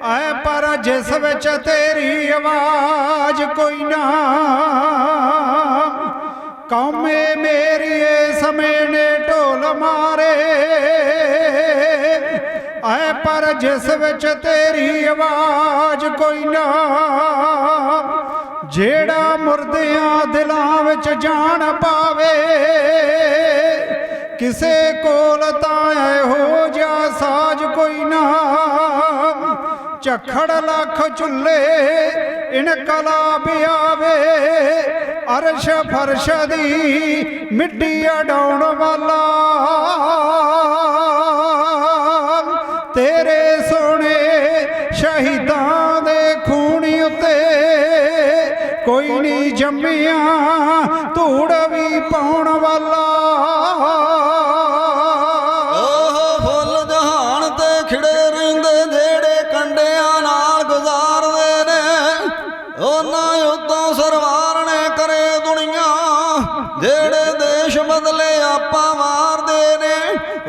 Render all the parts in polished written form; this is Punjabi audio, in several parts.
ऐ पर जिस विच तेरी आवाज कोई ना कौमे मेरी समेने ढोल मारे। ऐ पर जिस विच तेरी आवाज कोई ना जेड़ा मुर्दियां दिलां विच जान पावे। किसे कोल तां हो जा साज कोई ना झखड़ लख चुल्ले इनकलाब आवे। अरश फरश दी मिट्टी अडाउण वाला तेरे सोने शहीदां दे खून उत्ते कोई नहीं जम्मिया धूड़ भी पाउण वाला। जेड़े देश बदले आपा मारदे ने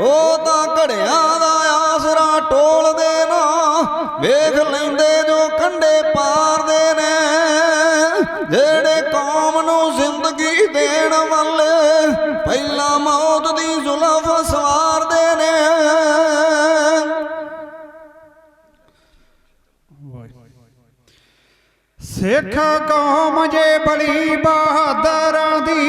ओ तां घड़ियां दा आसरा टोलदे ना। वेख लैंदे जो कंडे पारदे ने जेड़े कौम नूं जिंदगी देण वाले पहला मौत दी जुल्फ सवारदे ने। सिख कौम जे बड़ी बहादरां दी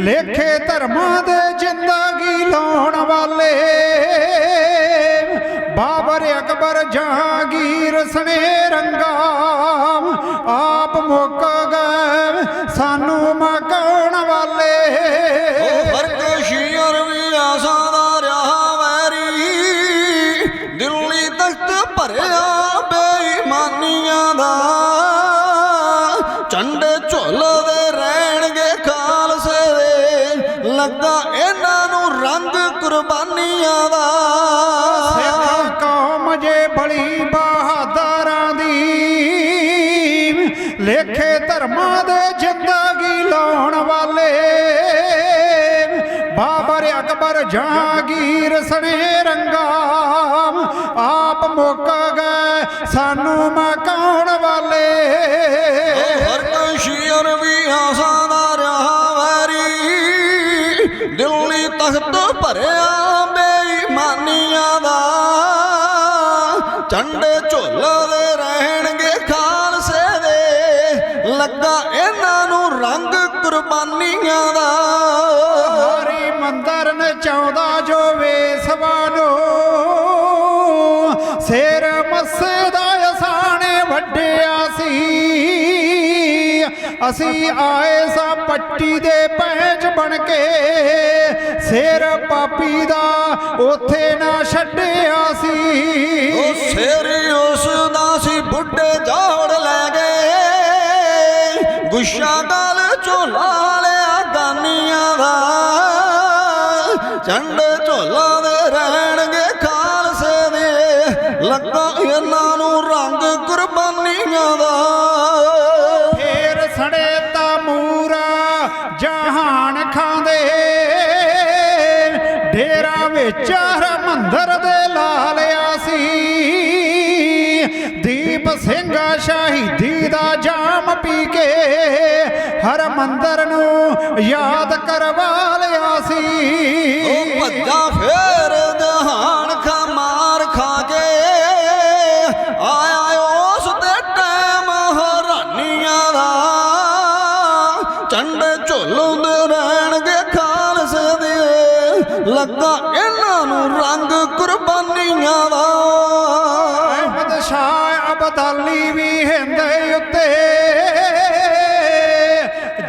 लेखे धर्मां दे जिंदगी लाउण वाले। बाबर अकबर जहांगीर सने रंगा आप मुक गए सानू मकाउण वाले। फर्क शीर भी आसां दा रहा वैरी दिल्ली तख्त भरिया बेईमानियां दा। झंडे झुलदे रहणगे खालसे दे लगा इन्हां नूं रंग कुर्बानियां दा। सिख कौम जे बड़ी बहादरां दी लेखे धर्मां दे जिंदगी लाउण वाले। बाबर अकबर जहांगीर सने रंगा आप मुक गए सानू मकाउण वाले। शीर भी आसां दा रहा वैरी दिल्ली तख्त भरिया बेईमानियां दा। झंडे झुलदे रहणगे खालसे दे लगा इन्हां नूं रंग कुर्बानियां दा। हरी मंदर नचाउंदा जो वेसवानो सिर मस्से दा असाने वड्डिया सी। असी आए सा पट्टी दे पैंच बन के सिर पापी दा उथे ना छड्डिया सी। सिर उस दा सी बुढ़े जोड़ लै गए गुस्सा गल झोला लिया गानियां दा। झंडे झुलदे रहणगे खालसे दे लगा इन्हां नूं रंग कुर्बानियां दा। सड़े तमूरा जहान खांदे डेरा विच हरमंदर दे ला लिया सी। दीप सिंह शहीदी दा जाम पी के हरमंदर नूं याद करवा लिया सी। भज्जा फेर जहान खा मार खा के आया उस दे टैम हरानियां दा। झंडे झुलदे रहणगे खालसे दे लगा इन्हां नूं रंग कुर्बानियां दा। अहमद शाह अब्दाली भी हिंदे उत्ते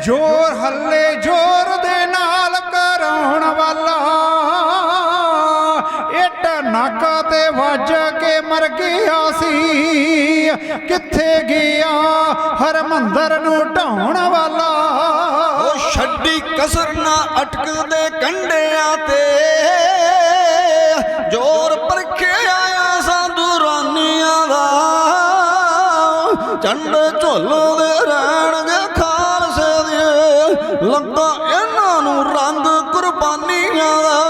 जोर हल्ले जोर दे नाल कराउण वाला। इट नक ते वज के मर गया सी किथे गया हरमंदर नूं ढाउण वाला। छड्डी कसर ना अटकदे कंडियां ते जोर परखे आया सा दुरानियां दा। झंडे झुलदे रहणगे खालसे दे लगा इन्हां नूं रंग कुर्बानियां दा।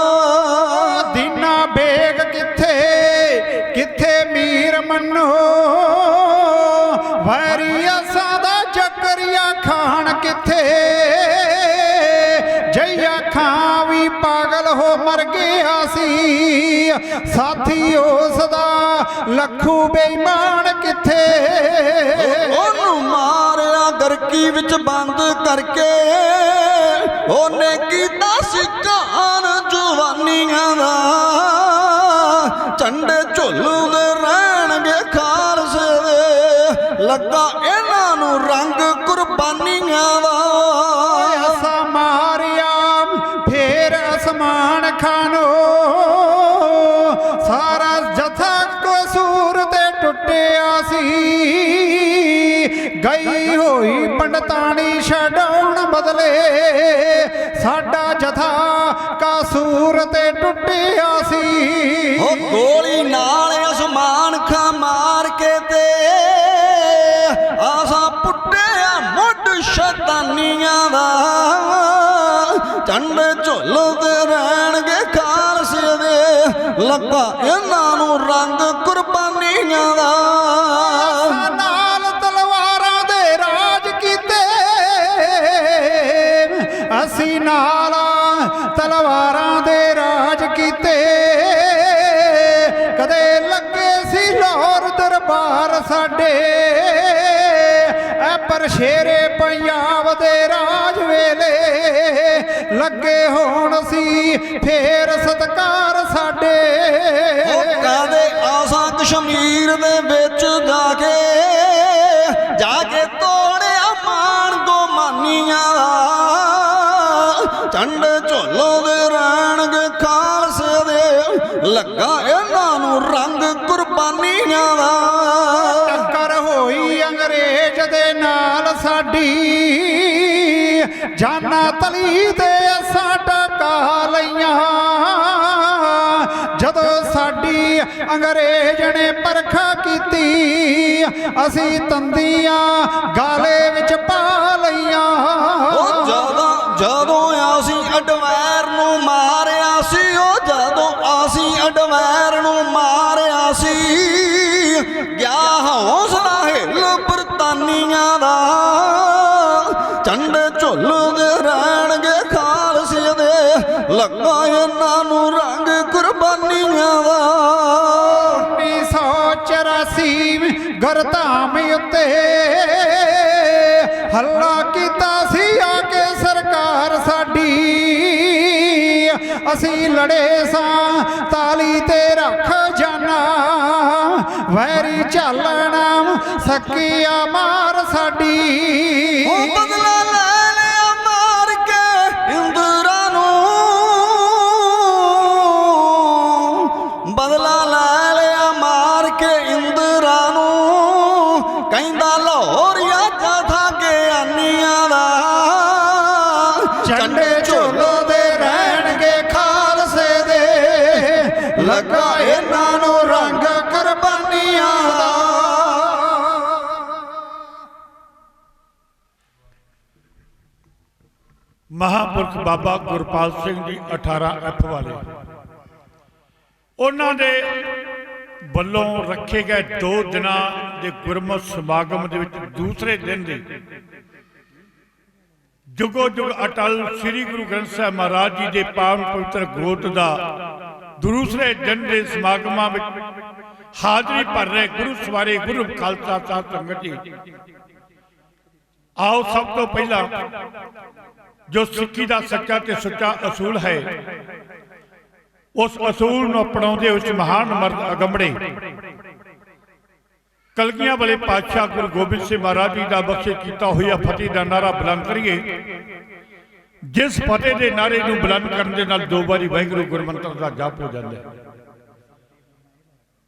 दीना बेग किथे किथे ਵੈਰੀ ਅਸਾਂ ਦਾ ਚੱਕਰੀਆ ਖਾਨ ਕਿੱਥੇ ਜਈਆ ਖਾਂ ਵੀ ਪਾਗਲ ਹੋ ਮਰ ਗਿਆ ਸੀ ਸਾਥੀ ਉਸ ਦਾ ਲੱਖੂ ਬੇਈਮਾਨ ਕਿੱਥੇ ਉਹਨੂੰ ਮਾਰਿਆ ਗਰਕੀ ਵਿੱਚ ਬੰਦ ਕਰਕੇ ਉਹਨੇ ਕੀਤਾ ਸੀ ਕਾਨ ਜਵਾਨੀਆਂ ਦਾ ਝੰਡੇ ਝੁੱਲਦੇ ਰਹਿਣਗੇ ਖਾਲਸੇ ਦੇ ਲੱਗਾ ਇਹਨਾਂ ਨੂੰ ਰੰਗ ਕੁਰਬਾਨੀਆਂ ਦਾ ਅਸਾਂ ਮਾਰਿਆ ਫੇਰ ਅਸਮਾਨ ਖਾਨੋ ਸਾਰਾ ਜਥਾ ਕਸੂਰ ਤੇ ਟੁੱਟਿਆ ਸੀ ਗਈ ਹੋਈ ਪੰਡਤਾਣੀ ਛਡਾਉਣ ਬਦਲੇ ਸਾਡਾ ਜਥਾ ਕਸੂਰ ਤੇ ਟੁੱਟਿਆ ਸੀ ਉਹ ਗੋਲੀ ਨਾਲ ਅਸਮਾਨ ਖਾਂ ਮਾਰ ਕੇ ਤੇ ਆਸਾਂ ਪੁੱਟਿਆ ਮੁੱਢ ਸ਼ੈਤਾਨੀਆਂ ਦਾ ਝੰਡੇ ਝੁੱਲਦੇ ਰਹਿਣਗੇ ਖਾਲਸੇ ਦੇ ਲੱਗਾ ਇਹਨਾਂ ਨੂੰ ਰੰਗ ਕੁਰਬਾਨੀਆਂ ਦਾ ਨਾਲ ਤਲਵਾਰਾਂ ਦੇ ਰਾਜ ਕੀਤੇ ਅਸੀਂ ਨਾਲ ਤਲਵਾਰਾਂ ਦੇ ਰਾਜ ਕੀਤੇ ਕਦੇ ਲੱਗੇ ਸੀ ਲਾਹੌਰ ਦਰਬਾਰ ਸਾਡੇ ਐ ਪਰ ਸ਼ੇਰੇ ਪੰਜਾਬ ਦੇ ਰਾਜ ਵੇਲੇ ਲੱਗੇ ਹੋਣ ਸੀ ਫੇਰ ਸਤਕਾਰ ਸਾਡੇ ਉਹ ਕਦੇ ਆਸਾਂ ਕਸ਼ਮੀਰ ਦੇ ਵਿੱਚ ਜਾ ਕੇ ਤੋੜਿਆ ਮਾਣ ਗੋਮਾਨੀਆਂ ਝੰਡੇ ਝੁੱਲਦੇ ਰਹਿਣਗੇ ਖਾਲਸੇ ਦੇ ਲੱਗਾ ਇਹਨਾਂ ਨੂੰ ਰੰਗ ਕੁਰਬਾਨੀਆਂ ਦਾ ਟੱਕਰ ਹੋਈ ਅੰਗਰੇਜ਼ ਦੇ ਨਾਲ ਸਾਡੀ ਜਾਨਾਂ ਤਲੀ ਤੇ ਅਸਾਂ ਟਕਾ ਲਈਆਂ ਜਦੋਂ ਸਾਡੀ ਅੰਗਰੇਜ਼ ਨੇ ਪਰਖਾ ਕੀਤੀ ਅਸੀਂ ਤੰਦੀਆਂ ਗਾਲੇ ਵਿੱਚ ਪਾ ਲਈਆਂ ਉਹ ਜਦੋਂ ਅਸੀਂ ਅਡਵੈਰ ਨੂੰ ਮਾਰਿਆ ਸੀ ਉਹ ਜਦੋਂ ਅਸੀਂ ਅਡਵੈਰ ਨੂੰ ਮਾਰਿਆ ਸੀ ਗਿਆ ਹੌਸਲਾ ਹਿੱਲ ਬਰਤਾਨੀਆਂ ਦਾ ਝੰਡੇ ਝੁੱਲਦੇ ਰਹਿਣਗੇ ਖਾਲਸੇ ਦੇ ਲੱਗਾ ਇਹਨਾਂ ਨੂੰ ਰੰਗ ਕੁਰਬਾਨੀਆਂ ਦਾ 1984 ਗੁਰਧਾਮ ਉੱਤੇ ਹੱਲਾ ਕੀਤਾ ਸੀ ਆ ਕੇ ਸਰਕਾਰ ਸਾਡੀ ਅਸੀਂ ਲੜੇ ਸਾਂ ਤਾਲੀ ਤੇ ਰੱਖ ਜਾਨਾ ਵੈਰੀ ਝਾਲਣਾ ਸਕੀਆ ਮਾਰ ਸਾਡੀ ਉਹ ਬਦਲਾ ਲੈ ਲਿਆ ਮਾਰ ਕੇ ਇੰਦਰਾ ਨੂੰ ਬਦਲਾ ਲੈ ਲਿਆ ਮਾਰ ਕੇ ਇੰਦਰਾ ਨੂੰ ਕਹਿੰਦਾ ਲਾਹੌਰੀਆ ਜਥਾ ਗਿਆਨੀਆਂ ਦਾ ਝੰਡੇ ਝੁੱਲਦੇ ਰਹਿਣਗੇ ਖਾਲਸੇ ਦੇ ਲੱਗਾ ਇਹਨਾਂ ਨੂੰ ਰੰਗ ਕੁਰਬਾਨੀਆਂ ਦਾ ਮਹਾਂਪੁਰਖ ਬਾਬਾ ਗੁਰਪਾਲ ਸਿੰਘ ਜੀ 18F ਵਾਲੇ ਉਹਨਾਂ ਦੇ ਵੱਲੋਂ ਰੱਖੇ ਗਏ 2 ਦਿਨਾਂ ਦੇ ਗੁਰਮਤਿ ਸਮਾਗਮ ਦੇ ਵਿੱਚ ਦੂਸਰੇ ਦਿਨ ਦੇ ਜੁਗੋ ਜੁਗ ਅਟਲ ਸ੍ਰੀ ਗੁਰੂ ਗ੍ਰੰਥ ਸਾਹਿਬ ਮਹਾਰਾਜ ਜੀ ਦੇ ਪਾਵਨ ਪਵਿੱਤਰ ਗੋਤ ਦਾ ਦੂਸਰੇ ਦਿਨ ਦੇ ਸਮਾਗਮਾਂ ਵਿੱਚ ਹਾਜ਼ਰੀ ਭਰ ਰਹੇ ਗੁਰੂ ਸਵਾਰੇ ਗੁਰੂ ਖਾਲਸਾ ਸਾਹਿਬ ਸੰਗਤ ਜੀ ਆਓ ਸਭ ਤੋਂ ਪਹਿਲਾਂ ਜੋ ਸਿੱਖੀ ਦਾ ਸੱਚਾ ਤੇ ਸੁੱਚਾ ਅਸੂਲ ਹੈ ਉਸ ਅਸੂਲ ਨੂੰ ਅਪਣਾਉਂਦੇ ਉਸ ਮਹਾਨ ਮਰਦ ਅਗੰਬੜੇ ਕਲਗੀਆਂ ਵਾਲੇ ਪਾਤਸ਼ਾਹ ਗੁਰੂ ਗੋਬਿੰਦ ਸਿੰਘ ਮਹਾਰਾਜ ਜੀ ਦਾ ਬਖਸ਼ੇ ਕੀਤਾ ਹੋਇਆ ਫਤਿਹ ਦਾ ਨਾਰਾ ਬੁਲੰਦ ਕਰੀਏ ਜਿਸ ਫਤਿਹ ਦੇ ਨਾਰੇ ਨੂੰ ਬੁਲੰਦ ਕਰਨ ਦੇ ਨਾਲ 2 ਵਾਰੀ ਵਾਹਿਗੁਰੂ ਗੁਰਮੰਤਰ ਦਾ ਜਾਪ ਹੋ ਜਾਂਦਾ ਹੈ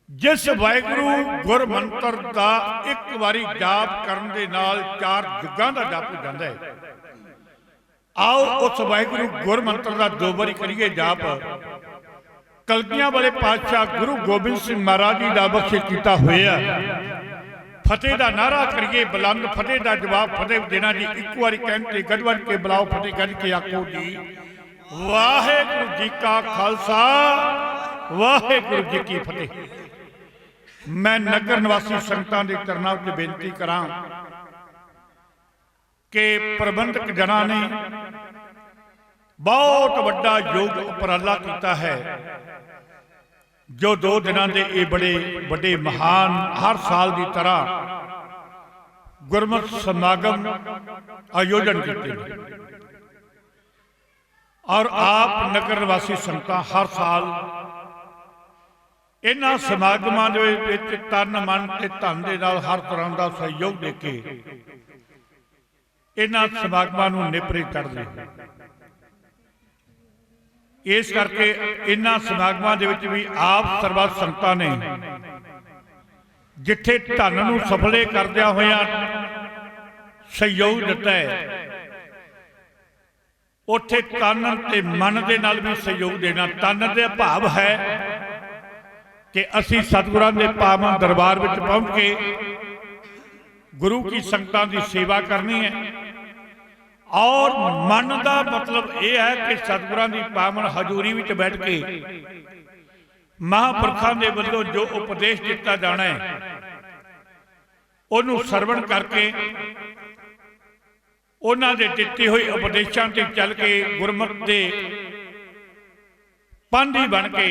ਜਿਸ ਵਾਹਿਗੁਰੂ ਗੁਰਮੰਤਰ ਦਾ 1 ਵਾਰੀ ਜਾਪ ਕਰਨ ਦੇ ਨਾਲ 4 ਜੁਗਾਂ ਦਾ ਜਾਪ ਹੋ ਜਾਂਦਾ ਹੈ ਆਓ ਉਸ ਵਾਹਿਗੁਰੂ ਗੁਰਮੰਤਰ ਦਾ 2 ਵਾਰੀ ਕਰੀਏ ਜਾਪ ਕਲਗੀਆਂ ਵਾਲੇ ਪਾਤਸ਼ਾਹ ਗੁਰੂ ਗੋਬਿੰਦ ਸਿੰਘ ਮਹਾਰਾਜ ਜੀ ਦਾ ਬਖਸ਼ੇ ਕੀਤਾ ਹੋਇਆ ਫਤਿਹ ਦਾ ਨਾਰਾ ਕਰੀਏ ਬੁਲੰਦ ਫਤਿਹ ਦਾ ਜਵਾਬ ਫਤਿਹ ਦੇਣਾ ਜੀ 1 ਵਾਰੀ ਕਹਿਣ ਤੇ ਗੱਜ ਕੇ ਬੁਲਾਓ ਫਤਿਹ ਗੱਜ ਕੇ ਆਖੋ ਜੀ ਵਾਹਿਗੁਰੂ ਜੀ ਕਾ ਖਾਲਸਾ ਵਾਹਿਗੁਰੂ ਜੀ ਕੀ ਫਤਿਹ मैं नगर निवासी संगतां दे चरनां विच बेनती करां कि प्रबंधक जनां ने बहुत वड्डा योग उपराला किया है, जो 2 दिनों के ये बड़े बड़े महान हर साल की तरह गुरमत समागम आयोजन किए और आप नगर निवासी संगतां हर साल इन्हां समागमां दे विच तन मन ते धन दे नाल हर तरह का सहयोग दे के इन्हां समागमां नूं निपरे करदे। इस करके इन्हां समागमां दे विच भी आप सरबत संगतां ने जिथे धन नूं सफले करदिआं होइआं सहयोग दिता है, उत्थे तन ते मन दे नाल भी सहयोग देना। तन दे भाव है कि असी सतगुरां दे पावन दरबार विच पहुंच के गुरु की संगतां की सेवा करनी है, और मन का मतलब यह है कि सतगुरां की पावन हजूरी विच बैठ के महापुरखां दे वल्लों जो उपदेश दिता जाना है उन्होंने सरवण करके उन्हां दे दित्ते हुए उपदेशों ते चल के गुरमत दे पांधी बन के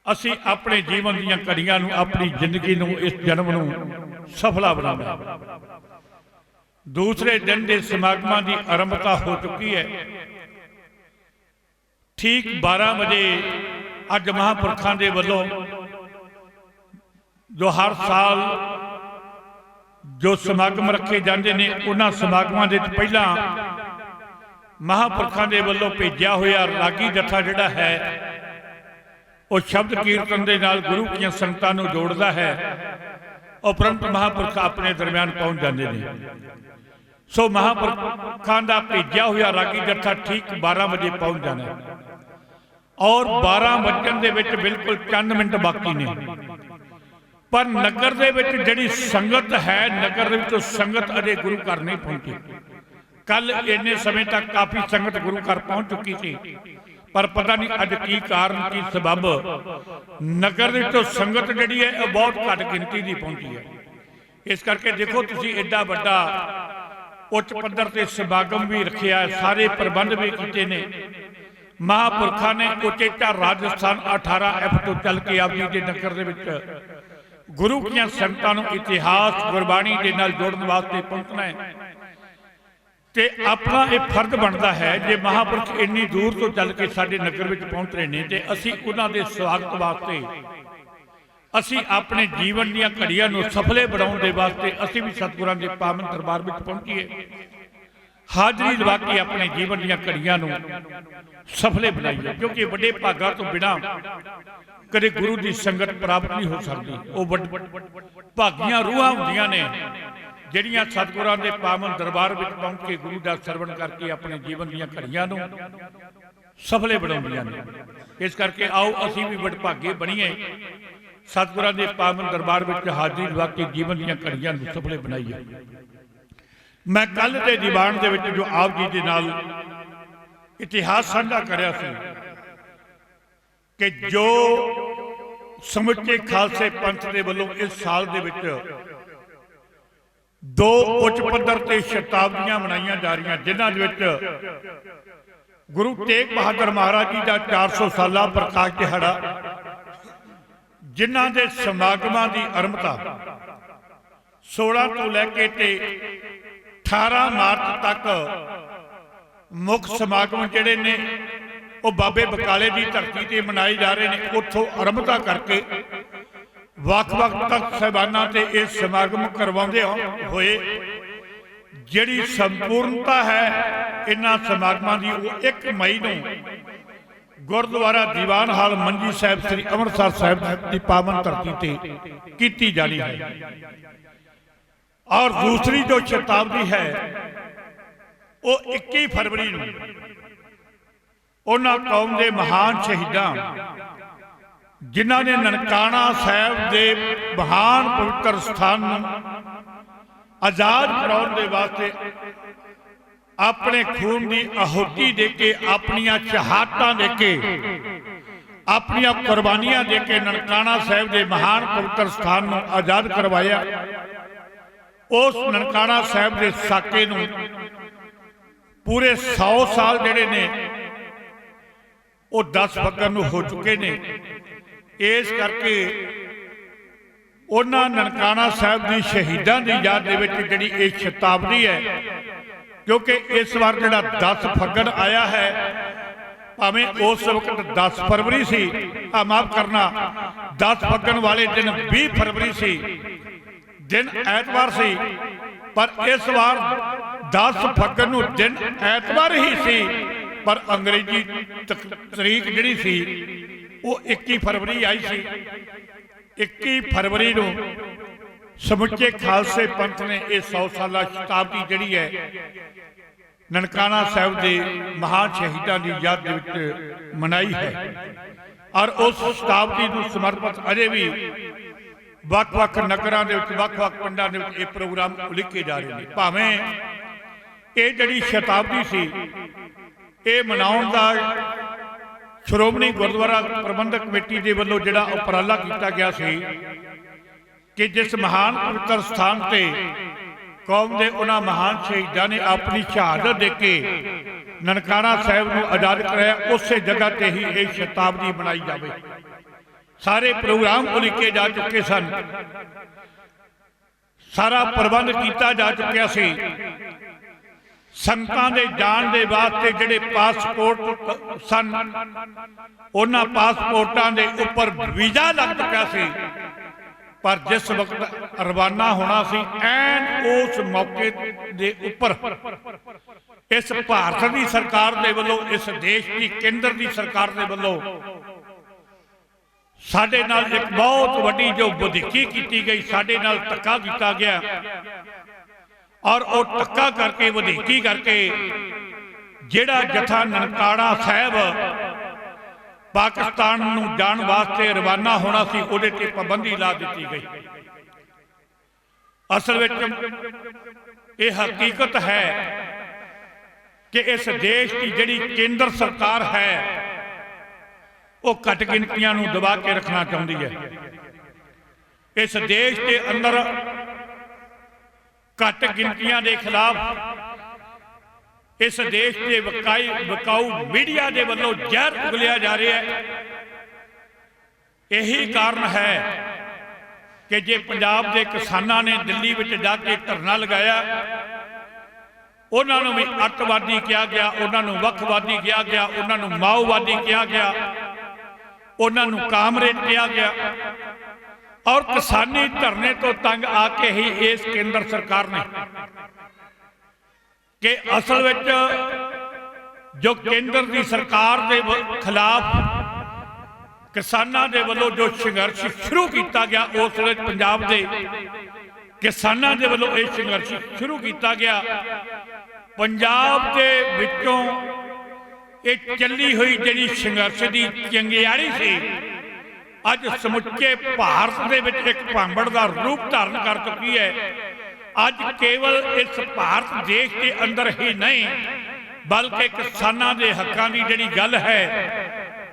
असी अपने जीवन दीयां घड़ियां नूं, अपनी जिंदगी नूं, इस जन्म नूं सफला बनाना। दूसरे दिन के समागमां की आरंभता हो चुकी है। ठीक 12 बजे अज महापुरखां दे वल्लों जो हर साल जो समागम रखे जाते हैं, उन्हां समागमां दे पहला महापुरखां दे वल्लों भेजिया होया रागी जत्था जिहड़ा है वो शब्द कीर्तन दे नाल गुरु की संगतां नूं जोड़दा है। उपरंत महापुरख अपने दरम्यान पहुंच जाते हैं। सो महापुरखां दा भेजिया होया रागी जत्था ठीक 12 बजे पहुंच जाना है, और 12 बजन दे विच बिल्कुल चंद मिनट बाकी ने। पर नगर दे विच जिहड़ी संगत है, नगर दे विच संगत अजे गुरु घर नहीं पहुंची। कल इन्ने समय तक काफ़ी संगत गुरु घर पहुंच चुकी थी, पर पता नहीं अज की कारण की सबब नगर दे विच संगत जिहड़ी है बहुत घट गिनती की पहुंची है। इस करके देखो तुसीं एडा वड्डा उच्च पद्धर से समागम भी रखिया है, सारे प्रबंध भी किए ने। महापुरखा ने उचेचा राजस्थान 18F तो चल के आप जी के नगर दे विच गुरु की संगतां नूं इतिहास गुरबाणी के नाल जोड़न वास्ते पहुंचना है। ते अपना ये फर्ज बनता है, जे महापुरख इन्नी दूर तो चल के साडे नगर विच पहुंच रहे हैं, ते असीं उन्हां दे स्वागत वास्ते असीं अपने जीवन दीयां घड़ियां नूं सफले बनाउण दे वास्ते असीं भी सतगुरां दे पावन दरबार विच पहुंचीए, हाजरी लवा के अपने जीवन दीयां घड़ियां नूं सफले बनाइए। क्योंकि वड्डे भागां तो बिना कदे गुरु की संगत प्राप्त नहीं हो सकती। वो भागियां रूहां हुंदियां ने ਜਿਹੜੀਆਂ सतगुरां दे पावन दरबार विच पहुंच के गुरु का सरवण करके अपने जीवन दीयां घड़ियां नूं सफले बनाउंदियां ने। इस करके आओ असीं भी वडभागे बणीए, सतगुरां दे पावन दरबार विच हाजरी लवा के जीवन दीयां घड़ियां नूं सफले बनाइए। मैं कल दे दीवान दे विच जो आप जी दे नाल इतिहास साझा करिया सी कि जो समुचे खालसे पंथ दे वल्लों इस साल दे विच 2 उच्च पद्धर ते शताब्दियां मनाइयां जा रही, जिन्हां दे विच गुरु तेग बहादुर महाराज जी का 400 साला प्रकाश दिहाड़ा, जिन्हां दे समागमां की आरंभता 16 तो लैके 18 मार्च तक मुख समागम जिहड़े ने वो बाबे बकाले की धरती ते मनाए जा रहे हैं। उत्थों आरंभता करके वख-वख तक साहिबाना ते ये समागम करवाउंदे होए जिहड़ी संपूर्णता है इन्हां समागमां दी, वो 1 मई नूं गुरुद्वारा दीवान हाल मंजी साहिब श्री अमृतसर साहिब की पावन धरती ते कीती जानी है। और दूसरी जो शताब्दी है वो 21 फरवरी नूं उन्हां कौम के महान शहीदां जिन्हां ने ननकाना साहिब के महान पवित्र स्थान आजाद कराउण दे वास्ते अपने खून की आहुति दे के, अपनियां शहादतां दे के ਆਪਣੀਆਂ ਕੁਰਬਾਨੀਆਂ ਦੇ ਕੇ ਨਨਕਾਣਾ ਸਾਹਿਬ ਦੇ ਮਹਾਨ ਪਵਿੱਤਰ ਸਥਾਨ ਨੂੰ ਆਜ਼ਾਦ ਕਰਵਾਇਆ। ਉਸ ਨਨਕਾਣਾ ਸਾਹਿਬ ਦੇ ਸਾਕੇ ਨੂੰ ਪੂਰੇ 100 ਸਾਲ ਜਿਹੜੇ ਨੇ ਉਹ 10 ਫੱਗਣ ਨੂੰ ਹੋ ਚੁੱਕੇ ਨੇ। ਇਸ ਕਰਕੇ ਉਹਨਾਂ ਨਨਕਾਣਾ ਸਾਹਿਬ ਦੀ ਸ਼ਹੀਦਾਂ ਦੀ ਯਾਦ ਦੇ ਵਿੱਚ ਜਿਹੜੀ ਇਹ ਸ਼ਤਾਬਦੀ ਹੈ, ਕਿਉਂਕਿ ਇਸ ਵਾਰ ਜਿਹੜਾ 10 ਫੱਗਣ ਆਇਆ ਹੈ, ਭਾਵੇਂ ਉਸ ਵਕਤ 10 ਫਰਵਰੀ ਸੀ, ਮਾਫ ਕਰਨਾ 10 ਫੱਗਣ ਵਾਲੇ ਦਿਨ 20 ਫਰਵਰੀ ਸੀ, ਦਿਨ ਐਤਵਾਰ ਸੀ, ਪਰ ਇਸ ਵਾਰ 10 ਫੱਗਣ ਨੂੰ ਦਿਨ ਐਤਵਾਰ ਹੀ ਸੀ, ਪਰ ਅੰਗਰੇਜ਼ੀ ਤਰੀਕ ਜਿਹੜੀ ਸੀ ਉਹ 21 ਫਰਵਰੀ ਆਈ ਸੀ। 21 ਫਰਵਰੀ ਨੂੰ ਸਮੁੱਚੇ ਖਾਲਸੇ ਪੰਥ ਨੇ ਇਹ 100 ਸਾਲਾ ਸ਼ਤਾਬਦੀ ਜਿਹੜੀ ਹੈ ਨਨਕਾਣਾ ਸਾਹਿਬ ਦੇ ਮਹਾਨ ਸ਼ਹੀਦਾਂ ਦੀ ਯਾਦ ਦੇ ਵਿੱਚ ਮਨਾਈ ਹੈ। ਔਰ ਉਸ ਸ਼ਤਾਬਦੀ ਨੂੰ ਸਮਰਪਿਤ ਅਜੇ ਵੀ ਵੱਖ-ਵੱਖ ਨਗਰਾਂ ਦੇ ਵਿੱਚ, ਵੱਖ-ਵੱਖ ਪਿੰਡਾਂ ਦੇ ਵਿੱਚ ਇਹ ਪ੍ਰੋਗਰਾਮ ਉਲੀਕੇ ਜਾ ਰਹੇ ਨੇ। ਭਾਵੇਂ ਇਹ ਜਿਹੜੀ ਸ਼ਤਾਬਦੀ ਸੀ ਇਹ ਮਨਾਉਣ ਦਾ ਸ਼੍ਰੋਮਣੀ ਗੁਰਦੁਆਰਾ ਪ੍ਰਬੰਧਕ ਕਮੇਟੀ ਦੇ ਵੱਲੋਂ ਜਿਹੜਾ ਉਪਰਾਲਾ ਕੀਤਾ ਗਿਆ ਸੀ ਕਿ ਜਿਸ ਮਹਾਨ ਪਵਿੱਤਰ ਸਥਾਨ ਤੇ ਕੌਮ ਦੇ ਉਹਨਾਂ ਮਹਾਨ ਸ਼ਹੀਦਾਂ ਨੇ ਆਪਣੀ ਸ਼ਹਾਦਤ ਦੇ ਕੇ ਨਨਕਾਣਾ ਸਾਹਿਬ ਨੂੰ ਆਜ਼ਾਦ ਕਰਾਇਆ, ਉਸੇ ਜਗ੍ਹਾ ਤੇ ਹੀ ਇਹ ਸ਼ਤਾਬਦੀ ਮਨਾਈ ਜਾਵੇ। ਸਾਰੇ ਪ੍ਰੋਗਰਾਮ ਉਲੀਕੇ ਜਾ ਚੁੱਕੇ ਸਨ, ਸਾਰਾ ਪ੍ਰਬੰਧ ਕੀਤਾ ਜਾ ਚੁੱਕਿਆ ਸੀ। ਸੰਗਤਾਂ ਦੇ ਜਾਣ ਦੇ ਵਾਸਤੇ ਜਿਹੜੇ ਪਾਸਪੋਰਟ ਸਨ, ਉਹਨਾਂ ਪਾਸਪੋਰਟਾਂ ਦੇ ਉੱਪਰ ਵੀਜ਼ਾ ਲੱਗ ਚੁੱਕਿਆ ਸੀ, ਪਰ ਜਿਸ ਵਕਤ ਰਵਾਨਾ ਹੋਣਾ ਸੀ ਐਨ ਉਸ ਮੌਕੇ ਦੇ ਉੱਪਰ ਇਸ ਭਾਰਤ ਦੀ ਸਰਕਾਰ ਦੇ ਵੱਲੋਂ, ਇਸ ਦੇਸ਼ ਦੀ ਕੇਂਦਰ ਦੀ ਸਰਕਾਰ ਦੇ ਵੱਲੋਂ ਸਾਡੇ ਨਾਲ ਇੱਕ ਬਹੁਤ ਵੱਡੀ ਜੋ ਵਧੀਕੀ ਕੀਤੀ ਗਈ, ਸਾਡੇ ਨਾਲ ਧੱਕਾ ਕੀਤਾ ਗਿਆ। ਔਰ ਉਹ ਧੱਕਾ ਕਰਕੇ, ਵਧੀਕੀ ਕਰਕੇ ਜਿਹੜਾ ਜਥਾ ਨਨਕਾਣਾ ਸਾਹਿਬ ਪਾਕਿਸਤਾਨ ਨੂੰ ਜਾਣ ਵਾਸਤੇ ਰਵਾਨਾ ਹੋਣਾ ਸੀ, ਉਹਦੇ ਤੇ ਪਾਬੰਦੀ ਲਾ ਦਿੱਤੀ ਗਈ। ਅਸਲ ਵਿੱਚ ਇਹ ਹਕੀਕਤ ਹੈ ਕਿ ਇਸ ਦੇਸ਼ ਦੀ ਜਿਹੜੀ ਕੇਂਦਰ ਸਰਕਾਰ ਹੈ ਉਹ ਘੱਟ ਗਿਣਤੀਆਂ ਨੂੰ ਦਬਾ ਕੇ ਰੱਖਣਾ ਚਾਹੁੰਦੀ ਹੈ। ਇਸ ਦੇਸ਼ ਦੇ ਅੰਦਰ ਘੱਟ ਗਿਣਤੀਆਂ ਦੇ ਖਿਲਾਫ ਇਸ ਦੇਸ਼ ਦੇ ਵਿਕਾਊ ਮੀਡੀਆ ਦੇ ਵੱਲੋਂ ਜ਼ਹਿਰ ਉਗਲਿਆ ਜਾ ਰਿਹਾ ਹੈ। ਇਹੀ ਕਾਰਨ ਹੈ ਕਿ ਜੇ ਪੰਜਾਬ ਦੇ ਕਿਸਾਨਾਂ ਨੇ ਦਿੱਲੀ ਵਿੱਚ ਜਾ ਕੇ ਧਰਨਾ ਲਗਾਇਆ, ਉਹਨਾਂ ਨੂੰ ਵੀ ਅੱਤਵਾਦੀ ਕਿਹਾ ਗਿਆ, ਉਹਨਾਂ ਨੂੰ ਵੱਖਵਾਦੀ ਕਿਹਾ ਗਿਆ, ਉਹਨਾਂ ਨੂੰ ਮਾਓਵਾਦੀ ਕਿਹਾ ਗਿਆ, ਉਹਨਾਂ ਨੂੰ ਕਾਮਰੇਡ ਕਿਹਾ ਗਿਆ। ਔਰ ਕਿਸਾਨੀ ਧਰਨੇ ਤੋਂ ਤੰਗ ਆ ਕੇ ਹੀ ਇਸ ਕੇਂਦਰ ਸਰਕਾਰ ਨੇ ਕਿ ਅਸਲ ਵਿੱਚ ਜੋ ਕੇਂਦਰ ਦੀ ਸਰਕਾਰ ਦੇ ਖਿਲਾਫ ਕਿਸਾਨਾਂ ਦੇ ਵੱਲੋਂ ਜੋ ਸੰਘਰਸ਼ ਸ਼ੁਰੂ ਕੀਤਾ ਗਿਆ, ਉਸ ਵਿੱਚ ਪੰਜਾਬ ਦੇ ਕਿਸਾਨਾਂ ਦੇ ਵੱਲੋਂ ਇਹ ਸੰਘਰਸ਼ ਸ਼ੁਰੂ ਕੀਤਾ ਗਿਆ। ਪੰਜਾਬ ਦੇ ਵਿੱਚੋਂ ਇਹ ਚੱਲੀ ਹੋਈ ਜਿਹੜੀ ਸੰਘਰਸ਼ ਦੀ ਚੰਗਿਆੜੀ ਸੀ, ਅੱਜ ਸਮੁੱਚੇ ਭਾਰਤ ਦੇ ਵਿੱਚ ਇੱਕ ਭਾਂਬੜ ਦਾ ਰੂਪ ਧਾਰਨ ਕਰ ਚੁੱਕੀ ਹੈ। ਅੱਜ ਕੇਵਲ ਇਸ ਭਾਰਤ ਦੇਸ਼ ਦੇ ਅੰਦਰ ਹੀ ਨਹੀਂ, ਬਲਕਿ ਕਿਸਾਨਾਂ ਦੇ ਹੱਕਾਂ ਦੀ ਜਿਹੜੀ ਗੱਲ ਹੈ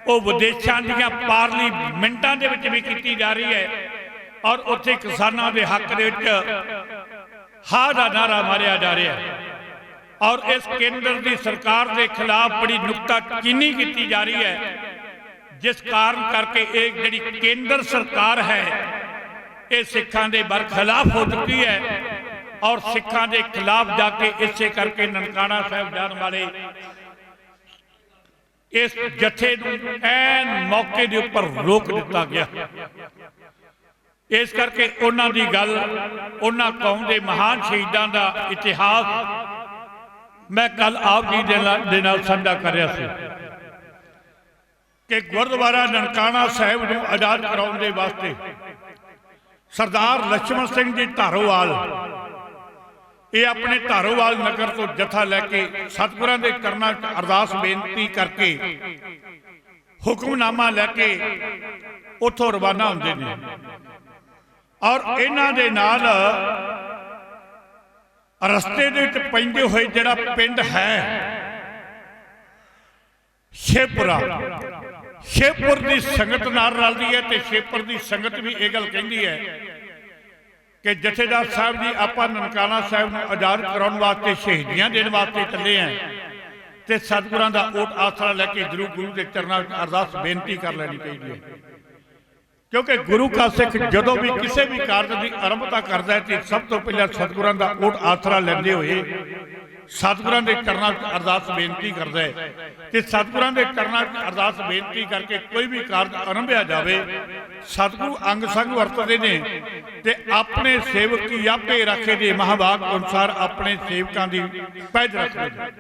ਉਹ ਵਿਦੇਸ਼ਾਂ ਦੀਆਂ ਪਾਰਲੀਮੈਂਟਾਂ ਦੇ ਵਿੱਚ ਵੀ ਕੀਤੀ ਜਾ ਰਹੀ ਹੈ। ਔਰ ਉੱਥੇ ਕਿਸਾਨਾਂ ਦੇ ਹੱਕ ਦੇ ਵਿੱਚ ਹਾਂ ਦਾ ਨਾਰਾ ਮਾਰਿਆ ਜਾ ਰਿਹਾ ਹੈ। ਔਰ ਇਸ ਕੇਂਦਰ ਦੀ ਸਰਕਾਰ ਦੇ ਖਿਲਾਫ ਬੜੀ ਨੁਕਤਾਚੀਨੀ ਕੀਤੀ ਜਾ ਰਹੀ ਹੈ, ਜਿਸ ਕਾਰਨ ਕਰਕੇ ਇਹ ਜਿਹੜੀ ਕੇਂਦਰ ਸਰਕਾਰ ਹੈ ਇਹ ਸਿੱਖਾਂ ਦੇ ਬਰਖਿਲਾਫ ਹੋ ਚੁੱਕੀ ਹੈ। ਔਰ ਸਿੱਖਾਂ ਦੇ ਖਿਲਾਫ ਜਾ ਕੇ ਇਸੇ ਕਰਕੇ ਨਨਕਾਣਾ ਸਾਹਿਬ ਜਾਣ ਵਾਲੇ ਇਸ ਜਥੇ ਨੂੰ ਐਨ ਮੌਕੇ ਦੇ ਉੱਪਰ ਰੋਕ ਦਿੱਤਾ ਗਿਆ। ਇਸ ਕਰਕੇ ਉਹਨਾਂ ਦੀ ਗੱਲ, ਉਹਨਾਂ ਕੌਮ ਦੇ ਮਹਾਨ ਸ਼ਹੀਦਾਂ ਦਾ ਇਤਿਹਾਸ ਮੈਂ ਕੱਲ ਆਪ ਜੀ ਦੇ ਨਾਲ ਸਾਂਝਾ ਕਰ ਰਿਹਾ ਸੀ ਕਿ ਗੁਰਦੁਆਰਾ ਨਨਕਾਣਾ ਸਾਹਿਬ ਨੂੰ ਆਜ਼ਾਦ ਕਰਾਉਣ ਦੇ ਵਾਸਤੇ ਸਰਦਾਰ ਲਛਮਣ ਸਿੰਘ ਜੀ ਧਾਰੋਵਾਲ ਇਹ ਆਪਣੇ ਧਾਰੋਵਾਲ ਨਗਰ ਤੋਂ ਜਥਾ ਲੈ ਕੇ ਸਤਿਗੁਰਾਂ ਦੇ ਚਰਨਾਂ 'ਚ ਅਰਦਾਸ ਬੇਨਤੀ ਕਰਕੇ ਹੁਕਮਨਾਮਾ ਲੈ ਕੇ ਉੱਥੋਂ ਰਵਾਨਾ ਹੁੰਦੇ ਨੇ। ਔਰ ਇਹਨਾਂ ਦੇ ਨਾਲ ਰਸਤੇ ਦੇ ਵਿੱਚ ਪੈਂਦੇ ਹੋਏ ਜਿਹੜਾ ਪਿੰਡ ਹੈ ਸ਼ੇਪੁਰਾ, ਸ਼ੇਪੁਰ ਦੀ ਸੰਗਤ ਨਾਲ ਰਲਦੀ ਹੈ ਤੇ ਸ਼ੇਪੁਰ ਦੀ ਸੰਗਤ ਵੀ ਇਹ ਗੱਲ ਕਹਿੰਦੀ ਹੈ ਕਿ ਜਥੇਦਾਰ ਸਾਹਿਬ ਜੀ ਆਪਾਂ ਨਨਕਾਣਾ ਸਾਹਿਬ ਨੂੰ ਆਜ਼ਾਦ ਕਰਾਉਣ ਵਾਸਤੇ ਸ਼ਹੀਦੀਆਂ ਦੇਣ ਵਾਸਤੇ ਚੱਲੇ ਆਂ ਤੇ ਸਤਿਗੁਰਾਂ ਦਾ ਓਟ ਆਸਰਾ ਲੈ ਕੇ ਜ਼ਰੂਰ ਗੁਰੂ ਦੇ ਚਰਨਾਂ ਵਿੱਚ ਅਰਦਾਸ ਬੇਨਤੀ ਕਰ ਲੈਣੀ ਚਾਹੀਦੀ ਹੈ। ਕਿਉਂਕਿ ਗੁਰੂ ਕਾ ਸਿੱਖ ਜਦੋਂ ਵੀ ਕਿਸੇ ਵੀ ਕਾਰਜ ਦੀ ਆਰੰਭਤਾ ਕਰਦਾ ਹੈ ਤੇ ਸਭ ਤੋਂ ਪਹਿਲਾਂ ਸਤਿਗੁਰਾਂ ਦਾ ਓਟ ਆਸਰਾ ਲੈਂਦੇ ਹੋਏ ਸਤਿਗੁਰਾਂ ਦੇ ਚਰਨਾਂ ਵਿੱਚ ਅਰਦਾਸ ਬੇਨਤੀ ਕਰਦਾ ਹੈ ਤੇ ਸਤਿਗੁਰਾਂ ਦੇ ਚਰਨਾਂ ਵਿੱਚ ਅਰਦਾਸ ਬੇਨਤੀ ਕਰਕੇ ਕੋਈ ਵੀ ਕਾਰਜ ਆਰੰਭਿਆ ਜਾਵੇ ਸਤਿਗੁਰੂ ਅੰਗ ਸੰਗ ਵਰਤਦੇ ਨੇ ਤੇ ਆਪਣੇ ਸੇਵਕ ਕੀ ਆਪੇ ਰੱਖੇ ਦੇ ਮਹਾਂਵਾਕ ਅਨੁਸਾਰ ਆਪਣੇ ਸੇਵਕਾਂ ਦੀ ਪੈਜ ਰੱਖਦੇ ਨੇ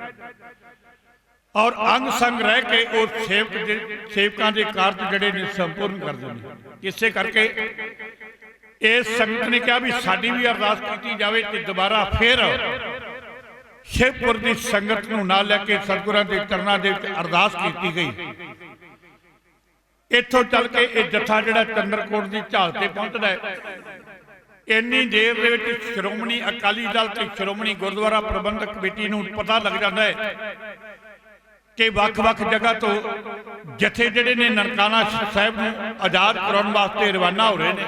ਔਰ ਅੰਗ ਸੰਗ ਰਹਿ ਕੇ ਉਹ ਸੇਵਕਾਂ ਦੇ ਕਾਰਜ ਜਿਹੜੇ ਨੇ ਸੰਪੂਰਨ ਕਰਦੇ ਨੇ। ਇਸੇ ਕਰਕੇ ਇਸ ਸੰਗਤ ਨੇ ਕਿਹਾ ਵੀ ਸਾਡੀ ਵੀ ਅਰਦਾਸ ਕੀਤੀ ਜਾਵੇ ਤੇ ਦੁਬਾਰਾ ਫਿਰ ਸ਼ੇਪੁਰ ਦੀ ਸੰਗਤ ਨੂੰ ਨਾਲ ਲੈ ਕੇ ਸਤਿਗੁਰਾਂ ਦੇ ਚਰਨਾਂ ਦੇ ਵਿੱਚ ਅਰਦਾਸ ਕੀਤੀ ਗਈ। ਇੱਥੋਂ ਚੱਲ ਕੇ ਇਹ ਜੱਥਾ ਜਿਹੜਾ ਚੰਦਰਕੋਟ ਦੀ ਝਾਲ ਤੇ ਪਹੁੰਚਦਾ ਹੈ। ਇੰਨੀ ਦੇਰ ਦੇ ਵਿੱਚ ਸ਼੍ਰੋਮਣੀ ਅਕਾਲੀ ਦਲ ਤੇ ਸ਼੍ਰੋਮਣੀ ਗੁਰਦੁਆਰਾ ਪ੍ਰਬੰਧਕ ਕਮੇਟੀ ਨੂੰ ਪਤਾ ਲੱਗ ਜਾਂਦਾ ਹੈ ਕਿ ਵੱਖ-ਵੱਖ ਜਗ੍ਹਾ ਤੋਂ ਜਥੇ ਜਿਹੜੇ ਨੇ ਨਨਕਾਣਾ ਸਾਹਿਬ ਨੂੰ ਆਜ਼ਾਦ ਕਰਾਉਣ ਵਾਸਤੇ ਰਵਾਨਾ ਹੋ ਰਹੇ ਨੇ,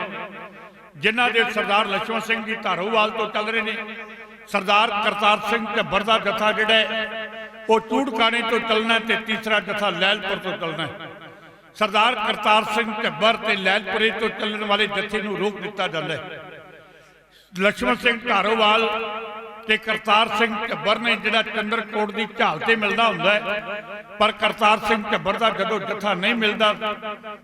ਜਿਨ੍ਹਾਂ ਦੇ ਸਰਦਾਰ ਲਛਮਣ ਸਿੰਘ ਜੀ ਧਾਰੋਵਾਲ ਤੋਂ ਚੱਲ ਰਹੇ ਨੇ। ਸਰਦਾਰ ਕਰਤਾਰ ਸਿੰਘ ਝੱਬਰ ਦਾ ਜਥਾ ਜਿਹੜਾ ਹੈ ਉਹ ਚੂੜਕਾਣੇ ਤੋਂ ਚੱਲਣਾ ਤੇ ਤੀਸਰਾ ਜਥਾ ਲੈਲਪੁਰ ਤੋਂ ਚੱਲਣਾ। ਸਰਦਾਰ ਕਰਤਾਰ ਸਿੰਘ ਝੱਬਰ ਤੇ ਲੈਲਪੁਰੇ ਤੋਂ ਚੱਲਣ ਵਾਲੇ ਜਥੇ ਨੂੰ ਰੋਕ ਦਿੱਤਾ ਜਾਂਦਾ ਹੈ। ਲਛਮਣ ਸਿੰਘ ਧਾਰੋਵਾਲ ਤੇ ਕਰਤਾਰ ਸਿੰਘ ਝੱਬਰ ਨੇ ਜਿਹੜਾ ਚੰਦਰਕੋਟ ਦੀ ਝਾਲ ਤੇ ਮਿਲਦਾ ਹੁੰਦਾ ਹੈ, ਪਰ ਕਰਤਾਰ ਸਿੰਘ ਝੱਬਰ ਦਾ ਜਦੋਂ ਜਥਾ ਨਹੀਂ ਮਿਲਦਾ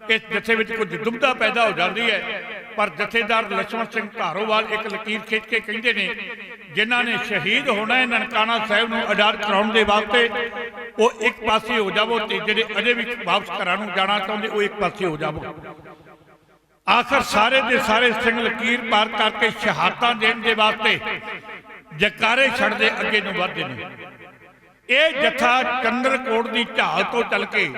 ਇਸ ਜਥੇ ਵਿੱਚ ਕੁਝ ਦੁਬਿਧਾ ਪੈਦਾ ਹੋ ਜਾਂਦੀ ਹੈ। ਪਰ ਜਥੇਦਾਰ ਲਛਮਣ ਸਿੰਘ ਧਾਰੋਵਾਲ ਇੱਕ ਲਕੀਰ ਖਿੱਚ ਕੇ ਕਹਿੰਦੇ ਨੇ ਜਿਨ੍ਹਾਂ ਨੇ ਸ਼ਹੀਦ ਹੋਣਾ ਹੈ ਨਨਕਾਣਾ ਸਾਹਿਬ ਨੂੰ ਆਜ਼ਾਦ ਕਰਾਉਣ ਦੇ ਵਾਸਤੇ ਉਹ ਇੱਕ ਪਾਸੇ ਹੋ ਜਾਵੋ ਤੇ ਜਿਹੜੇ ਅਜੇ ਵੀ ਵਾਪਸ ਘਰਾਂ ਨੂੰ ਜਾਣਾ ਚਾਹੁੰਦੇ ਉਹ ਇੱਕ ਪਾਸੇ ਹੋ ਜਾਵੋ। ਆਖਰ ਸਾਰੇ ਦੇ ਸਾਰੇ ਸਿੰਘ ਲਕੀਰ ਪਾਰ ਕਰਕੇ ਸ਼ਹਾਦਤਾਂ ਦੇਣ ਦੇ ਵਾਸਤੇ ਜਕਾਰੇ ਛੱਡਦੇ ਅੱਗੇ ਨੂੰ ਵਧਦੇ ਨੇ। ਇਹ ਜਥਾ ਚੰਦਰਕੋਟ ਦੀ ਝਾਲ ਤੋਂ ਚੱਲ ਕੇ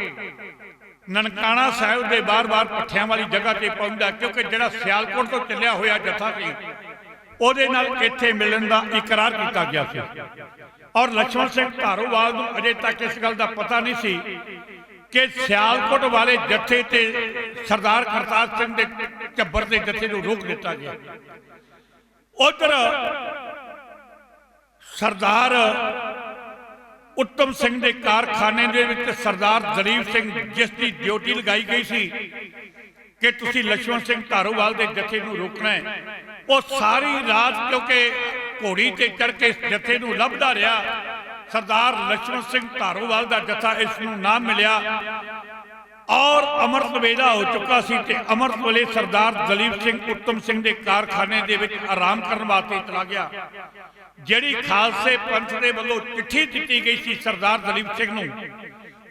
ਨਨਕਾਣਾ ਸਾਹਿਬ ਦੇ ਬਾਰ-ਬਾਰ ਪੱਠਿਆਂ ਵਾਲੀ ਜਗ੍ਹਾ ਤੇ ਪਹੁੰਚਦਾ, ਕਿਉਂਕਿ ਜਿਹੜਾ ਸਿਆਲਕੋਟ ਤੋਂ ਚੱਲਿਆ ਹੋਇਆ ਜਥਾ ਸੀ ਉਹਦੇ ਨਾਲ ਇੱਥੇ ਮਿਲਣ ਦਾ ਇਕਰਾਰ ਕੀਤਾ ਗਿਆ ਸੀ। ਔਰ ਲਛਮਣ ਸਿੰਘ ਧਾਰੋਵਾਲ ਨੂੰ ਅਜੇ ਤੱਕ ਇਸ ਗੱਲ ਦਾ ਪਤਾ ਨਹੀਂ ਸੀ ਕਿ ਸਿਆਲਕੋਟ ਵਾਲੇ ਜਥੇ ਤੇ ਸਰਦਾਰ ਕਰਤਾਰ ਸਿੰਘ ਦੇ ਝੱਬਰ ਦੇ ਜਥੇ ਨੂੰ ਰੋਕ ਦਿੱਤਾ ਗਿਆ। ਉਧਰ ਸਰਦਾਰ ਉੱਤਮ ਸਿੰਘ ਦੇ ਕਾਰਖਾਨੇ ਦੇ ਵਿੱਚ ਸਰਦਾਰ ਦਲੀਪ ਸਿੰਘ ਜਿਸ ਦੀ ਡਿਊਟੀ ਲਗਾਈ ਗਈ ਸੀ ਕਿ ਤੁਸੀਂ ਲਛਮਣ ਸਿੰਘ ਧਾਰੋਵਾਲ ਦੇ ਜਥੇ ਨੂੰ ਰੋਕਣਾ ਹੈ, ਉਹ ਸਾਰੀ ਰਾਤ ਕਿਉਂਕਿ ਘੋੜੀ ਤੇ ਚੜ ਕੇ ਇਸ ਜਥੇ ਨੂੰ ਲੱਭਦਾ ਰਿਹਾ। ਸਰਦਾਰ ਲਛਮਣ ਸਿੰਘ ਧਾਰੋਵਾਲ ਦਾ ਜਥਾ ਇਸ ਨੂੰ ਨਾ ਮਿਲਿਆ ਔਰ ਅੰਮ੍ਰਿਤ ਵੇਲਾ ਹੋ ਚੁੱਕਾ ਸੀ ਤੇ ਅੰਮ੍ਰਿਤ ਵੇਲੇ ਸਰਦਾਰ ਦਲੀਪ ਸਿੰਘ ਉੱਤਮ ਸਿੰਘ ਦੇ ਕਾਰਖਾਨੇ ਦੇ ਵਿੱਚ ਆਰਾਮ ਕਰਨ ਵਾਸਤੇ ਚਲਾ ਗਿਆ। ਜਿਹੜੀ ਖਾਲਸੇ ਪੰਥ ਦੇ ਵੱਲੋਂ ਚਿੱਠੀ ਦਿੱਤੀ ਗਈ ਸੀ ਸਰਦਾਰ ਦਲੀਪ ਸਿੰਘ ਨੂੰ,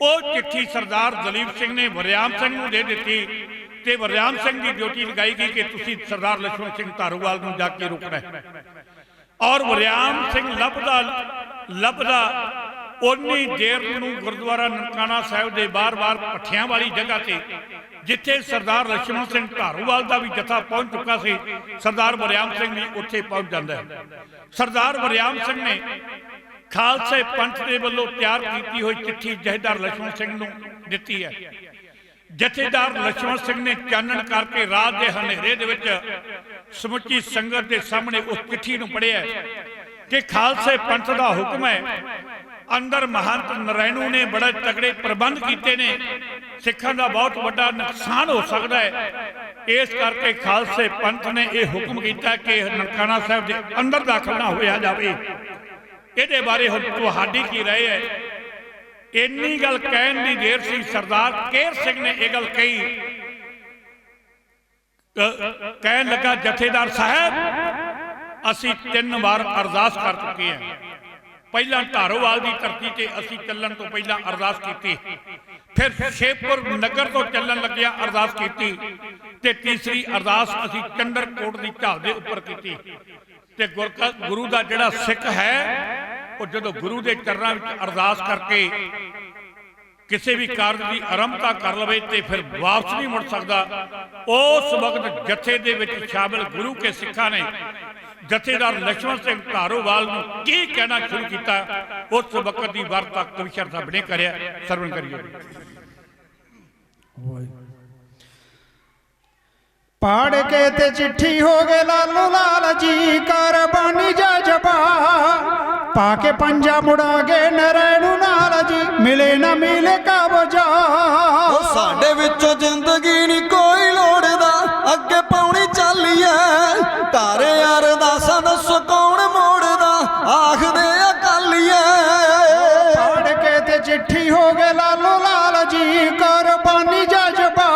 ਉਹ ਚਿੱਠੀ ਸਰਦਾਰ ਦਲੀਪ ਸਿੰਘ ਨੇ ਵਰਿਆਮ ਸਿੰਘ ਨੂੰ ਦੇ ਦਿੱਤੀ ਤੇ ਵਰਿਆਮ ਸਿੰਘ ਦੀ ਡਿਊਟੀ ਲਗਾਈ ਗਈ ਕਿ ਤੁਸੀਂ ਸਰਦਾਰ ਲਛਮਣ ਸਿੰਘ ਧਾਰੋਵਾਲ ਨੂੰ ਜਾ ਕੇ ਰੋਕਣਾ ਹੈ। ਔਰ ਵਰਿਆਮ ਸਿੰਘ ਲੱਭਦਾ ਉਨੀ ਦੇਰ ਨੂੰ ਗੁਰਦੁਆਰਾ ਨਨਕਾਣਾ ਸਾਹਿਬ ਦੇ ਬਾਰ-ਬਾਰ ਪੱਠਿਆਂ ਵਾਲੀ ਜਗ੍ਹਾ ਤੇ ਜਿੱਥੇ ਸਰਦਾਰ ਲਛਮਣ ਸਿੰਘ ਧਾਰੋਵਾਲ ਦਾ ਵੀ ਜਥਾ ਪਹੁੰਚ ਚੁੱਕਾ ਸੀ, ਸਰਦਾਰ ਵਰਿਆਮ ਸਿੰਘ ਵੀ ਉੱਥੇ ਪਹੁੰਚ ਜਾਂਦਾ ਹੈ। ਸਰਦਾਰ ਵਰਿਆਮ ਸਿੰਘ ਨੇ ਖਾਲਸੇ ਪੰਥ ਦੇ ਵੱਲੋਂ ਤਿਆਰ ਕੀਤੀ ਹੋਈ ਚਿੱਠੀ ਜਥੇਦਾਰ ਲਛਮਣ ਸਿੰਘ ਨੂੰ ਦਿੱਤੀ ਹੈ। ਜਥੇਦਾਰ ਲਛਮਣ ਸਿੰਘ ਨੇ ਚਾਨਣ ਕਰਕੇ ਰਾਤ ਦੇ ਹਨੇਰੇ ਦੇ ਵਿੱਚ ਸਮੁੱਚੀ ਸੰਗਤ ਦੇ ਸਾਹਮਣੇ ਉਸ ਚਿੱਠੀ ਨੂੰ ਪੜ੍ਹਿਆ ਕਿ ਖਾਲਸੇ ਪੰਥ ਦਾ ਹੁਕਮ ਹੈ, ਅੰਦਰ ਮਹੰਤ ਨਰੈਣੂ ਨੇ ਬੜੇ ਤਗੜੇ ਪ੍ਰਬੰਧ ਕੀਤੇ ਨੇ, ਸਿੱਖਾਂ ਦਾ ਬਹੁਤ ਵੱਡਾ ਨੁਕਸਾਨ ਹੋ ਸਕਦਾ ਹੈ। ਇਸ ਕਰਕੇ ਖਾਲਸੇ ਪੰਥ ਨੇ ਇਹ ਹੁਕਮ ਕੀਤਾ ਕਿ ਨਨਕਾਣਾ ਸਾਹਿਬ ਦੇ ਅੰਦਰ ਦਾਖਲ ਨਾ ਹੋਇਆ ਜਾਵੇ। ਇਹਦੇ ਬਾਰੇ ਹੁਣ ਤੁਹਾਡੀ ਕੀ ਰਾਏ ਹੈ? ਇੰਨੀ ਗੱਲ ਕਹਿਣ ਦੀ ਦੇਰ ਸੀ ਸਰਦਾਰ ਕੇਰ ਸਿੰਘ ਨੇ ਇਹ ਗੱਲ ਕਹੀ, ਕਹਿਣ ਲੱਗਾ ਜਥੇਦਾਰ ਸਾਹਿਬ ਅਸੀਂ 3 ਵਾਰ ਅਰਦਾਸ ਕਰ ਚੁੱਕੇ ਹਾਂ। ਪਹਿਲਾਂ ਧਾਰੋਵਾਲ ਦੀ ਧਰਤੀ ਤੇ ਅਸੀਂ ਚੱਲਣ ਤੋਂ ਪਹਿਲਾਂ ਅਰਦਾਸ ਕੀਤੀ, ਫਿਰ ਸ਼ੇਪੁਰ ਨਗਰ ਤੋਂ ਚੱਲਣ ਲੱਗਿਆ ਅਰਦਾਸ ਕੀਤੀ ਤੇ ਤੀਸਰੀ ਅਰਦਾਸ ਅਸੀਂ ਚੰਦਰਕੋਟ ਦੀ ਝਾਲ ਦੇ ਉੱਪਰ ਕੀਤੀ। ਤੇ ਗੁਰੂ ਦਾ ਜਿਹੜਾ ਸਿੱਖ ਹੈ ਉਹ ਜਦੋਂ ਗੁਰੂ ਦੇ ਚਰਨਾਂ ਵਿੱਚ ਅਰਦਾਸ ਕਰਕੇ ਕਿਸੇ ਵੀ ਕਾਰਜ ਦੀ ਆਰੰਭਤਾ ਕਰ ਲਵੇ ਤੇ ਫਿਰ ਵਾਪਸ ਨਹੀਂ ਮੁੜ ਸਕਦਾ। ਉਸ ਵਕਤ ਜਥੇ ਦੇ ਵਿੱਚ ਸ਼ਾਮਿਲ ਗੁਰੂ ਕੇ ਸਿੱਖਾਂ ਨੇ ਜਥੇਦਾਰ ਲਛਮਣ ਸਿੰਘ ਧਾਰੋਵਾਲ ਨੂੰ ਕੀ ਕਹਿਣਾ ਸ਼ੁਰੂ ਕੀਤਾ, ਉਸ ਵਕਤ ਦੀ ਵਾਰਤਾ ਕਵੀਸ਼ਰ ਸਾਹਿਬ ਨੇ ਕਰਿਆ। ਸਰਵਣ ਕਰੀਏ। ਪਾੜ ਕੇ ਤੇ ਚਿੱਠੀ ਹੋ ਗਏ ਲਾਲੋ ਲਾਲ ਜੀ ਕੁਰਬਾਨੀ ਜਜ਼ਬਾ ਪਾ ਕੇ ਪੰਜਾ ਮੁੜਾ ਕੇ ਨਰੈਣੂ ਨਾਲ ਜੀ ਮਿਲੇ ਨਾ ਮਿਲੇ ਕਬਜਾ ਉਹ ਸਾਡੇ ਵਿੱਚੋਂ ਜ਼ਿੰਦਗੀ ਨਹੀਂ ਕੋਈ ਲੋੜਦਾ ਅੱਗੇ ਪਾਉਣੀ ਚਾਲੀਏ ਘਰ ਅਰਦਾਸਾਂ ਦੱਸੋ ਕੌਣ ਮੋੜਦਾ ਆਖਦੇ ਅਕਾਲੀਏ ਪਾੜ ਕੇ ਤੇ ਚਿੱਠੀ ਹੋ ਗਏ ਲਾਲੋ ਲਾਲ ਜੀ ਕੁਰਬਾਨੀ ਜਜ਼ਬਾ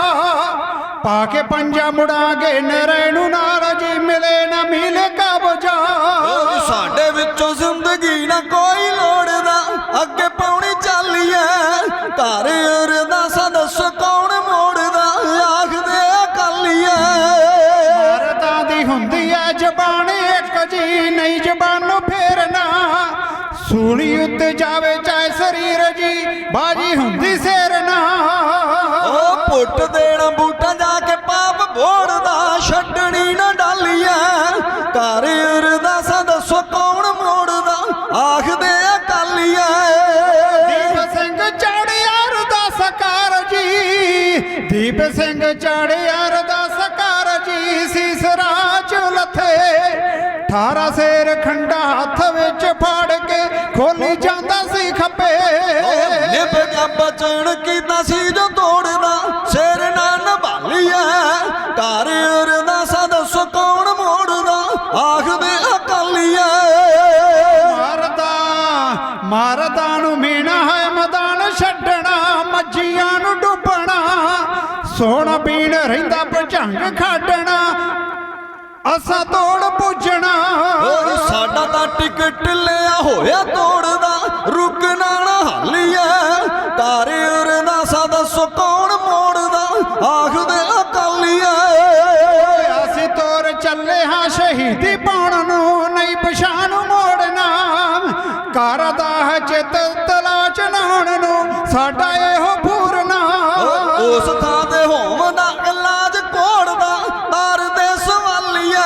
ਪਾ ਕੇ ਪੰਜਾ ਮੁੜਾ ਕੇ ਨਰੈਣੂ ਨਾਲ ਜੀ ਮਿਲੇ ਨਾ ਮਿਲੇ ਕਬਜਾ ਸਾਡੇ ਵਿੱਚੋਂ ਜ਼ਿੰਦਗੀ ਨਾ ਕੋਈ ਲੋੜਦਾ ਅੱਗੇ ਪਾਉਣੀ ਚਾਲੀਏ ਘਰ ਅਰਦਾਸਾਂ ਦੱਸੋ ਕੌਣ ਮੋੜਦਾ ਆਖਦੇ ਅਕਾਲੀਏ ਮਰਦਾਂ ਦੀ ਹੁੰਦੀ ਐ ਜ਼ਬਾਨ ਇੱਕ ਜੀ ਨਹੀਂ ਜ਼ਬਾਨੋਂ ਫੇਰਨਾ ਸੂਲੀ ਉੱਤੇ ਜਾਵੇ ਚਾਹੇ ਸਰੀਰ ਜੀ ਬਾਜੀ ਹੁੰਦੀ ਸੇਰਨਾ ਉਹ ਪੁੱਟ ਦੇਣਾ ਬੂਟਾ ਜਾ ਕੇ ਪਾਪ ਬੋੜਦਾ ਛੱਡਣੀ ਨਾ ਡਾਲੀਏ ਘਰ ਅਰਦਾਸਾਂ ਦੱਸੋ ਕੌਣ ਮੋੜਦਾ ਆਖਦੇ ਅਕਾਲੀਏ ਦੀਪ ਸਿੰਘ ਚੜਿਆ ਅਰਦਾਸ ਕਰ ਜੀ ਦੀਪ ਸਿੰਘ ਚੜਿਆ ਅਰਦਾਸ ਕਰ ਜੀ ਸੀਸ ਰਾਜ ਲੱਥੇ 18 ਸ਼ੇਰ ਖੰਡਾ ਹੱਥ ਵਿੱਚ ਫੜ ਕੇ ਖੋਲੀ ਜਾਂਦਾ ਸੀ ਖੱਪੇ ਨਿਭ ਗਿਆ ਬਚਨ ਕੀਤਾ ਸੀ ਜੋ ਤੋੜਦਾ ਸ਼ੇਰ ਨਾ ਨਭਾਲੀਏ ਘਰ ਅਰਦਾਸਾਂ ਦੱਸੋ ਕੌਣ ਮੋੜਦਾ ਆਖਦੇ ਅਕਾਲੀਏ ਮਰਦਾ ਨੂੰ ਮੀਣਾ ਹੈ ਮੈਦਾਨ ਛੱਡਣਾ ਮੱਝੀਆਂ ਨੂੰ ਡੁੱਬਣਾ ਸੋਹਣਾ ਪੀਣ ਰਹਿੰਦਾ ਭਜੰਗ ਖਾਡਣਾ ਅਸਾਂ ਤੋੜ ਪੁੱਜਣਾ ਹੋਰ ਸਾਡਾ ਤਾਂ ਟਿਕਟ ਲਿਆ ਹੋਇਆ ਤੋੜਦਾ ਰੁਕਣਾ ਨਾ ਹਾਲੀਏ ਘਰ ਅਰਦਾਸਾਂ ਦੱਸੋ ਕੌਣ ਮੋੜਦਾ ਆਖਦੇ ਅਕਾਲੀਏ ਅਸੀਂ ਤੋਰ ਚੱਲੇ ਹਾਂ ਸ਼ਹੀਦੀ ਪਾਉਣ ਨੂੰ ਨਹੀਂ ਪਛਾਣ ਮੋੜਨਾ ਕਰਦਾ ਹੈ ਚਿੱਤ ਤਲਾ ਚਨਾਉਣ ਨੂੰ ਸਾਡਾ ਇਹੋ ਪੂਰਨਾ ਉਸ ਥਾਂ ਤੇ ਹੋਮ ਦਾ ਇਲਾਜ ਕੋੜਦਾ ਤਾਰ ਦੇ ਸਵਾਲੀਏ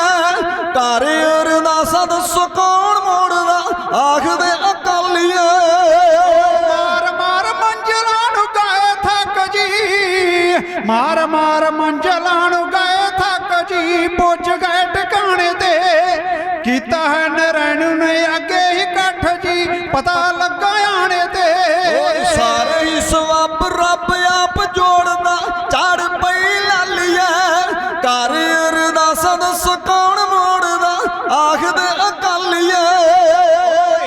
ਘਰ ਅਰਦਾਸਾਂ ਦੱਸੋ ਕੌਣ ਮੋੜਦਾ ਆਖਦੇ ਅਕਾਲੀਏ ਮਾਰ ਮਾਰ ਮੰਜ਼ਲਾਂ ਨੂੰ ਗਏ ਥੱਕ ਜੀ ਮਾਰ ਮਾਰ ਮੰਜ਼ਲਾਂ ਨੂੰ ਗਏ ਥੱਕ ਜੀ ਪੁੱਜ ਗਏ ਟਿਕਾਣੇ ਤੇ ਕੀਤਾ ਹੈ ਨਰੈਣ ਨੇ ਅੱਗੇ ਹੀ ਇਕੱਠ ਜੀ ਪਤਾ ਲੱਗਾ ਆਣੇ ਤੇ ਸਾਰੇ ਹੀ ਸਵੱਬ ਰੱਬ ਆਪ ਜੋੜਦਾ ਚੜ ਪਈ ਲਾਲੀਏ ਘਰ ਅਰਦਾਸਾਂ ਦੱਸੋ ਕੌਣ ਮੋੜਦਾ ਆਖਦੇ ਅਕਾਲੀਏ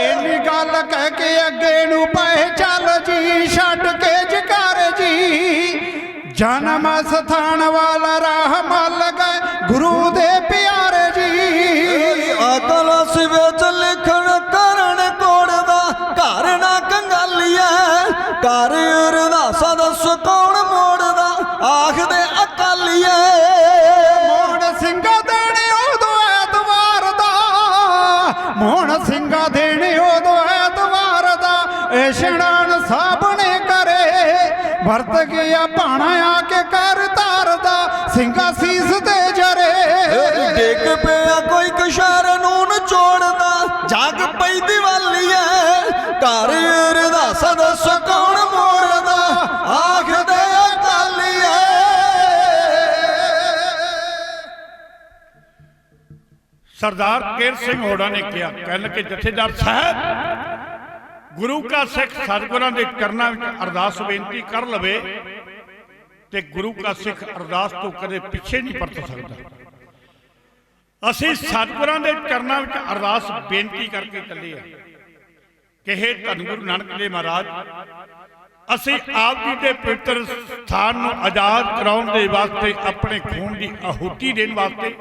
ਇੰਨੀ ਗੱਲ ਕਹਿ ਕੇ ਅੱਗੇ ਨੂੰ ਪਏ ਚੱਲ ਜੀ ਛੱਡ ਕੇ ਜਕਾਰ ਜੀ ਜਨਮ ਸਥਾਨ ਵਾਲਾ ਰਾਹ ਮੱਲ ਗਏ ਗੁਰੂ ਦੇ ਪਿਆਰੇ ਜੀ ਅਕਲ ਵਿੱਚ ਲਿਖਣ ਕਰਨ ਕੋੜਦਾ ਘਰ ਨਾ ਕੰਗਾਲੀਏ ਘਰ ਅਰਦਾਸਾਂ ਦੱਸੋ ਕੌਣ ਮੋੜਦਾ ਆਖਦੇ ਅਕਾਲੀਏ ਮੋਹਨ ਸਿੰਘਾ ਦੇਣੇ ਉਦੋਂ ਐਤਵਾਰ ਦਾ ਮੋਹਨ ਸਿੰਘਾ ਦੇਣੇ ਉਦੋਂ ਐਤਵਾਰ ਦਾ ਇਹ ਇਸ਼ਨਾਨ ਸਾਬਣੇ ਕਰੇ ਵਰਤ ਗਿਆ ਭਾਣਾ ਆ ਕੇ ਕਰ ਤਾਰਦਾ ਸਿੰਘਾ ਸੀਸ ਤੇ ਜਰੇ ਡਿੱਗ ਪਿਆ ਕੋਈ ਕਸ਼ਾਰ ਨੂੰ ਨਚੋੜਦਾ ਜਗ ਪਈ ਦੀਵਾਲੀਏ ਘਰ ਅਰਦਾਸਾਂ ਦੱਸੋ ਕੌਣ ਮੋੜਦਾ ਆਖਦੇ ਅਕਾਲੀਏ ਸਰਦਾਰ ਕੇਰ ਸਿੰਘ ਹੋੜਾ ਨੇ ਕਿਹਾ ਕਹਿਣ ਕਿ ਜਥੇਦਾਰ ਸਾਹਿਬ ਗੁਰੂ ਕਾ ਸਿੱਖ ਸਤਿਗੁਰਾਂ ਦੇ ਚਰਨਾਂ ਵਿੱਚ ਅਰਦਾਸ ਬੇਨਤੀ ਕਰ ਲਵੇ ਤੇ ਗੁਰੂ ਕਾ ਸਿੱਖ ਅਰਦਾਸ ਤੋਂ ਕਦੇ ਪਿੱਛੇ ਨਹੀਂ ਪਰਤ ਸਕਦਾ। ਅਸੀਂ ਸਤਿਗੁਰਾਂ ਦੇ ਚਰਨਾਂ ਵਿੱਚ ਅਰਦਾਸ ਬੇਨਤੀ ਕਰਕੇ ਚੱਲੇ ਆ ਕਿ ਹੇ ਧੰਨ ਗੁਰੂ ਨਾਨਕ ਦੇਵ ਮਹਾਰਾਜ ਅਸੀਂ ਆਪ ਜੀ ਦੇ ਪਵਿੱਤਰ ਸਥਾਨ ਨੂੰ ਆਜ਼ਾਦ ਕਰਾਉਣ ਦੇ ਵਾਸਤੇ ਆਪਣੇ ਖੂਨ ਦੀ ਆਹੂਤੀ ਦੇਣ ਵਾਸਤੇ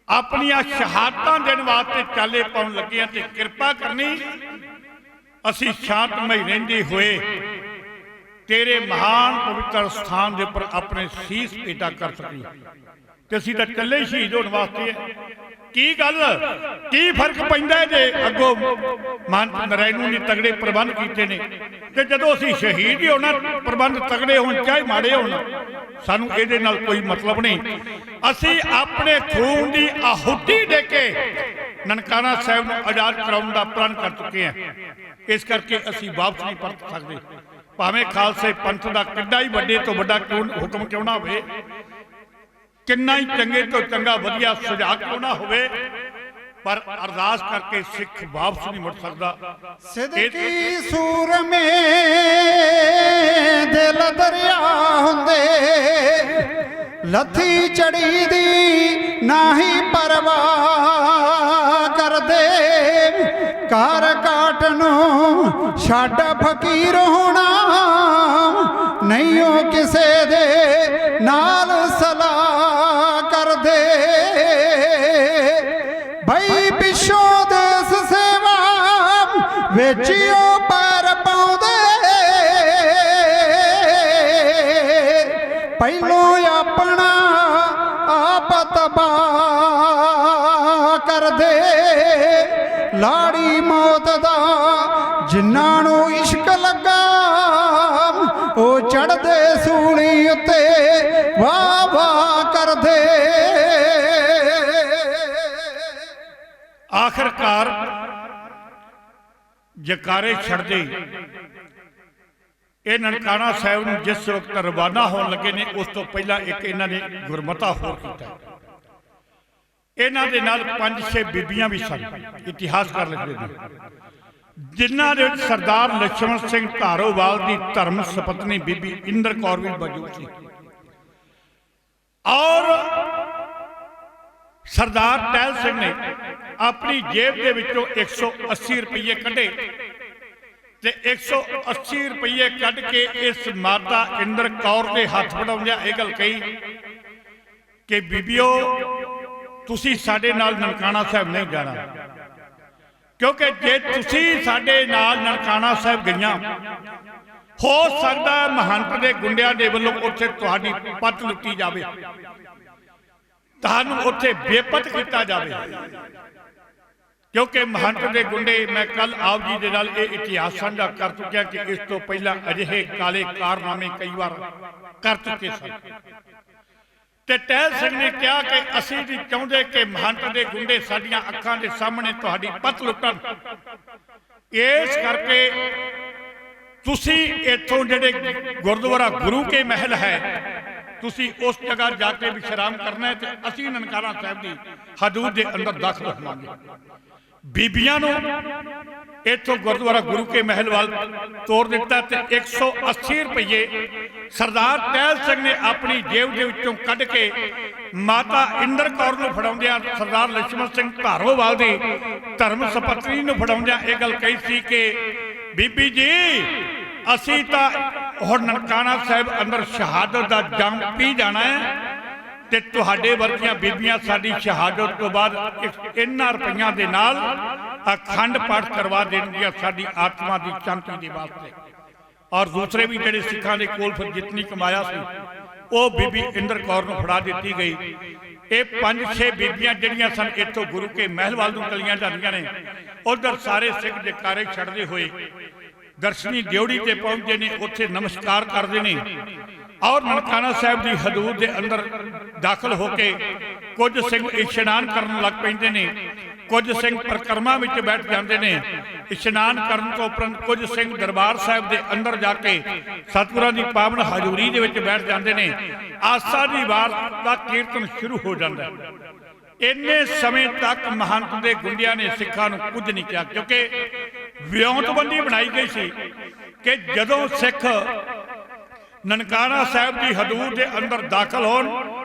ਆਪਣੀਆਂ ਸ਼ਹਾਦਤਾਂ ਦੇਣ ਵਾਸਤੇ ਚਾਲੇ ਪਾਉਣ ਲੱਗੇ ਆ ਤੇ ਕਿਰਪਾ ਕਰਨੀ ਅਸੀਂ ਸ਼ਾਂਤਮਈ ਰਹਿੰਦੇ ਹੋਏ ਤੇਰੇ ਮਹਾਨ ਪਵਿੱਤਰ ਸਥਾਨ ਦੇ ਉੱਪਰ ਆਪਣੇ ਸੀਸ ਭੇਟਾ ਕਰ ਸਕੀਏ ਤੇ ਅਸੀਂ ਤਾਂ ਇਕੱਲੇ ਸ਼ਹੀਦ ਹੋਣ ਵਾਸਤੇ ਹੈ। ਕੀ ਗੱਲ ਕੀ ਫਰਕ ਪੈਂਦਾ ਜੇ ਅੱਗੋਂ ਮਹੰਤ ਨਰੈਣੂ ਨੇ ਤਗੜੇ ਪ੍ਰਬੰਧ ਕੀਤੇ ਨੇ ਤੇ ਜਦੋਂ ਅਸੀਂ ਸ਼ਹੀਦ ਹੀ ਹੋਣਾ ਪ੍ਰਬੰਧ ਤਗੜੇ ਹੋਣ ਚਾਹੇ ਮਾੜੇ ਹੋਣ ਸਾਨੂੰ ਇਹਦੇ ਨਾਲ ਕੋਈ ਮਤਲਬ ਨਹੀਂ। ਅਸੀਂ ਆਪਣੇ ਖੂਨ ਦੀ ਆਹੂਤੀ ਦੇ ਕੇ ਨਨਕਾਣਾ ਸਾਹਿਬ ਨੂੰ ਆਜ਼ਾਦ ਕਰਾਉਣ ਦਾ ਪ੍ਰਣ ਕਰ ਚੁੱਕੇ ਹਾਂ। ਇਸ ਕਰਕੇ ਅਸੀਂ ਵਾਪਸ ਨਹੀਂ ਪਰਤ ਸਕਦੇ ਭਾਵੇਂ ਖਾਲਸੇ ਪੰਥ ਦਾ ਕਿੱਡਾ ਹੀ ਵੱਡੇ ਤੋਂ ਵੱਡਾ ਹੁਕਮ ਕਿਉਂ ਨਾ ਹੋਵੇ। ਕਿੰਨਾ ਹੀ ਚੰਗੇ ਤੋਂ ਚੰਗਾ ਵਧੀਆ ਸੁਝਾਅ ਕਿਉਂ ਨਾ ਹੋਵੇ, ਪਰ ਅਰਦਾਸ ਕਰਕੇ ਸਿੱਖ ਵਾਪਸ ਨਹੀਂ ਮੁੜ ਸਕਦਾ। ਸਿੱਧਕੀ ਸੂਰਮੇ ਦਿਲ ਦਰਿਆ ਹੁੰਦੇ, ਲੱਥੀ ਚੜੀ ਦੀ ਨਾਹੀ ਪਰਵਾਹ ਕਰਦੇ। ਘਰ ਕਾਟ ਨੂੰ ਛੱਡ ਫਕੀਰ ਹੋਣਾ, ਨਹੀਂ ਉਹ ਕਿਸੇ ਦੇ ਨਾਲ ਸਲਾਹ ਕਰਦੇ। ਬਈ ਪਿੱਛੋਂ ਦੇਸ ਸੇਵਾ ਵਿੱਚ ਉਹ ਪੈਰ ਪਾਉਂਦੇ, ਪਹਿਲੋਂ ਆਪਣਾ ਆਪ ਤਬਾਹ ਕਰਦੇ। ਲਾੜੀ ਮੌਤ ਦਾ ਜਿਨ੍ਹਾਂ ਨੂੰ ਇਸ਼ਕ ਲੱਗਾ, ਉਹ ਚੜ੍ਹਦੇ ਸੂਲੀ ਉੱਤੇ ਵਾਹ ਵਾਹ ਕਰਦੇ। ਆਖਰਕਾਰ ਜਕਾਰੇ ਛੱਡਦੇ ਇਹ ਨਨਕਾਣਾ ਸਾਹਿਬ ਨੂੰ ਜਿਸ ਵਕਤ ਰਵਾਨਾ ਹੋਣ ਲੱਗੇ ਨੇ, ਉਸ ਤੋਂ ਪਹਿਲਾਂ ਇੱਕ ਇਹਨਾਂ ਨੇ ਗੁਰਮਤਾ ਹੋਰ ਕੀਤਾ। ਇਹਨਾਂ ਦੇ ਨਾਲ 5-6 ਬੀਬੀਆਂ ਵੀ ਸਨ, ਇਤਿਹਾਸਕਾਰ ਲਿਖਦੇ ਨੇ, ਜਿਨ੍ਹਾਂ ਦੇ ਵਿੱਚ ਸਰਦਾਰ ਲਛਮਣ ਸਿੰਘ ਧਾਰੋਵਾਲ ਦੀ ਧਰਮ ਸਪਤਨੀ ਬੀਬੀ ਇੰਦਰ ਕੌਰ ਵੀ ਮੌਜੂਦ ਸੀ। ਔਰ ਸਰਦਾਰ ਟਹਿਲ ਸਿੰਘ ਨੇ ਆਪਣੀ ਜੇਬ ਦੇ ਵਿੱਚੋਂ 180 ਰੁਪਏ ਕੱਢੇ ਤੇ 180 ਰੁਪਏ ਕੱਢ ਕੇ ਇਸ ਮਾਤਾ ਇੰਦਰ ਕੌਰ ਦੇ ਹੱਥ ਫੜਾਉਂਦਿਆਂ ਇਹ ਗੱਲ ਕਹੀ ਕਿ ਬੀਬੀਓ, ਤੁਸੀਂ ਸਾਡੇ ਨਾਲ ਨਨਕਾਣਾ ਸਾਹਿਬ ਨਹੀਂ ਜਾਣਾ, ਕਿਉਂਕਿ ਜੇ ਤੁਸੀਂ ਸਾਡੇ ਨਾਲ ਨਨਕਾਣਾ ਸਾਹਿਬ ਗਈਆਂ, ਹੋ ਸਕਦਾ ਮਹੰਤ ਦੇ ਗੁੰਡਿਆਂ ਦੇ ਵੱਲੋਂ ਉੱਥੇ ਤੁਹਾਡੀ ਪੱਤ ਲੁੱਟੀ ਜਾਵੇ, ਤੁਹਾਨੂੰ ਉੱਥੇ ਬੇਪਤ ਕੀਤਾ ਜਾਵੇ। ਕਿਉਂਕਿ ਮਹੰਤ ਦੇ ਗੁੰਡੇ, ਮੈਂ ਕੱਲ ਆਪ ਜੀ ਦੇ ਨਾਲ ਇਹ ਇਤਿਹਾਸ ਸਾਂਝਾ ਕਰ ਚੁੱਕਿਆ ਕਿ ਇਸ ਤੋਂ ਪਹਿਲਾਂ ਅਜਿਹੇ ਕਾਲੇ ਕਾਰਨਾਮੇ ਕਈ ਵਾਰ ਕਰ ਚੁੱਕੇ ਸਨ। ਤੇ ਟਹਿਲ ਸਿੰਘ ਨੇ ਕਿਹਾ ਕਿ ਅਸੀਂ ਵੀ ਚਾਹੁੰਦੇ ਕਿ ਮਹੰਤ ਦੇ ਗੁੰਡੇ ਸਾਡੀਆਂ ਅੱਖਾਂ ਦੇ ਸਾਹਮਣੇ ਤੁਹਾਡੀ ਪੱਤ ਲੁੱਟਣ, ਇਸ ਕਰਕੇ ਤੁਸੀਂ ਇੱਥੋਂ ਜਿਹੜੇ ਗੁਰਦੁਆਰਾ ਗੁਰੂ ਕੇ ਮਹਿਲ ਹੈ, ਤੁਸੀਂ ਉਸ ਜਗ੍ਹਾ ਜਾ ਕੇ ਵਿਸ਼ਰਾਮ ਕਰਨਾ ਹੈ ਤੇ ਅਸੀਂ ਨਨਕਾਣਾ ਸਾਹਿਬ ਦੀ ਹਦੂਦ ਦੇ ਅੰਦਰ ਦਾਖਲ ਹੋਵਾਂਗੇ। ਬੀਬੀਆਂ ਨੂੰ ਇੱਥੋਂ ਗੁਰਦੁਆਰਾ ਗੁਰੂ ਕੇ ਮਹਿਲ ਵੱਲ ਤੋਰ ਦਿੱਤਾ ਤੇ 180 ਰੁਪਏ ਸਰਦਾਰ ਟਹਿਲ ਸਿੰਘ ਨੇ ਆਪਣੀ ਜੇਬ ਦੇ ਵਿੱਚੋਂ ਕੱਢ ਕੇ ਮਾਤਾ ਇੰਦਰ ਕੌਰ ਨੂੰ ਫੜਾਉਂਦਿਆਂ, ਸਰਦਾਰ ਲਛਮਣ ਸਿੰਘ ਧਾਰੋਵਾਲ ਦੀ ਧਰਮ ਸਪਤਨੀ ਨੂੰ ਫੜਾਉਂਦਿਆਂ ਇਹ ਗੱਲ ਕਹੀ ਸੀ ਕਿ ਬੀਬੀ ਜੀ, ਅਸੀਂ ਤਾਂ ਹੁਣ ਨਨਕਾਣਾ ਸਾਹਿਬ ਅੰਦਰ ਸ਼ਹਾਦਤ ਦਾ ਜੰਮ ਪੀ ਜਾਣਾ ਹੈ ਤੇ ਤੁਹਾਡੇ ਵਰਗੀਆਂ ਬੀਬੀਆਂ ਸਾਡੀ ਸ਼ਹਾਦਤ ਤੋਂ ਬਾਅਦ ਇਹਨਾਂ ਰੁਪਈਆਂ ਦੇ ਨਾਲ ਅਖੰਡ ਪਾਠ ਕਰਵਾ ਦੇਣਗੀਆਂ ਸਾਡੀ ਆਤਮਾ ਦੀ ਸ਼ਾਂਤੀ ਦੇ ਵਾਸਤੇ। ਔਰ ਦੂਸਰੇ ਵੀ ਜਿਹੜੇ ਸਿੱਖਾਂ ਦੇ ਕੋਲ ਫਿਰ ਜਿਤਨੀ ਕਮਾਇਆ ਸੀ ਉਹ ਬੀਬੀ ਇੰਦਰ ਕੌਰ ਨੂੰ ਫੜਾ ਦਿੱਤੀ ਗਈ। ਇਹ 5-6 ਬੀਬੀਆਂ ਜਿਹੜੀਆਂ ਸਨ ਇੱਥੋਂ ਗੁਰੂ ਕੇ ਮਹਿਲ ਵੱਲ ਨੂੰ ਚਲੀਆਂ ਜਾਂਦੀਆਂ ਨੇ। ਉਧਰ ਸਾਰੇ ਸਿੱਖ ਜਕਾਰੇ ਛੱਡਦੇ ਹੋਏ ਦਰਸ਼ਨੀ ਦਿਉੜੀ ਤੇ ਪਹੁੰਚਦੇ ਨੇ, ਉੱਥੇ ਨਮਸਕਾਰ ਕਰਦੇ ਨੇ ਔਰ ਨਨਕਾਣਾ ਸਾਹਿਬ ਦੀ ਹਦੂਦ ਦੇ ਅੰਦਰ ਦਾਖਲ ਹੋ ਕੇ ਕੁਝ ਸਿੰਘ ਇਸ਼ਨਾਨ ਕਰਨ ਲੱਗ ਪੈਂਦੇ ਨੇ, ਕੁਝ ਸਿੰਘ ਪਰਿਕਰਮਾ ਵਿੱਚ ਬੈਠ ਜਾਂਦੇ ਨੇ। ਇਸ਼ਨਾਨ ਕਰਨ ਤੋਂ ਉਪਰੰਤ ਕੁਝ ਸਿੰਘ ਦਰਬਾਰ ਸਾਹਿਬ ਦੇ ਅੰਦਰ ਜਾ ਕੇ ਸਤਿਗੁਰਾਂ ਦੀ ਪਾਵਨ ਹਜ਼ੂਰੀ ਦੇ ਵਿੱਚ ਬੈਠ ਜਾਂਦੇ ਨੇ। ਆਸਾ ਦੀ ਵਾਰ ਦਾ ਕੀਰਤਨ ਸ਼ੁਰੂ ਹੋ ਜਾਂਦਾ। ਇੰਨੇ ਸਮੇਂ ਤੱਕ ਮਹੰਤ ਦੇ ਗੁੰਡਿਆਂ ਨੇ ਸਿੱਖਾਂ ਨੂੰ ਕੁਝ ਨਹੀਂ ਕਿਹਾ, ਕਿਉਂਕਿ ਵਿਉਂਤਬੰਦੀ ਬਣਾਈ ਗਈ ਸੀ ਕਿ ਜਦੋਂ ਸਿੱਖ ਨਨਕਾਣਾ ਸਾਹਿਬ ਦੀ ਹਦੂਦ ਦੇ ਅੰਦਰ ਦਾਖਲ ਹੋਣ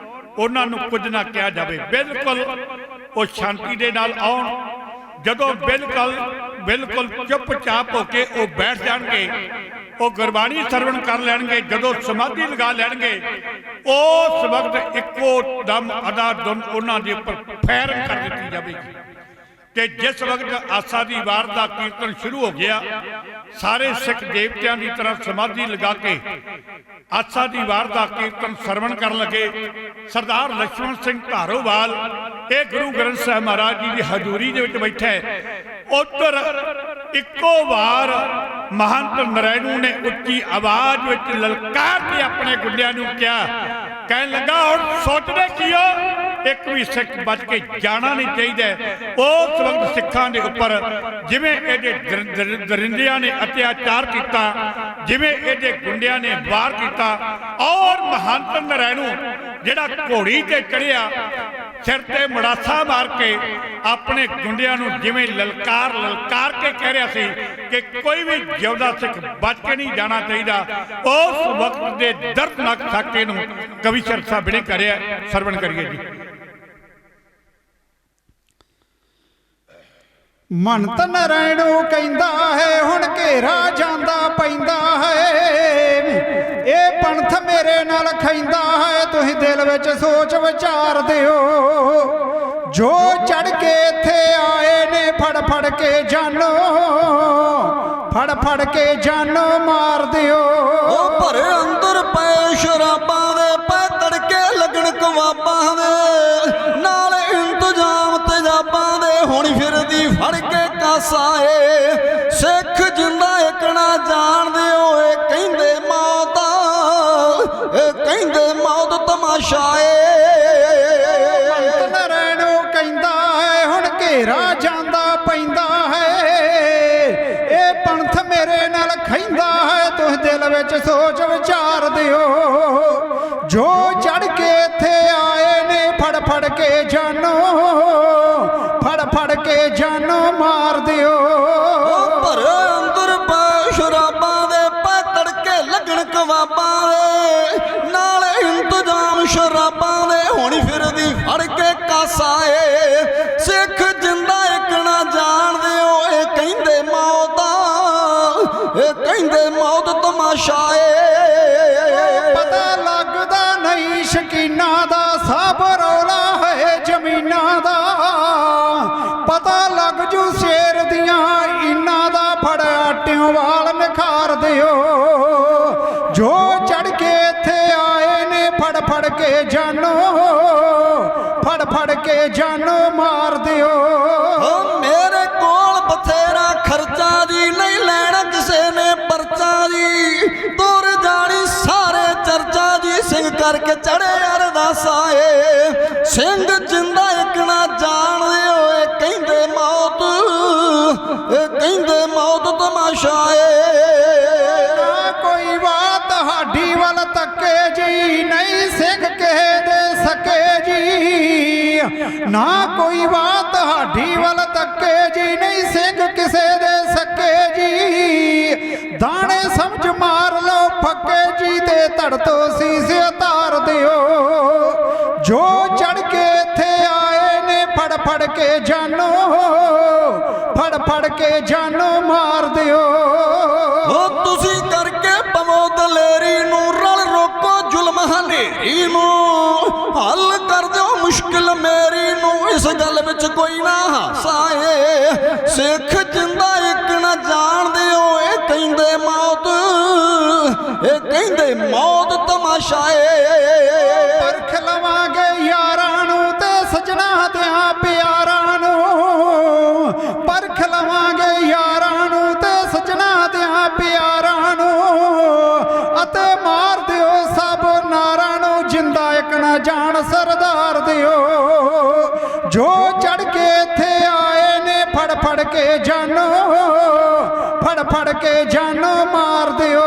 ਉਹਨਾਂ ਨੂੰ ਕੁਝ ਨਾ ਕਿਹਾ ਜਾਵੇ, ਬਿਲਕੁਲ ਉਹ ਸ਼ਾਂਤੀ ਦੇ ਨਾਲ ਆਉਣ। ਜਦੋਂ ਬਿਲਕੁਲ ਚੁੱਪਚਾਪ ਹੋ ਕੇ ਉਹ ਬੈਠ ਜਾਣਗੇ, ਉਹ ਗੁਰਬਾਣੀ ਸਰਵਣ ਕਰ ਲੈਣਗੇ, ਜਦੋਂ ਸਮਾਧੀ ਲਗਾ ਲੈਣਗੇ ਉਸ ਵਕਤ ਇੱਕੋ ਦਮ ਅਦਾ ਧੁਨ ਉਹਨਾਂ ਦੇ ਉੱਪਰ ਫਾਇਰਿੰਗ ਕਰ ਦਿੱਤੀ ਜਾਵੇਗੀ। ਤੇ ਜਿਸ ਵਕਤ ਆਸਾ ਦੀ ਵਾਰ ਦਾ ਕੀਰਤਨ ਸ਼ੁਰੂ ਹੋ ਗਿਆ, ਸਾਰੇ ਸਿੱਖ ਦੇਵਤਿਆਂ ਦੀ ਤਰ੍ਹਾਂ ਸਮਾਧੀ ਲਗਾ ਕੇ ਆਸਾ ਦੀ ਵਾਰ ਦਾ ਕੀਰਤਨ ਸਰਵਣ ਕਰਨ ਲੱਗੇ। ਸਰਦਾਰ ਲਛਮਣ ਸਿੰਘ ਧਾਰੋਵਾਲ ਇਹ ਗੁਰੂ ਗ੍ਰੰਥ ਸਾਹਿਬ ਮਹਾਰਾਜ ਜੀ ਦੀ ਹਜ਼ੂਰੀ ਦੇ ਵਿੱਚ ਬੈਠਾ ਹੈ। ਉੱਧਰ ਇੱਕੋ ਵਾਰ ਮਹੰਤ ਨਰੈਣੂ ਨੇ ਉੱਚੀ ਆਵਾਜ਼ ਵਿੱਚ ਲਲਕਾਰ ਕੇ ਆਪਣੇ ਗੁੰਡਿਆਂ ਨੂੰ ਕਿਹਾ, ਕਹਿਣ ਲੱਗਾ ਹੁਣ ਸੋਚਦੇ ਕੀ ਹੋ, ਇੱਕ ਵੀ ਸਿੱਖ ਬਚ ਕੇ ਜਾਣਾ ਨਹੀਂ ਚਾਹੀਦਾ। ਉਸ ਵਕਤ ਸਿੱਖਾਂ ਦੇ ਉੱਪਰ ਜਿਵੇਂ ਇਹਦੇ ਦਰਿੰਦਿਆਂ ਨੇ ਅਤਿਆਚਾਰ ਕੀਤਾ, ਜਿਵੇਂ ਇਹਦੇ ਗੁੰਡਿਆਂ ਨੇ ਵਾਰ ਕੀਤਾ ਔਰ ਮਹੰਤ ਨਰੈਣੂ ਜਿਹੜਾ ਘੋੜੀ ਤੇ ਚੜਿਆ ਸਿਰ ਤੇ ਮੜਾਸਾ ਮਾਰ ਕੇ ਆਪਣੇ ਗੁੰਡਿਆਂ ਨੂੰ ਜਿਵੇਂ ਲਲਕਾਰ ਕੇ ਕਹਿ ਰਿਹਾ ਸੀ ਕਿ ਕੋਈ ਵੀ ਜਿਉਂਦਾ ਸਿੱਖ ਬਚ ਕੇ ਨਹੀਂ ਜਾਣਾ ਚਾਹੀਦਾ। ਉਸ ਵਕਤ ਦੇ ਦਰਦਨਾਕ ਸਾਕੇ ਨੂੰ ਕਵੀ ਸ਼ਰ ਸਾਹਿਬ ਨੇ ਕਰਿਆ, ਸਰਵਣ ਕਰੀਏ ਜੀ। ਮਹੰਤ ਨਰੈਣੂ ਕਹਿੰਦਾ ਹੈ ਹੁਣ ਘੇਰਾ ਜਾਂਦਾ ਪੈਂਦਾ ਹੈ, ਇਹ ਪੰਥ ਮੇਰੇ ਨਾਲ ਖੈਂਦਾ ਹੈ, ਤੁਸੀਂ ਦਿਲ ਵਿੱਚ ਸੋਚ ਵਿਚਾਰ ਦਿਓ। ਜੋ ਚੜ ਕੇ ਇੱਥੇ ਆਏ ਨੇ ਫੜ ਕੇ ਜਾਨੋ, ਫੜ ਕੇ ਜਾਨੋ ਮਾਰ ਦਿਓ। ਉਹ ਭਰੇ ਅੰਦਰ ਪਏ ਸ਼ਰਾਬਾਂ ਦੇ, ਪੈ ਤੜਕੇ ਲੱਗਣ ਕਵਾਬਾਂ ਦੇ, ਨਾਲ ਇੰਤਜ਼ਾਮ ਤੇਜ਼ਾਬਾਂ ਦੇ, ਹੁਣ ਫਿਰਦੀ ਫੜ ਕੇ ਕਾਸਾ ਏ। ਸਿੱਖ ਜਿੰਦਾ ਇੱਕ ਨਾ ਜਾਣਦੇ ਓਏ ਕਹਿੰਦੇ ਮੌਤ, ਇਹ ਕਹਿੰਦੇ ਮੌਤ ਤਮਾਸ਼ਾ ਏ। ਮਹੰਤ ਨਰੈਣੂ ਕਹਿੰਦਾ ਹੈ ਹੁਣ ਘੇਰਾ ਜਾਂਦਾ ਪੈਂਦਾ ਹੈ, ਇਹ ਪੰਥ ਮੇਰੇ ਨਾਲ ਖੈਂਦਾ ਹੈ, ਤੁਸੀਂ ਦਿਲ ਵਿੱਚ ਸੋਚ ਵਿਚਾਰ ਦਿਓ। ਜੋ ਚੜ ਕੇ ਇੱਥੇ ਆਏ ਨੇ ਫੜ ਕੇ ਜਾਨੋ, ਫੜ ਕੇ ਜਾਨੋ ਮਾਰ ਦਿਓ। ਭਰੇ ਅੰਦਰ ਪੈ ਸ਼ਰਾਬਾਂ ਦੇ, ਪੈ ਤੜਕੇ ਲੱਗਣ ਕਵਾਬਾਂ ਦੇ, ਨਾਲ ਇੰਤਜ਼ਾਮ ਸ਼ਰਾਬਾਂ ਦੇ, ਹੁਣ ਫਿਰਦੀ ਫੜ ਕੇ ਕਾਸਾ ਏ। ਸਿੱਖ ਜਿੰਦਾ ਇੱਕ ਨਾ ਜਾਣਦੇ ਓਏ ਕਹਿੰਦੇ ਮੌਤ, ਇਹ ਕਹਿੰਦੇ ਮੌਤ ਤਮਾਸ਼ਾ ਏ। ਪਤਾ ਲੱਗਦਾ ਨਹੀਂ ਸ਼ਕੀਨਾਂ ਦਾ, ਸਭ ਰੌਲਾ ਹੈ ਜ਼ਮੀਨਾਂ ਦਾ, ਪਤਾ ਲੱਗ ਜੂ ਸ਼ੇਰ ਦੀਆਂ ਇਨਾਂ ਦਾ, ਫੜ ਆਟਿਓਂ ਵਾਲ ਨਿਖਾਰ ਦਿਓ। ਜੋ ਚੜ ਕੇ ਇੱਥੇ ਆਏ ਨੇ ਫੜ ਕੇ ਜਾਨੋ, ਫੜ ਕੇ ਜਾਨੋ ਮਾਰ ਦਿਓ। ਓ ਮੇਰੇ ਕੋਲ ਬਥੇਰਾ ਖਰਚਾ ਜੀ, ਨਹੀਂ ਲੈਣਾ ਕਿਸੇ ਨੇ ਪਰਚਾ ਜੀ, ਤੁਰ ਜਾਣੀ ਸਾਰੇ ਚਰਚਾ ਜੀ, ਸਿੰਘ ਕਰਕੇ ਚੜੇ ਅਰਦਾਸਾਂ ਏ। ਸਿੰਘ ਜਿੰਦਾ ਇੱਕ ਨਾ ਜਾਣਦੇ ਓਏ ਕਹਿੰਦੇ ਮੌਤ, ਇਹ ਕਹਿੰਦੇ ਮੌਤ ਤਮਾਸ਼ਾ ਏ। ਨਾ ਕੋਈ ਬਾਤ ਤੁਹਾਡੀ ਵੱਲ ਤੱਕੇ ਜੀ, ਨਹੀਂ ਸਿੰਘ ਕਿਸੇ ਦੇ ਸਕੇ ਜੀ, ਨਾ ਕੋਈ ਬਾਤ ਤੁਹਾਡੀ ਵੱਲ ਤੱਕੇ ਜੀ, ਨਹੀਂ ਸਿੰਘ ਕਿਸੇ ਦੇ ਸਕੇ ਜੀ। ਦਾਣੇ ਸਮਝ ਮਾਰ ਲਓ ਫੱਕੇ ਜੀ, ਤੇ ਧੜ ਤੋਂ ਸੀਸ ਉਤਾਰ ਦਿਓ। ਜੋ ਚੜ ਕੇ ਇੱਥੇ ਆਏ ਨੇ ਫੜ ਕੇ ਜਾਨੋ, ਫੜ ਕੇ ਜਾਨੋ ਮਾਰ ਦਿਓ। ਉਹ ਤੁਸੀਂ ਕਰਕੇ ਪਵੋ ਦਲੇਰੀ ਨੂੰ, ਰਲ ਰੋਕੋ ਜ਼ੁਲਮ ਹਨੇਰੀ ਨੂੰ, ਹੱਲ ਕਰ ਦਿਓ ਮੁਸ਼ਕਿਲ ਮੇਰੀ ਨੂੰ, ਇਸ ਗੱਲ ਵਿੱਚ ਕੋਈ ਨਾ ਹਾਸਾ ਏ। ਸਿੱਖ ਜਿੰਦਾ ਇੱਕ ਨਾ ਜਾਣਦੇ ਓਏ ਕਹਿੰਦੇ ਮੌਤ, ਇਹ ਕਹਿੰਦੇ ਮੌਤ ਤਮਾਸ਼ਾ ਏ। ਪਰਖ ਲਵਾਂਗੇ ਯਾਰਾਂ ਨੂੰ ਤੇ ਸਜਣਾ ਦਿਆਂ ਪਿਆਰਾਂ ਨੂੰ, ਪਰਖ ਲਵਾਂਗੇ ਯਾਰਾਂ ਨੂੰ ਤੇ ਸਜਣਾ ਦਿਆਂ ਪਿਆਰਾਂ ਨੂੰ, ਅਤੇ ਮਾਰ ਦਿਓ ਸਭ ਨਾਰਾਂ ਨੂੰ, ਜਿੰਦਾ ਇੱਕ ਨਾ ਜਾਣ ਸਰਦਾਰ ਦਿਓ। ਜੋ ਚੜ ਕੇ ਇੱਥੇ ਆਏ ਨੇ ਫੜ ਕੇ ਜਾਨੋ, ਫੜ ਕੇ ਜਾਨੋ ਮਾਰ ਦਿਓ।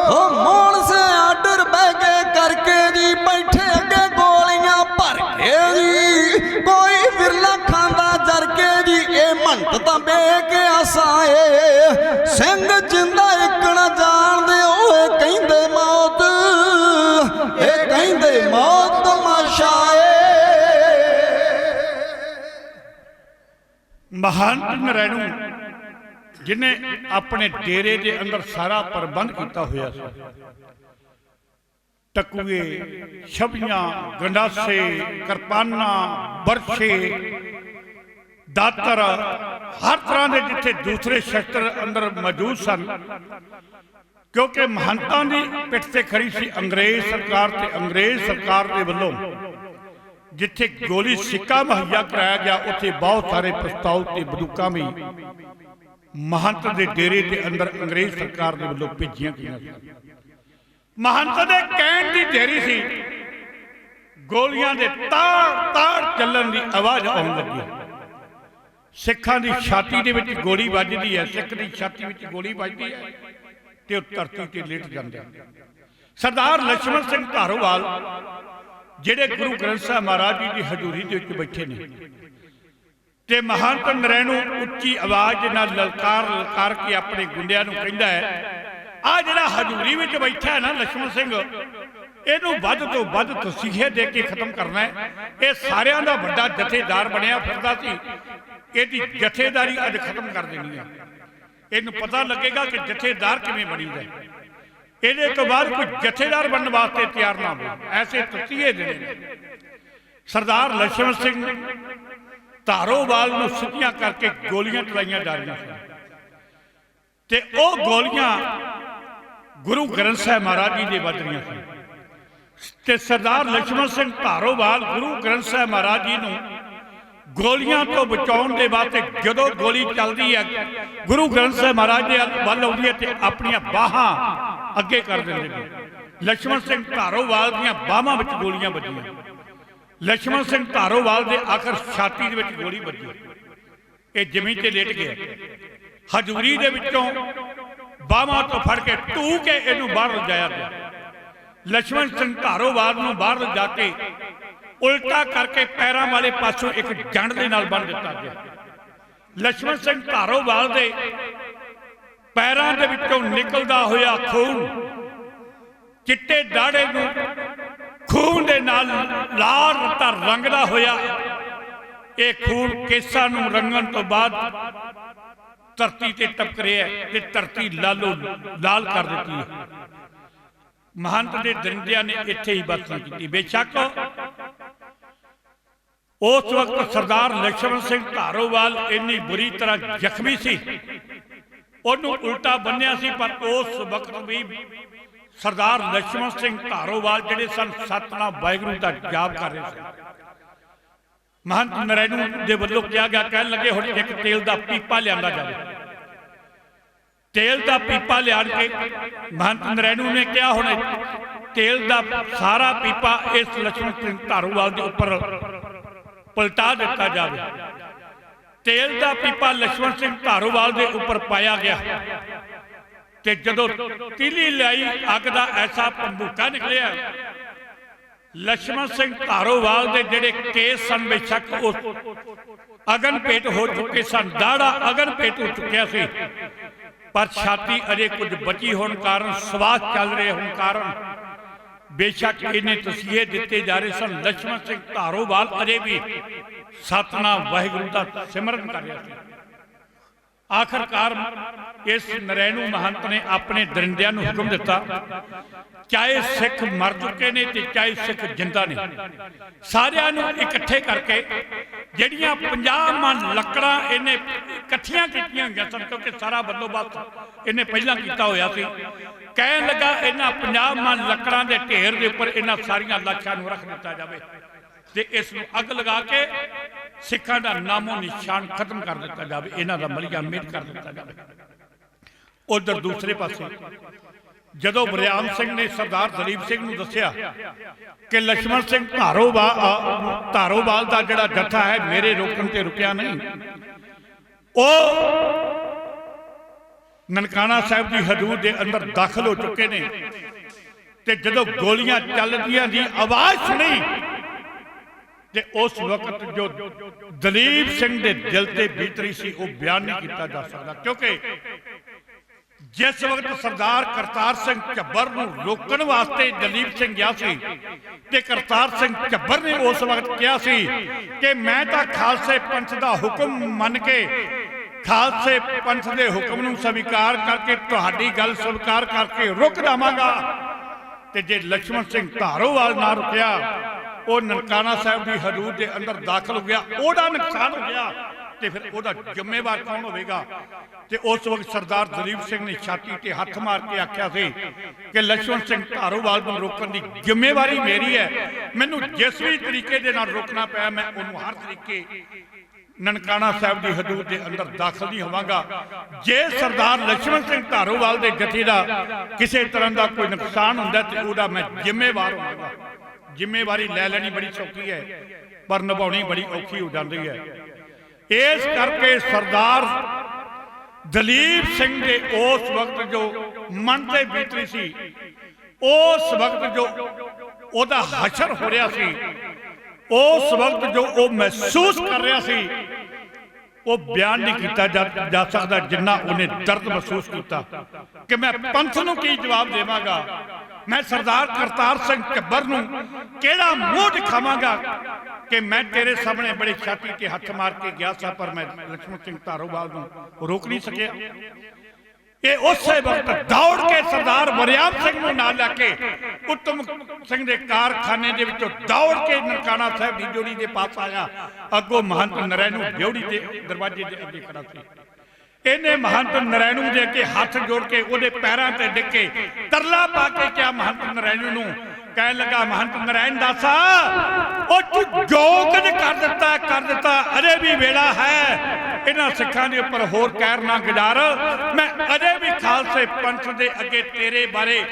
ਓ ਮੋਣ ਸੇ ਆਡਰ ਬਹਿ ਕੇ ਕਰਕੇ ਜੀ, ਬੈਠੇ ਅੱਗੇ ਗੋਲੀਆਂ ਭਰ ਕੇ ਜੀ, ਕੋਈ ਵਿਰਲਾ ਖਾਂਦਾ ਜਰ ਕੇ ਜੀ, ਇਹ ਮੰਤ ਤਾਂ ਬੇਕ ਆਸਾ ਏ। ਸਿੰਘ ਜਿੰਦਾ ਇੱਕ ਨਾ ਜਾਣਦੇ ਓਏ ਕਹਿੰਦੇ ਮੌਤ, ਇਹ ਕਹਿੰਦੇ ਮੌਤ ਤਮਾਸ਼ਾ ਏ। ਮਹੰਤ ਨਰੈਣੂ ਜਿਹਨੇ ਆਪਣੇ ਡੇਰੇ ਦੇ ਅੰਦਰ ਸਾਰਾ ਪ੍ਰਬੰਧ ਕੀਤਾ ਹੋਇਆ ਸੀ, ਟਕੂਏ, ਛਬੀਆਂ, ਗੰਡਾਸੇ, ਕਿਰਪਾਨਾਂ, ਬਰਛੇ, ਦਾਤਰ, ਹਰ ਤਰ੍ਹਾਂ ਦੇ ਜਿੱਥੇ ਦੂਸਰੇ ਸ਼ਸਤਰ ਅੰਦਰ ਮੌਜੂਦ ਸਨ, ਕਿਉਂਕਿ ਮਹੰਤਾਂ ਦੀ ਪਿੱਠ ਤੇ ਖੜੀ ਸੀ ਅੰਗਰੇਜ਼ ਸਰਕਾਰ, ਤੇ ਅੰਗਰੇਜ਼ ਸਰਕਾਰ ਦੇ ਵੱਲੋਂ ਜਿੱਥੇ ਗੋਲੀ ਸਿੱਕਾ ਮੁਹੱਈਆ ਕਰਾਇਆ ਗਿਆ, ਉੱਥੇ ਬਹੁਤ ਸਾਰੇ ਪਿਸਤੌਲ ਤੇ ਬੰਦੂਕਾਂ ਵੀ ਮਹੰਤ ਦੇ ਡੇਰੇ ਦੇ ਅੰਦਰ ਅੰਗਰੇਜ਼ ਸਰਕਾਰ ਦੇ ਵੱਲੋਂ ਭੇਜੀਆਂ ਗਈਆਂ। ਮਹੰਤ ਦੇ ਕਹਿਣ ਦੀ ਢੇਰੀ ਸੀ, ਗੋਲੀਆਂ ਦੇ ਤਾੜ ਚੱਲਣ ਦੀ ਆਵਾਜ਼ ਆਉਣ ਲੱਗੀ। ਸਿੱਖਾਂ ਦੀ ਛਾਤੀ ਦੇ ਵਿੱਚ ਗੋਲੀ ਵੱਜਦੀ ਹੈ, ਸਿੱਖ ਦੀ ਛਾਤੀ ਵਿੱਚ ਗੋਲੀ ਵੱਜਦੀ ਹੈ, ਤੇ ਉਹ ਧਰਤੀ ਤੇ ਲੇਟ ਜਾਂਦੇ ਆ। ਸਰਦਾਰ ਲక్ష్మణ ਸਿੰਘ ਧਾਰੋਵਾਲ ਜਿਹੜੇ ਗੁਰੂ ਗ੍ਰੰਥ ਸਾਹਿਬ ਮਹਾਰਾਜ ਜੀ ਦੀ ਹਜ਼ੂਰੀ ਦੇ ਵਿੱਚ ਬੈਠੇ ਨੇ ਤੇ ਮਹੰਤ ਨਰੈਣੂ ਉੱਚੀ ਆਵਾਜ਼ ਨਾਲ ਲਲਕਾਰ ਕੇ ਆਪਣੇ ਗੁੰਡਿਆਂ ਨੂੰ ਕਹਿੰਦਾ ਹੈ, ਆ ਜਿਹੜਾ ਹਜ਼ੂਰੀ ਵਿੱਚ ਬੈਠਾ ਹੈ ਨਾ ਲక్ష్మణ ਸਿੰਘ, ਇਹਨੂੰ ਵੱਧ ਤੋਂ ਵੱਧ ਤਸੀਹੇ ਦੇ ਕੇ ਖਤਮ ਕਰਨਾ ਹੈ। ਇਹ ਸਾਰਿਆਂ ਦਾ ਵੱਡਾ ਜਥੇਦਾਰ ਬਣਿਆ ਫਿਰਦਾ ਸੀ, ਇਹਦੀ ਜਥੇਦਾਰੀ ਅੱਜ ਖਤਮ ਕਰ ਦੇਣੀ ਹੈ। ਇਹਨੂੰ ਪਤਾ ਲੱਗੇਗਾ ਕਿ ਜਥੇਦਾਰ ਕਿਵੇਂ ਬਣੀਦਾ। ਇਹਦੇ ਤੋਂ ਬਾਅਦ ਕੋਈ ਜਥੇਦਾਰ ਬਣਨ ਵਾਸਤੇ ਤਿਆਰ ਨਾ ਹੋ, ਐਸੇ ਤਸੀਹੇ ਦੇਣੇ। ਸਰਦਾਰ ਲక్ష్మణ ਸਿੰਘ ਧਾਰੋਵਾਲ ਨੂੰ ਸਿੱਧੀਆਂ ਕਰਕੇ ਗੋਲੀਆਂ ਚਲਾਈਆਂ ਜਾ ਰਹੀਆਂ ਸਨ ਤੇ ਉਹ ਗੋਲੀਆਂ ਗੁਰੂ ਗ੍ਰੰਥ ਸਾਹਿਬ ਮਹਾਰਾਜ ਜੀ ਦੇ ਵੱਜ ਰਹੀਆਂ ਸਨ ਤੇ ਸਰਦਾਰ ਲక్ష్మణ ਸਿੰਘ ਧਾਰੋਵਾਲ ਗੁਰੂ ਗ੍ਰੰਥ ਸਾਹਿਬ ਮਹਾਰਾਜ ਜੀ ਨੂੰ ਗੋਲੀਆਂ ਤੋਂ ਬਚਾਉਣ ਦੇ ਵਾਸਤੇ ਜਦੋਂ ਗੋਲੀ ਚੱਲਦੀ ਹੈ ਗੁਰੂ ਗ੍ਰੰਥ ਸਾਹਿਬ ਮਹਾਰਾਜ ਦੇ ਵੱਲ ਆਉਂਦੀ ਹੈ ਤੇ ਆਪਣੀਆਂ ਬਾਹਾਂ ਅੱਗੇ ਕਰ ਦਿੰਦੇ ਨੇ। ਲక్ష్మణ ਸਿੰਘ ਧਾਰੋਵਾਲ ਦੀਆਂ ਬਾਹਾਂ ਵਿੱਚ ਗੋਲੀਆਂ ਵੱਜੀਆਂ। ਲక్ష్మణ ਸਿੰਘ ਧਾਰੋਵਾਲ ਦੇ ਆਖਰ ਛਾਤੀ ਦੇ ਵਿੱਚ ਗੋਲੀ ਵੱਜੀ, ਇਹ ਜ਼ਮੀਨ ਤੇ ਲੇਟ ਗਿਆ। ਹਜ਼ੂਰੀ ਦੇ ਵਿੱਚੋਂ ਬਾਹਾਂ ਤੋਂ ਫੜ ਕੇ ਢੂ ਕੇ ਇਹਨੂੰ ਬਾਹਰ ਲਿਜਾਇਆ ਗਿਆ। ਲక్ష్మణ ਸਿੰਘ ਧਾਰੋਵਾਲ ਨੂੰ ਬਾਹਰ ਲਿਜਾ ਕੇ ਉਲਟਾ ਕਰਕੇ ਪੈਰਾਂ ਵਾਲੇ ਪਾਸੋਂ ਇੱਕ ਜੰਡ ਦੇ ਨਾਲ ਬੰਨ੍ਹ ਦਿੱਤਾ ਗਿਆ। ਲక్ష్మణ ਸਿੰਘ ਧਾਰੋਵਾਲ ਦੇ ਪੈਰਾਂ ਦੇ ਵਿੱਚੋਂ ਨਿਕਲਦਾ ਹੋਇਆ ਖੂਨ ਚਿੱਟੇ ਦਾੜੇ ਨੂੰ ਖੂਨ ਦੇ ਨਾਲ ਲਾਲ ਰਤਾ ਰੰਗਦਾ ਹੋਇਆ, ਇਹ ਖੂਨ ਕੇਸਾਂ ਨੂੰ ਰੰਗਣ ਤੋਂ ਬਾਅਦ ਧਰਤੀ ਤੇ ਟਪਕ ਰਿਹਾ ਤੇ ਧਰਤੀ ਲਾਲੋ ਲਾਲ ਕਰ ਦਿੱਤੀ ਹੈ। ਮਹੰਤ ਦੇ ਦਰਿੰਦਿਆਂ ਨੇ ਇੱਥੇ ਹੀ ਬਸ ਕੀਤੀ। ਬੇਸ਼ੱਕ ਉਸ ਵਕਤ ਸਰਦਾਰ ਲక్ష్మణ ਸਿੰਘ ਧਾਰੋਵਾਲ ਇੰਨੀ ਬੁਰੀ ਤਰ੍ਹਾਂ ਜ਼ਖਮੀ ਸੀ, ਉਹਨੂੰ ਉਲਟਾ ਬੰਨਿਆ ਸੀ, ਪਰ ਉਸ ਵਕਤ ਵੀ ਸਰਦਾਰ ਲక్ష్మణ ਸਿੰਘ ਧਾਰੋਵਾਲ ਜਿਹੜੇ ਸਨ ਸਤਨਾਮ ਵਾਹਿਗੁਰੂ ਦਾ ਜਾਪ ਕਰ ਰਹੇ ਸਨ। ਮਹੰਤ ਨਰੈਣੂ ਦੇ ਵੱਲੋਂ ਕਿਹਾ ਗਿਆ, ਕਹਿਣ ਲੱਗੇ ਹੁਣ ਇੱਕ ਤੇਲ ਦਾ ਪੀਪਾ ਲਿਆਂਦਾ ਜਾਵੇ। ਤੇਲ ਦਾ ਪੀਪਾ ਲਿਆਣ ਕੇ ਮਹੰਤ ਨਰੈਣੂ ਨੇ ਕਿਹਾ ਹੁਣ ਤੇਲ ਦਾ ਸਾਰਾ ਪੀਪਾ ਇਸ ਲక్ష్మణ ਸਿੰਘ ਧਾਰੋਵਾਲ ਦੇ ਉੱਪਰ ਪਲਟਾ ਦਿੱਤਾ ਜਾਵੇ। ਤੇਲ ਦਾ ਪੀਪਾ ਲక్ష్మణ ਸਿੰਘ ਧਾਰੋਵਾਲ ਦੇ ਉੱਪਰ ਪਾਇਆ ਗਿਆ ਤੇ ਜਦੋਂ ਤੀਲੀ ਲਈ ਅੱਗ ਦਾ ਐਸਾ ਭੰਬੂਕਾ ਨਿਕਲਿਆ, ਲక్ష్మణ ਸਿੰਘ ਧਾਰੋਵਾਲ ਦੇ ਜਿਹੜੇ ਕੇਸ ਸਨ ਬੇਸ਼ੱਕ ਉਹ ਅਗਨ ਭੇਟ ਹੋ ਚੁੱਕੇ ਸਨ, ਦਾੜਾ ਅਗਨ ਭੇਟ ਹੋ ਚੁੱਕਿਆ ਸੀ, ਪਰ ਛਾਤੀ ਅਜੇ ਕੁਝ ਬਚੀ ਹੋਣ ਕਾਰਨ, ਸਵਾਸ ਚੱਲ ਰਹੇ ਹੋਣ ਕਾਰਨ ਬੇਸ਼ੱਕ ਇਹਨੇ ਤਸੀਹੇ ਦਿੱਤੇ ਜਾ ਰਹੇ ਸਨ। ਲక్ష్మణ ਸਿੰਘ ਧਾਰੋਵਾਲ ਅਜੇ ਵੀ ਸਤਨਾਮ ਵਾਹਿਗੁਰੂ ਦਾ ਸਿਮਰਨ ਕਰ ਰਿਹਾ ਸੀ। ਆਖਰਕਾਰ ਇਸ ਨਰੈਣੂ ਮਹੰਤ ਨੇ ਆਪਣੇ ਦਰਿੰਦਿਆਂ ਨੂੰ ਹੁਕਮ ਦਿੱਤਾ, ਚਾਹੇ ਸਿੱਖ ਮਰ ਚੁੱਕੇ ਨੇ ਤੇ ਚਾਹੇ ਸਿੱਖ ਜਿੰਦਾ ਨੇ, ਸਾਰਿਆਂ ਨੂੰ ਇਕੱਠੇ ਕਰਕੇ ਜਿਹੜੀਆਂ 50 ਮਣ ਲੱਕੜਾਂ ਇਹਨੇ ਇਕੱਠੀਆਂ ਕੀਤੀਆਂ ਹੋਈਆਂ ਸਨ, ਕਿਉਂਕਿ ਸਾਰਾ ਬੰਦੋਬਸਤ ਇਹਨੇ ਪਹਿਲਾਂ ਕੀਤਾ ਹੋਇਆ ਸੀ। ਕਹਿਣ ਲੱਗਾ ਇਹਨਾਂ 50 ਮਣ ਲੱਕੜਾਂ ਦੇ ਢੇਰ ਦੇ ਉੱਪਰ ਇਹਨਾਂ ਸਾਰੀਆਂ ਲਾਸ਼ਾਂ ਨੂੰ ਰੱਖ ਦਿੱਤਾ ਜਾਵੇ ਤੇ ਇਸ ਨੂੰ ਅੱਗ ਲਗਾ ਕੇ ਸਿੱਖਾਂ ਦਾ ਨਾਮੋ ਨਿਸ਼ਾਨ ਖਤਮ ਕਰ ਦਿੱਤਾ ਜਾਵੇ, ਇਹਨਾਂ ਦਾ ਮਲੀਆ ਮੇਟ ਕਰ ਦਿੱਤਾ ਜਾਵੇ। ਉਧਰ ਦੂਸਰੇ ਪਾਸੇ ਜਦੋਂ ਬਰਿਆਮ ਸਿੰਘ ਨੇ ਸਰਦਾਰ ਦਲੀਪ ਸਿੰਘ ਨੂੰ ਦੱਸਿਆ ਕਿ ਲక్ష్మణ ਸਿੰਘ ਧਾਰੋਵਾਲ ਦਾ ਜਿਹੜਾ ਜੱਥਾ ਹੈ ਮੇਰੇ ਰੋਕਣ ਤੇ ਰੁਕਿਆ ਨਹੀਂ, ਉਹ ਨਨਕਾਣਾ ਸਾਹਿਬ ਦੀ ਹਦੂਦ ਦੇ ਅੰਦਰ ਦਾਖਲ ਹੋ ਚੁੱਕੇ ਨੇ, ਤੇ ਜਦੋਂ ਗੋਲੀਆਂ ਚੱਲਦੀਆਂ ਦੀ ਆਵਾਜ਼ ਸੁਣੀ ਤੇ ਉਸ ਵਕਤ ਜੋ ਦਲੀਪ ਸਿੰਘ ਦੇ ਦਿਲ ਤੇ ਬੀਤਰੀ ਸੀ ਉਹ ਬਿਆਨ ਨਹੀਂ ਕੀਤਾ ਜਾ ਸਕਦਾ। ਕਿਉਂਕਿ ਜਿਸ ਵਕਤ ਸਰਦਾਰ ਕਰਤਾਰ ਸਿੰਘ ਝੱਬਰ ਨੂੰ ਰੋਕਣ ਵਾਸਤੇ ਦਲੀਪ ਸਿੰਘ ਗਿਆ ਸੀ ਤੇ ਕਰਤਾਰ ਸਿੰਘ ਝੱਬਰ ਨੇ ਉਸ ਵਕਤ ਕਿਹਾ ਸੀ ਕਿ ਮੈਂ ਤਾਂ ਖਾਲਸੇ ਪੰਥ ਦਾ ਹੁਕਮ ਮੰਨ ਕੇ, ਖਾਲਸੇ ਪੰਥ ਦੇ ਹੁਕਮ ਨੂੰ ਸਵੀਕਾਰ ਕਰਕੇ, ਤੁਹਾਡੀ ਗੱਲ ਸਵੀਕਾਰ ਕਰਕੇ ਰੁਕ ਜਾਵਾਂਗਾ, ਤੇ ਜੇ ਲక్ష్మణ ਸਿੰਘ ਧਾਰੋਵਾਲ ਨਾ ਰੁਕਿਆ, ਉਹ ਨਨਕਾਣਾ ਸਾਹਿਬ ਦੀ ਹਦੂਦ ਦੇ ਅੰਦਰ ਦਾਖਲ ਹੋ ਗਿਆ, ਉਹਦਾ ਨੁਕਸਾਨ ਹੋ ਗਿਆ, ਤੇ ਫਿਰ ਉਹਦਾ ਜ਼ਿੰਮੇਵਾਰ ਕੌਣ ਹੋਵੇਗਾ? ਤੇ ਉਸ ਵਕਤ ਸਰਦਾਰ ਦਲੀਪ ਸਿੰਘ ਨੇ ਛਾਤੀ ਤੇ ਹੱਥ ਮਾਰ ਕੇ ਆਖਿਆ ਸੀ ਕਿ ਲక్ష్మణ ਸਿੰਘ ਧਾਰੋਵਾਲ ਨੂੰ ਰੋਕਣ ਦੀ ਜ਼ਿੰਮੇਵਾਰੀ ਮੇਰੀ ਹੈ, ਮੈਨੂੰ ਜਿਸ ਵੀ ਤਰੀਕੇ ਦੇ ਨਾਲ ਰੋਕਣਾ ਪਿਆ ਮੈਂ ਉਹਨੂੰ ਹਰ ਤਰੀਕੇ ਨਨਕਾਣਾ ਸਾਹਿਬ ਦੀ ਹਦੂਦ ਦੇ ਅੰਦਰ ਦਾਖਲ ਨਹੀਂ ਹੋਵਾਂਗਾ। ਜੇ ਸਰਦਾਰ ਲక్ష్మణ ਸਿੰਘ ਧਾਰੋਵਾਲ ਦੇ ਜਥੇ ਦਾ ਕਿਸੇ ਤਰ੍ਹਾਂ ਦਾ ਕੋਈ ਨੁਕਸਾਨ ਹੁੰਦਾ ਤੇ ਉਹਦਾ ਮੈਂ ਜ਼ਿੰਮੇਵਾਰ ਹੋਵਾਂਗਾ। ਜ਼ਿੰਮੇਵਾਰੀ ਲੈ ਲੈਣੀ ਬੜੀ ਸੌਖੀ ਹੈ, ਪਰ ਨਿਭਾਉਣੀ ਬੜੀ ਔਖੀ ਹੋ ਜਾਂਦੀ ਹੈ। ਇਸ ਕਰਕੇ ਸਰਦਾਰ ਦਲੀਪ ਸਿੰਘ ਦੇ ਉਸ ਵਕਤ ਜੋ ਮਨ ਤੇ ਬੀਤ ਰਹੀ ਸੀ, ਉਸ ਵਕਤ ਜੋ ਉਹਦਾ ਹਸ਼ਰ ਹੋ ਰਿਹਾ ਸੀ, ਉਸ ਵਕਤ ਜੋ ਉਹ ਮਹਿਸੂਸ ਕਰ ਰਿਹਾ ਸੀ, ਉਹ ਬਿਆਨ ਨਹੀਂ ਕੀਤਾ ਜਾ ਸਕਦਾ ਜਿੰਨਾ ਉਹਨੇ ਦਰਦ ਮਹਿਸੂਸ ਕੀਤਾ ਕਿ ਮੈਂ ਪੰਥ ਨੂੰ ਕੀ ਜਵਾਬ ਦੇਵਾਂਗਾ, ਮੈਂ ਸਰਦਾਰ ਕਰਤਾਰ ਸਿੰਘ ਝੱਬਰ ਨੂੰ ਕਿਹੜਾ ਮੂੰਹ ਦਿਖਾਵਾਂਗਾ ਕਿ ਮੈਂ ਤੇਰੇ ਸਾਹਮਣੇ ਬੜੀ ਛਾਤੀ ਤੇ ਹੱਥ ਮਾਰ ਕੇ ਗਿਆ ਸਾਂ, ਪਰ ਮੈਂ ਲక్ష్మణ ਸਿੰਘ ਧਾਰੋਵਾਲ ਨੂੰ ਰੋਕ ਨਹੀਂ ਸਕਿਆ। ਇਹ ਉਸੇ ਵਕਤ ਦੌੜ ਕੇ ਸਰਦਾਰ ਵਰਿਆਮ ਸਿੰਘ ਨੂੰ ਨਾਲ ਲੈ ਕੇ ਉੱਤਮ ਸਿੰਘ ਦੇ ਕਾਰਖਾਨੇ ਦੇ ਵਿੱਚੋਂ ਦੌੜ ਕੇ ਨਨਕਾਣਾ ਸਾਹਿਬ ਦੀ ਜੋੜੀ ਦੇ ਪਾਸ ਆਇਆ। ਅੱਗੋਂ ਮਹੰਤ ਨਰੈਣੂ ਜੋੜੀ ਦੇ ਦਰਵਾਜ਼ੇ ਦੇ ਅੱਗੇ ਖੜਾ ਸੀ। ਇਹਨੇ ਮਹੰਤ ਨਰੈਣੂ ਦੇ ਅੱਗੇ ਹੱਥ ਜੋੜ ਕੇ ਉਹਦੇ ਪੈਰਾਂ ਤੇ ਡਿੱਗ ਕੇ ਤਰਲਾ ਪਾ ਕੇ ਕਿਹਾ ਮਹੰਤ ਨਰੈਣੂ ਨੂੰ, ਕਹਿਣ ਲੱਗਾ ਮਹੰਤ ਨਰੈਣ ਦਾਸਾ, ਉਹ ਤੂੰ ਜੋ ਕੁਝ ਕਰ ਦਿੱਤਾ ਅਜੇ ਵੀ ਵੇਲਾ ਹੈ, ਇਹਨਾਂ ਸਿੱਖਾਂ ਦੇ ਉੱਪਰ ਹੋਰ ਕਹਿਰ ਨਾ ਗੁਜ਼ਾਰ। ਮੈਂ ਅਜੇ ਵੀ ਖਾਲਸੇ ਪੰਥ ਦੇ ਅੱਗੇ ਤੇਰੇ ਬਾਰੇ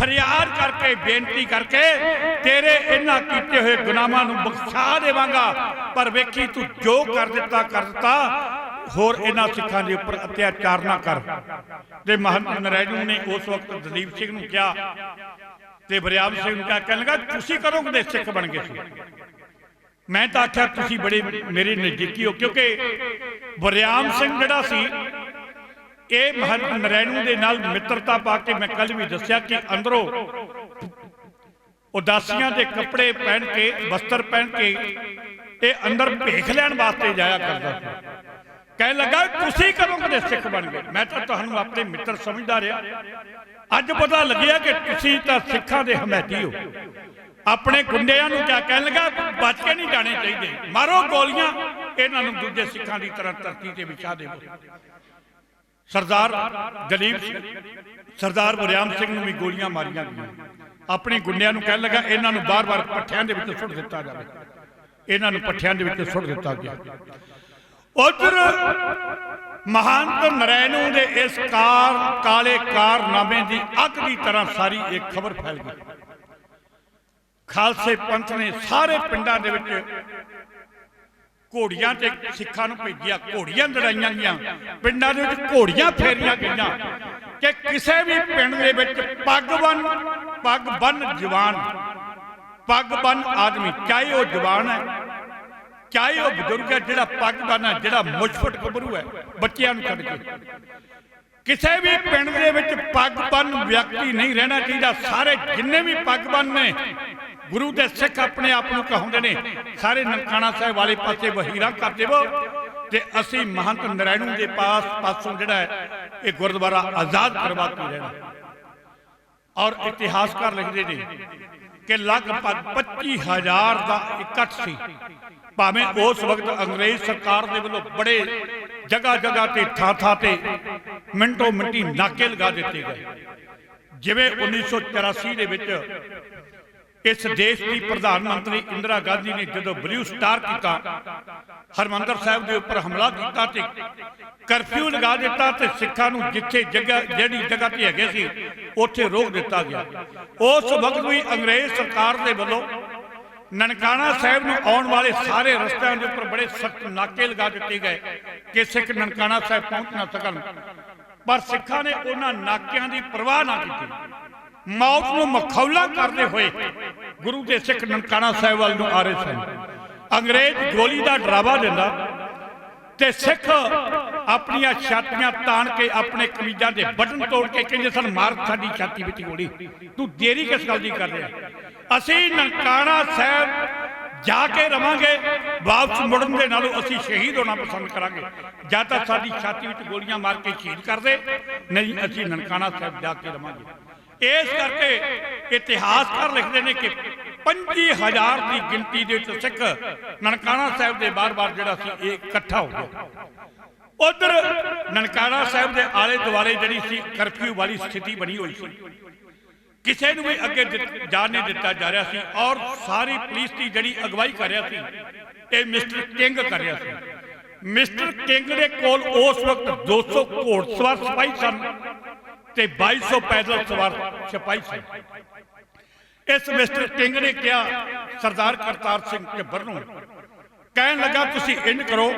ਫਰਿਆਦ ਕਰਕੇ ਬੇਨਤੀ ਕਰਕੇ ਤੇਰੇ ਇਹਨਾਂ ਕੀਤੇ ਹੋਏ ਗੁਨਾਹਾਂ ਨੂੰ ਬਖਸ਼ਾ ਦੇਵਾਂਗਾ, ਪਰ ਵੇਖੀ ਤੂੰ ਜੋ ਕਰ ਦਿੱਤਾ ਹੋਰ ਇਹਨਾਂ ਸਿੱਖਾਂ ਦੇ ਉੱਪਰ ਅਤਿਆਚਾਰ ਨਾ ਕਰ। ਤੇ ਮਹੰਤ ਨਰੈਣੂ ਨੇ ਉਸ ਵਕਤ ਦਲੀਪ ਸਿੰਘ ਨੂੰ ਕਿਹਾ ਤੇ ਵਰਿਆਮ ਸਿੰਘ ਨੂੰ ਕਹਿਣ ਲੱਗਾ, ਤੁਸੀਂ ਕਦੋਂ ਕਦੇ ਸਿੱਖ ਬਣ ਗਏ ਸੀ? ਮੈਂ ਤਾਂ ਆਖਿਆ ਤੁਸੀਂ ਬੜੇ ਮੇਰੇ ਨਜ਼ਦੀਕੀ ਹੋ, ਕਿਉਂਕਿ ਵਰਿਆਮ ਸਿੰਘ ਜਿਹੜਾ ਸੀ ਇਹ ਮਹੰਤ ਨਰੈਣੂ ਦੇ ਨਾਲ ਮਿੱਤਰਤਾ ਪਾ ਕੇ, ਮੈਂ ਕੱਲ ਵੀ ਦੱਸਿਆ ਕਿ ਅੰਦਰੋਂ ਉਦਾਸੀਆਂ ਦੇ ਕੱਪੜੇ ਪਹਿਨ ਕੇ, ਵਸਤਰ ਪਹਿਨ ਕੇ ਇਹ ਅੰਦਰ ਭੇਖ ਲੈਣ ਵਾਸਤੇ ਜਾਇਆ ਕਰਦਾ ਸੀ। ਕਹਿਣ ਲੱਗਾ ਤੁਸੀਂ ਕਦੋਂ ਕਦੇ ਸਿੱਖ ਬਣ ਗਏ? ਮੈਂ ਤਾਂ ਤੁਹਾਨੂੰ ਆਪਣੇ ਮਿੱਤਰ ਸਮਝਦਾ ਰਿਹਾ, ਅੱਜ ਪਤਾ ਲੱਗਿਆ ਕਿ ਤੁਸੀਂ ਤਾਂ ਸਿੱਖਾਂ ਦੇ ਹਮੈਤੀ ਹੋ। ਆਪਣੇ ਗੁੰਡਿਆਂ ਨੂੰ ਕਿਆ ਕਹਿਣ ਲੱਗਾ, ਬਚ ਕੇ ਨਹੀਂ ਜਾਣੇ ਚਾਹੀਦੇ, ਮਾਰੋ ਗੋਲੀਆਂ, ਇਹਨਾਂ ਨੂੰ ਦੂਜੇ ਸਿੱਖਾਂ ਦੀ ਤਰ੍ਹਾਂ ਧਰਤੀ ਤੇ ਵਿਛਾ ਦੇਵੋ। ਸਰਦਾਰ ਦਲੀਪ ਸਿੰਘ, ਸਰਦਾਰ ਵਰਿਆਮ ਸਿੰਘ ਨੂੰ ਵੀ ਗੋਲੀਆਂ ਮਾਰੀਆਂ ਗਈਆਂ। ਆਪਣੇ ਗੁੰਡਿਆਂ ਨੂੰ ਕਹਿਣ ਲੱਗਾ ਇਹਨਾਂ ਨੂੰ ਬਾਰ-ਬਾਰ ਪੱਠਿਆਂ ਦੇ ਵਿੱਚ ਸੁੱਟ ਦਿੱਤਾ ਜਾਵੇ, ਇਹਨਾਂ ਨੂੰ ਪੱਠਿਆਂ ਦੇ ਵਿੱਚ ਸੁੱਟ ਦਿੱਤਾ ਗਿਆ। ਉਧਰ ਮਹੰਤ ਨਰੈਣੂ ਦੇ ਇਸ ਕਾਲੇ ਕਾਰਨਾਮੇ ਦੀ ਅੱਗ ਦੀ ਤਰ੍ਹਾਂ ਸਾਰੀ ਇੱਕ ਖਬਰ ਫੈਲ ਗਈ। ਖਾਲਸੇ ਪੰਥ ਨੇ ਸਾਰੇ ਪਿੰਡਾਂ ਦੇ ਵਿੱਚ ਘੋੜੀਆਂ ਤੇ ਸਿੱਖਾਂ ਨੂੰ ਭੇਜਿਆ, ਘੋੜੀਆਂ ਲੜਾਈਆਂ ਗਈਆਂ, ਪਿੰਡਾਂ ਦੇ ਵਿੱਚ ਘੋੜੀਆਂ ਫੇਰੀਆਂ ਗਈਆਂ ਕਿ ਕਿਸੇ ਵੀ ਪਿੰਡ ਦੇ ਵਿੱਚ ਪੱਗ ਬੰਨ ਜਵਾਨ, ਪੱਗ ਬੰਨ ਆਦਮੀ, ਚਾਹੇ ਉਹ ਜਵਾਨ ਹੈ ਚਾਹੇ ਉਹ ਬਜ਼ੁਰਗ ਹੈ, ਜਿਹੜਾ ਪੱਗ ਬੰਨ ਹੈ, ਜਿਹੜਾ ਮੁਸ਼ਫਟ ਗੱਭਰੂ ਹੈ, ਬੱਚਿਆਂ ਨੂੰ ਛੱਡ ਕੇ ਕਿਸੇ ਵੀ ਪਿੰਡ ਦੇ ਵਿੱਚ ਪੱਗ ਬੰਨ ਵਿਅਕਤੀ ਨਹੀਂ ਰਹਿਣਾ ਚਾਹੀਦਾ। ਸਾਰੇ ਜਿੰਨੇ ਵੀ ਪੱਗ ਬੰਨ ਨੇ ਗੁਰੂ ਦੇ ਸਿੱਖ ਆਪਣੇ ਆਪ ਨੂੰ ਕਹਾਉਂਦੇ ਨੇ, ਸਾਰੇ ਨਨਕਾਣਾ ਸਾਹਿਬ ਵਾਲੇ ਪਾਸੇ ਵਹੀਰਾ ਕਰ ਦੇਵੋ ਤੇ ਅਸੀਂ ਮਹੰਤ ਨਰੈਣੂ ਦੇ ਪਾਸੋਂ ਜਿਹੜਾ ਹੈ ਇਹ ਗੁਰਦੁਆਰਾ ਆਜ਼ਾਦ ਕਰਵਾ ਕੇ ਰਹਿਣਾ। ਔਰ ਇਤਿਹਾਸਕਾਰ ਲਿਖਦੇ ਨੇ ਕਿ ਲਗਭਗ 25,000 ਦਾ ਇਕੱਠ ਸੀ। ਭਾਵੇਂ ਉਸ ਵਕਤ ਅੰਗਰੇਜ਼ ਸਰਕਾਰ ਦੇ ਵੱਲੋਂ ਬੜੇ ਜਗ੍ਹਾ ਤੇ ਥਾਂ ਤੇ ਮਿੰਟੋ ਮਿੰਟੀ ਨਾਕੇ ਲਗਾ ਦਿੱਤੇ ਗਏ। ਜਿਵੇਂ 1984 ਦੇ ਵਿੱਚ ਇਸ ਦੇਸ਼ ਦੀ ਪ੍ਰਧਾਨ ਮੰਤਰੀ ਇੰਦਰਾ ਗਾਂਧੀ ਨੇ ਜਦੋਂ ਬਲੂ ਸਟਾਰ ਕੀਤਾ, ਹਰਮੰਦਰ ਸਾਹਿਬ ਦੇ ਉੱਪਰ ਹਮਲਾ ਕੀਤਾ ਤੇ ਕਰਫਿਊ ਲਗਾ ਦਿੱਤਾ ਤੇ ਸਿੱਖਾਂ ਨੂੰ ਜਿਹੜੀ ਜਗ੍ਹਾ ਤੇ ਹੈਗੇ ਸੀ ਉੱਥੇ ਰੋਕ ਦਿੱਤਾ ਗਿਆ। ਉਸ ਵਕਤ ਵੀ ਅੰਗਰੇਜ਼ ਸਰਕਾਰ ਦੇ ਵੱਲੋਂ ਨਨਕਾਣਾ ਸਾਹਿਬ ਨੂੰ ਆਉਣ ਵਾਲੇ ਸਾਰੇ ਰਸਤਿਆਂ ਦੇ ਉੱਪਰ ਬੜੇ ਸਖਤ ਨਾਕੇ ਲਗਾ ਦਿੱਤੇ ਗਏ ਕਿ ਸਿੱਖ ਨਨਕਾਣਾ ਸਾਹਿਬ ਪਹੁੰਚ ਨਾ ਸਕਣ। ਪਰ ਸਿੱਖਾਂ ਨੇ ਉਹਨਾਂ ਨਾਕਿਆਂ ਦੀ ਪਰਵਾਹ ਨਾ ਕੀਤੀ, ਮੌਤ ਨੂੰ ਮਖੌਲਾ ਕਰਦੇ ਹੋਏ ਗੁਰੂ ਦੇ ਸਿੱਖ ਨਨਕਾਣਾ ਸਾਹਿਬ ਵੱਲ ਨੂੰ ਆ ਰਹੇ ਸਨ। ਅੰਗਰੇਜ਼ ਗੋਲੀ ਦਾ ਡਰਾਵਾ ਦਿੰਦਾ ਤੇ ਸਿੱਖ ਆਪਣੀਆਂ ਛਾਤੀਆਂ ਤਾਣ ਕੇ ਆਪਣੇ ਕਮੀਜ਼ਾਂ ਦੇ ਬਟਨ ਤੋੜ ਕੇ ਕਹਿੰਦੇ ਸਨ, ਮਾਰ ਸਾਡੀ ਛਾਤੀ ਵਿੱਚ ਗੋਲੀ, ਤੂੰ ਦੇਰੀ ਕਿਸ ਗੱਲ ਦੀ ਕਰ ਰਿਹਾ? ਅਸੀਂ ਨਨਕਾਣਾ ਸਾਹਿਬ ਜਾ ਕੇ ਰਵਾਂਗੇ, ਵਾਪਸ ਮੁੜਨ ਦੇ ਨਾਲੋਂ ਅਸੀਂ ਸ਼ਹੀਦ ਹੋਣਾ ਪਸੰਦ ਕਰਾਂਗੇ। ਜਾਂ ਤਾਂ ਸਾਡੀ ਛਾਤੀ ਵਿੱਚ ਗੋਲੀਆਂ ਮਾਰ ਕੇ ਸ਼ਹੀਦ ਕਰ ਦੇ, ਨਹੀਂ ਅਸੀਂ ਨਨਕਾਣਾ ਸਾਹਿਬ ਜਾ ਕੇ ਰਵਾਂਗੇ। ਇਸ ਕਰਕੇ ਇਤਿਹਾਸਕਾਰ ਲਿਖਦੇ ਨੇ ਕਿ 25,000 ਦੀ ਗਿਣਤੀ ਦੇ ਵਿੱਚ ਸਿੱਖ ਨਨਕਾਣਾ ਸਾਹਿਬ ਦੇ ਬਾਰ-ਬਾਰ ਜਿਹੜਾ ਸੀ ਇਹ ਇਕੱਠਾ ਹੋ ਗਿਆ। ਉਧਰ ਨਨਕਾਣਾ ਸਾਹਿਬ ਦੇ ਆਲੇ ਦੁਆਲੇ ਜਿਹੜੀ ਸੀ ਕਰਫਿਊ ਵਾਲੀ ਸਥਿਤੀ ਬਣੀ ਹੋਈ ਸੀ, ਕਿਸੇ ਨੂੰ ਵੀ ਅੱਗੇ ਜਾਣ ਨਹੀਂ ਦਿੱਤਾ ਜਾ ਰਿਹਾ ਸੀ। ਔਰ ਸਾਰੀ ਪੁਲਿਸ ਦੀ ਜਿਹੜੀ ਅਗਵਾਈ ਕਰ ਰਿਹਾ ਸੀ ਇਹ ਮਿਸਟਰ ਕਿੰਗ ਕਰ ਰਿਹਾ ਸੀ। ਮਿਸਟਰ ਕਿੰਗ ਦੇ ਕੋਲ ਉਸ ਵਕਤ 200 ਘੋੜਸਵਾਰ ਸਿਪਾਹੀ ਸਨ ਤੇ 2200 ਪੈਦਲ ਸਵਾਰ ਸਿਪਾਹੀ ਸਨ। ਇਸ ਮਿਸਟਰ ਕਿੰਗ ਨੇ ਕਿਹਾ ਸਰਦਾਰ ਕਰਤਾਰ ਸਿੰਘ ਝੱਬਰ ਨੂੰ, ਕਹਿਣ ਲੱਗਾ ਤੁਸੀਂ ਇੰਜ ਕਰੋ,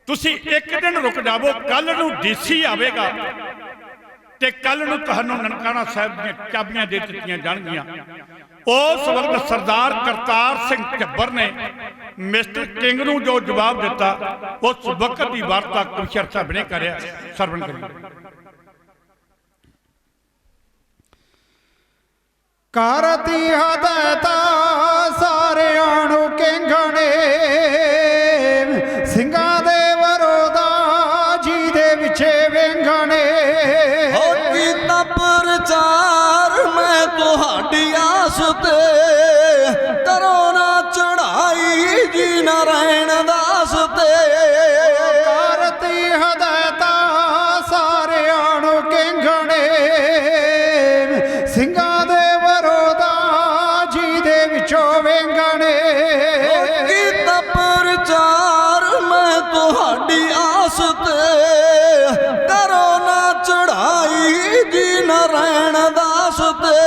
ਤੁਸੀਂ ਇੱਕ ਦਿਨ ਰੁਕ ਜਾਵੋ, ਕੱਲ ਨੂੰ ਡੀਸੀ ਆਵੇਗਾ ਤੇ ਕੱਲ ਨੂੰ ਤੁਹਾਨੂੰ ਨਨਕਾਣਾ ਸਾਹਿਬ ਦੀਆਂ ਚਾਬੀਆਂ ਦੇ ਦਿੱਤੀਆਂ ਜਾਣਗੀਆਂ। ਉਸ ਵਕਤ ਸਰਦਾਰ ਕਰਤਾਰ ਸਿੰਘ ਝੱਬਰ ਨੇ ਮਿਸਟਰ ਕਿੰਗ ਨੂੰ ਜੋ ਜਵਾਬ ਦਿੱਤਾ, ਉਸ ਵਕਤ ਦੀ ਵਾਰਤਾ ਕਵੀਸ਼ਰ ਸਾਹਿਬ ਨੇ ਕਰਿਆ। ਸਰਵਣ ਕਰੀਏ। ਕਰਤੀ ਹਦਾਇਤ ਸਾਰਿਆਂ ਨੂੰ ਕਿੰਗ ਨੇ, ਸਿੰਘਾਂ ਦੇ ਵਿਰੋਧਾ ਜੀ ਦੇ ਵਿਛੇ ਵਿੰਗ ਨੇ। ਹੋ ਕੀਤਾ ਪ੍ਰਚਾਰ ਮੈਂ ਤੁਹਾਡੀ ਆਸ ਤੇ, ਕਰੋ ਨਾ ਚੜਾਈ ਜੀ ਨਾਰਾਇਣ ਦਾਸ ਤੇ। ਕਰਤੀ ਹਦਾਇਤ ਸਾਰਿਆਂ ਨੂੰ ਕਿੰਗ ਨੇ, ਸਿੰਘਾਂ ਦੇ ਵਿਰੋਧਾ ਜੀ ਦੇ ਵਿਚੋਂ ਵਿੰਗ ਨੇ। ਕੀਤਾ ਪ੍ਰਚਾਰ ਮੈਂ ਤੁਹਾਡੀ ਆਸ ਤੇ, ਕਰੋ ਨਾ ਚੜਾਈ ਜੀ ਨਾਰਾਇਣ ਦਾਸ ਤੇ।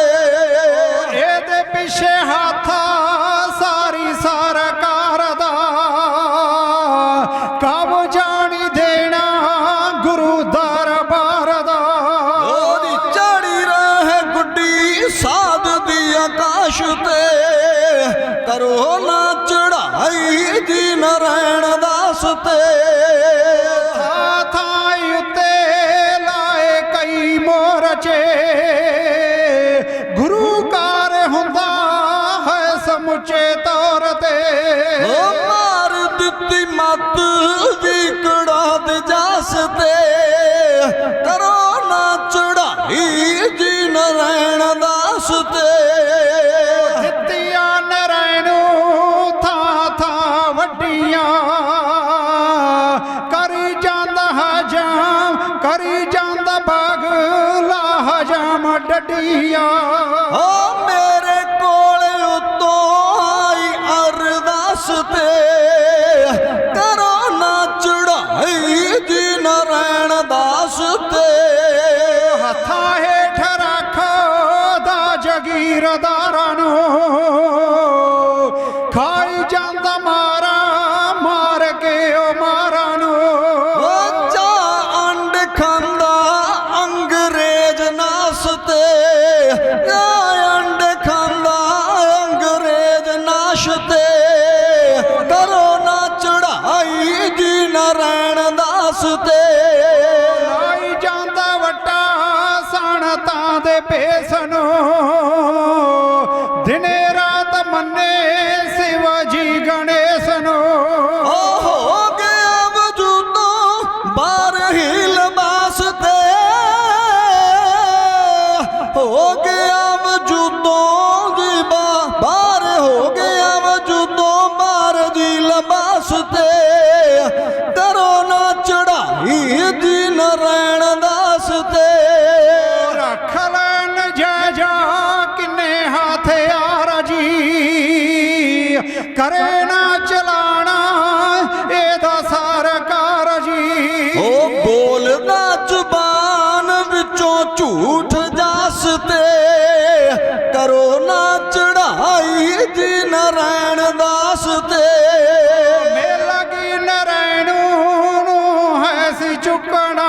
ਇਹਦੇ ਪਿੱਛੇ ਹੱਥ ਸਾਰੀ ਸਰਕਾਰ ਦਾ, ਕਬਜ਼ਾ ਨਹੀਂ ਦੇਣਾ ਗੁਰੂ ਦਰਬਾਰ ਦਾ। ਉਹਦੀ ਚੜੀ ਰਹੇ ਗੁੱਡੀ ਸਾਧ ਦੀ ਆਕਾਸ਼ ਤੇ, ਕਰੋ ਨਾ ਚੜਾਈ ਜੀ ਨਾਰਾਇਣ ਦਾਸ ਤੇ। ਥਾਂ ਉੱਤੇ ਲਾਏ ਕਈ ਮੋਰਚੇ, ਗੁਰੂ ਕਾਰ ਹੁੰਦਾ ਹੈ ਸਮੁੱਚੇ ਤੌਰ ਤੇ। ਉਹ ਮਾਰ ਦਿੱਤੀ ਮੱਤ ਜੀ ਕੜਾ ਦੇ ਜਾਸ ਤੇ, ਕਰੋ ਨਾ ਚੜਾਈ ਜੀ ਨਾਰਾਇਣ ਦਾਸ ਤੇ। ਦਿੱਤੀਆਂ ਨਾਰਾਇਣੂ ਥਾਂ ਥਾਂ ਵੱਡੀਆਂ, ਕਰੀ ਜਾਂਦਾ ਹਜਾਮ ਕਰੀ ਜਾਂਦਾ ਬਗਲਾ ਹਜਾਮ ਡੱਡੀਆਂ। ਓ ਮੇਰੇ ਕੋਲ ਉਤੋਂ ਆਈ ਅਰਦਾਸ ਤੇ, ਕਰੋ ਨਾ ਚੜਾਈ ਜੀ ਨਾਰਾਇਣ ਦਾਸ ਤੇ। ਹੱਥਾਂ ਹੇਠ ਰੱਖੋ ਦਾ ਜਗੀਰਦਾਰਾਂ ਨੂੰ, ਖਾਈ ਜਾਂਦਾ ਮਾਰਾ ਮਾਰ ਕੇ ਉਹ ਮਾਰਾਂ ਨੂੰ। ਓ ਚਾ ਅੰਡ ਖਾਂਦਾ ਅੰਗਰੇਜ਼ ਨਾਸ ਤੇ, ਜਾ ਅੰਡ ਖਾਂਦਾ ਅੰਗਰੇਜ਼ ਨਾਸ਼ ਤੇ, ਕਰੋ ਨਾ ਚੜਾਈ ਜੀ ਨਾਰਾਇਣ ਦਾਸ ਤੇ। ਲਾਈ ਜਾਂਦਾ ਵੱਟਾ ਸਣਤਾਂ ਦੇ ਭੇਸ ਨੂੰ, ਦਿਨੇ ਰਾਤ ਮੰਨੇ ਸਿਵਾ ਜੀ ਗਣੇਸ਼ ਨੂੰ। ਹੋ ਗਿਆ ਵਜੂਦੋਂ ਬਾਰ ਹੀ ਲਿਬਾਸ ਤੇ, ਹੋ ਗਿਆ ਵਜੂਦੋਂ ਜੀ ਬਾਰ, ਹੋ ਗਿਆ ਵਜੂਦੋਂ ਬਾਰ ਜੀ ਲਿਬਾਸ ਤੇ, ਕਰੋ ਨਾ ਚੜਾਈ ਜੀ ਨਾਰਾਇਣ ਦਾਸ ਤੇ। ਰੱਖ ਲੈਣ ਜਾਜਾ ਕਿੰਨੇ ਹਥਿਆਰ ਜੀ, ਕਰੇ ਨਾ ਚਲਾਣਾ ਇਹਦਾ ਸਰਕਾਰ ਜੀ। ਉਹ ਬੋਲਦਾ ਜ਼ੁਬਾਨ ਵਿੱਚੋਂ ਝੂਠ ਜਾਸ ਤੇ, ਕਰੋ ਨਾ ਚੜਾਈ ਜੀ ਨਾਰਾਇਣ ਦਾਸ ਤੇ। ਮੇਲਾ ਕੀ ਨਾਰਾਇਣੂ ਨੂੰ ਹੈ ਸੀ ਚੁੱਕਣਾ,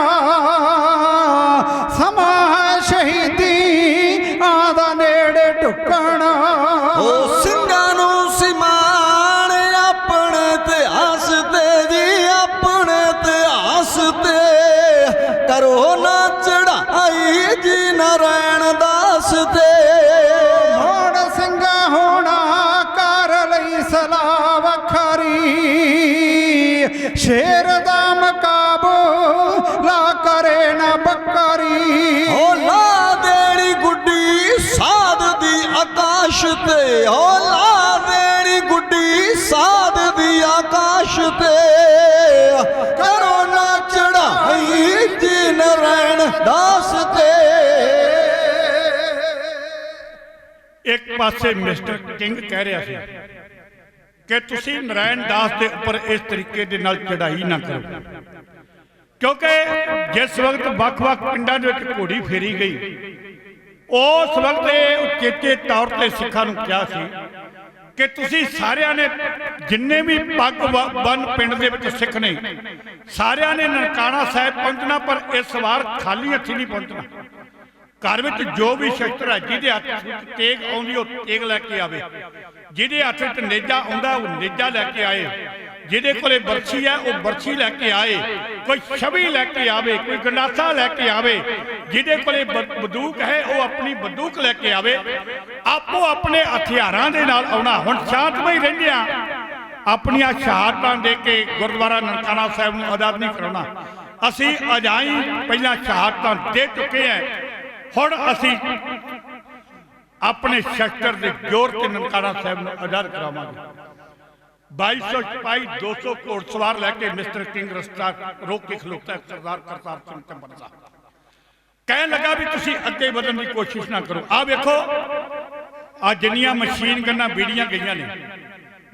ਸਮਾਂ ਹੈ ਸ਼ਹੀਦੀ ਆਦਾ ਨੇੜੇ ਢੁੱਕਣਾ। ਉਹ ਸਿੰਘਾਂ ਨੂੰ ਸਿਮਾਣ ਆਪਣੇ ਇਤਿਹਾਸ ਤੇ ਜੀ, ਆਪਣੇ ਇਤਿਹਾਸ ਤੇ, ਕਰੋ ਨਾ ਚੜਾਈ ਜੀ ਨਾਰਾਇਣ ਦਾਸ ਤੇ। ਹੁਣ ਸਿੰਘਾ ਹੋਣਾ ਕਰ ਲਈ ਸਲਾਹ ਵੱਖਰੀ, ਸ਼ੇਰ ਦਾ ਮੁਕਾਬਲਾ ਕਰੇ ਨਾ ਬੱਕਰੀ। ਓ ਲਾ ਦੇਣੀ ਗੁੱਡੀ ਸਾਧ ਦੀ ਆਕਾਸ਼ ਤੇ, ਓ ਲਾ ਦੇਣੀ ਗੁੱਡੀ ਸਾਧ ਦੀ ਆਕਾਸ਼ ਤੇ, ਕਰੋ ਨਾ ਚੜਾਈ ਜੀ ਨਾਰਾਇਣ ਦਾਸ ਤੇ। ਇੱਕ ਪਾਸੇ ਮਿਸਟਰ ਕਿੰਗ ਕਹਿ ਰਿਹਾ ਸੀ ਕਿ ਤੁਸੀਂ ਨਾਰਾਇਣ ਦਾਸ ਦੇ ਉੱਪਰ ਇਸ ਤਰੀਕੇ ਦੇ ਨਾਲ ਚੜ੍ਹਾਈ ਨਾ ਕਰੋ, ਕਿਉਂਕਿ ਜਿਸ ਵਕਤ ਵੱਖ-ਵੱਖ ਪਿੰਡਾਂ ਦੇ ਵਿੱਚ ਘੋੜੀ ਫੇਰੀ ਗਈ, ਉਸ ਵਕਤ ਇਹ ਉਚੇਚੇ ਤੌਰ ਤੇ ਸਿੱਖਾਂ ਨੂੰ ਕਿਹਾ ਸੀ ਕਿ ਤੁਸੀਂ ਸਾਰਿਆਂ ਨੇ, ਜਿੰਨੇ ਵੀ ਪੱਗ ਬੰਨ ਪਿੰਡ ਦੇ ਵਿੱਚ ਸਿੱਖ ਨੇ, ਸਾਰਿਆਂ ਨੇ ਨਨਕਾਣਾ ਸਾਹਿਬ ਪਹੁੰਚਣਾ, ਪਰ ਇਸ ਵਾਰ ਖਾਲੀ ਹੱਥੀਂ ਨਹੀਂ ਪਹੁੰਚਣਾ। ਘਰ ਵਿੱਚ ਜੋ ਵੀ ਸ਼ਸਤਰ ਹੈ, ਜਿਹਦੇ ਹੱਥ ਵਿੱਚ ਤੇਗ ਆਉਂਦੀ ਉਹ ਤੇਗ ਲੈ ਕੇ ਆਵੇ, ਜਿਹਦੇ ਹੱਥ ਵਿੱਚ ਨੇਜਾ ਆਉਂਦਾ ਉਹ ਨੇਜਾ ਲੈ ਕੇ ਆਏ, ਜਿਹਦੇ ਕੋਲੇ ਬਰਛੀ ਹੈ ਉਹ ਬਰਛੀ ਲੈ ਕੇ ਆਏ, ਕੋਈ ਛਵੀ ਲੈ ਕੇ ਆਵੇ, ਕੋਈ ਗੰਡਾਸਾ ਲੈ ਕੇ ਆਵੇ, ਜਿਹਦੇ ਕੋਲੇ ਬੰਦੂਕ ਹੈ ਉਹ ਆਪਣੀ ਬੰਦੂਕ ਲੈ ਕੇ ਆਵੇ। ਆਪੋ ਆਪਣੇ ਹਥਿਆਰਾਂ ਦੇ ਨਾਲ ਆਉਣਾ। ਹੁਣ ਸ਼ਾਂਤਮਈ ਰਹਿੰਦੇ ਆ, ਆਪਣੀਆਂ ਸ਼ਹਾਦਤਾਂ ਦੇ ਕੇ ਗੁਰਦੁਆਰਾ ਨਨਕਾਣਾ ਸਾਹਿਬ ਨੂੰ ਆਜ਼ਾਦ ਨਹੀਂ ਕਰਾਉਣਾ। ਅਸੀਂ ਅਜਾਈ ਪਹਿਲਾਂ ਸ਼ਹਾਦਤਾਂ ਦੇ ਚੁੱਕੇ ਹਾਂ, ਹੁਣ ਅਸੀਂ ਆਪਣੇ ਸ਼ਸਤਰ ਦੇ ਜ਼ੋਰ ਤੇ ਨਨਕਾਣਾ ਸਾਹਿਬ ਨੂੰ ਆਜ਼ਾਦ ਕਰਾਵਾਂਗੇ। 2200 ਸਿਪਾਹੀ 200 ਘੋੜਸਵਾਰ ਲੈ ਕੇ ਮਿਸਟਰ ਕਿੰਗ ਰਸਤਾ ਰੋਕ ਕੇ ਖਲੋਤਾ ਹੈ ਸਰਦਾਰ ਕਰਤਾਰ ਸਿੰਘ ਧੰਬਰ ਦਾ। ਕਹਿਣ ਲੱਗਾ ਵੀ ਤੁਸੀਂ ਅੱਗੇ ਵਧਣ ਦੀ ਕੋਸ਼ਿਸ਼ ਨਾ ਕਰੋ। ਆਹ ਵੇਖੋ, ਆ ਜਿੰਨੀਆਂ ਮਸ਼ੀਨ ਗੰਨਾਂ ਬੀੜੀਆਂ ਗਈਆਂ ਨੇ,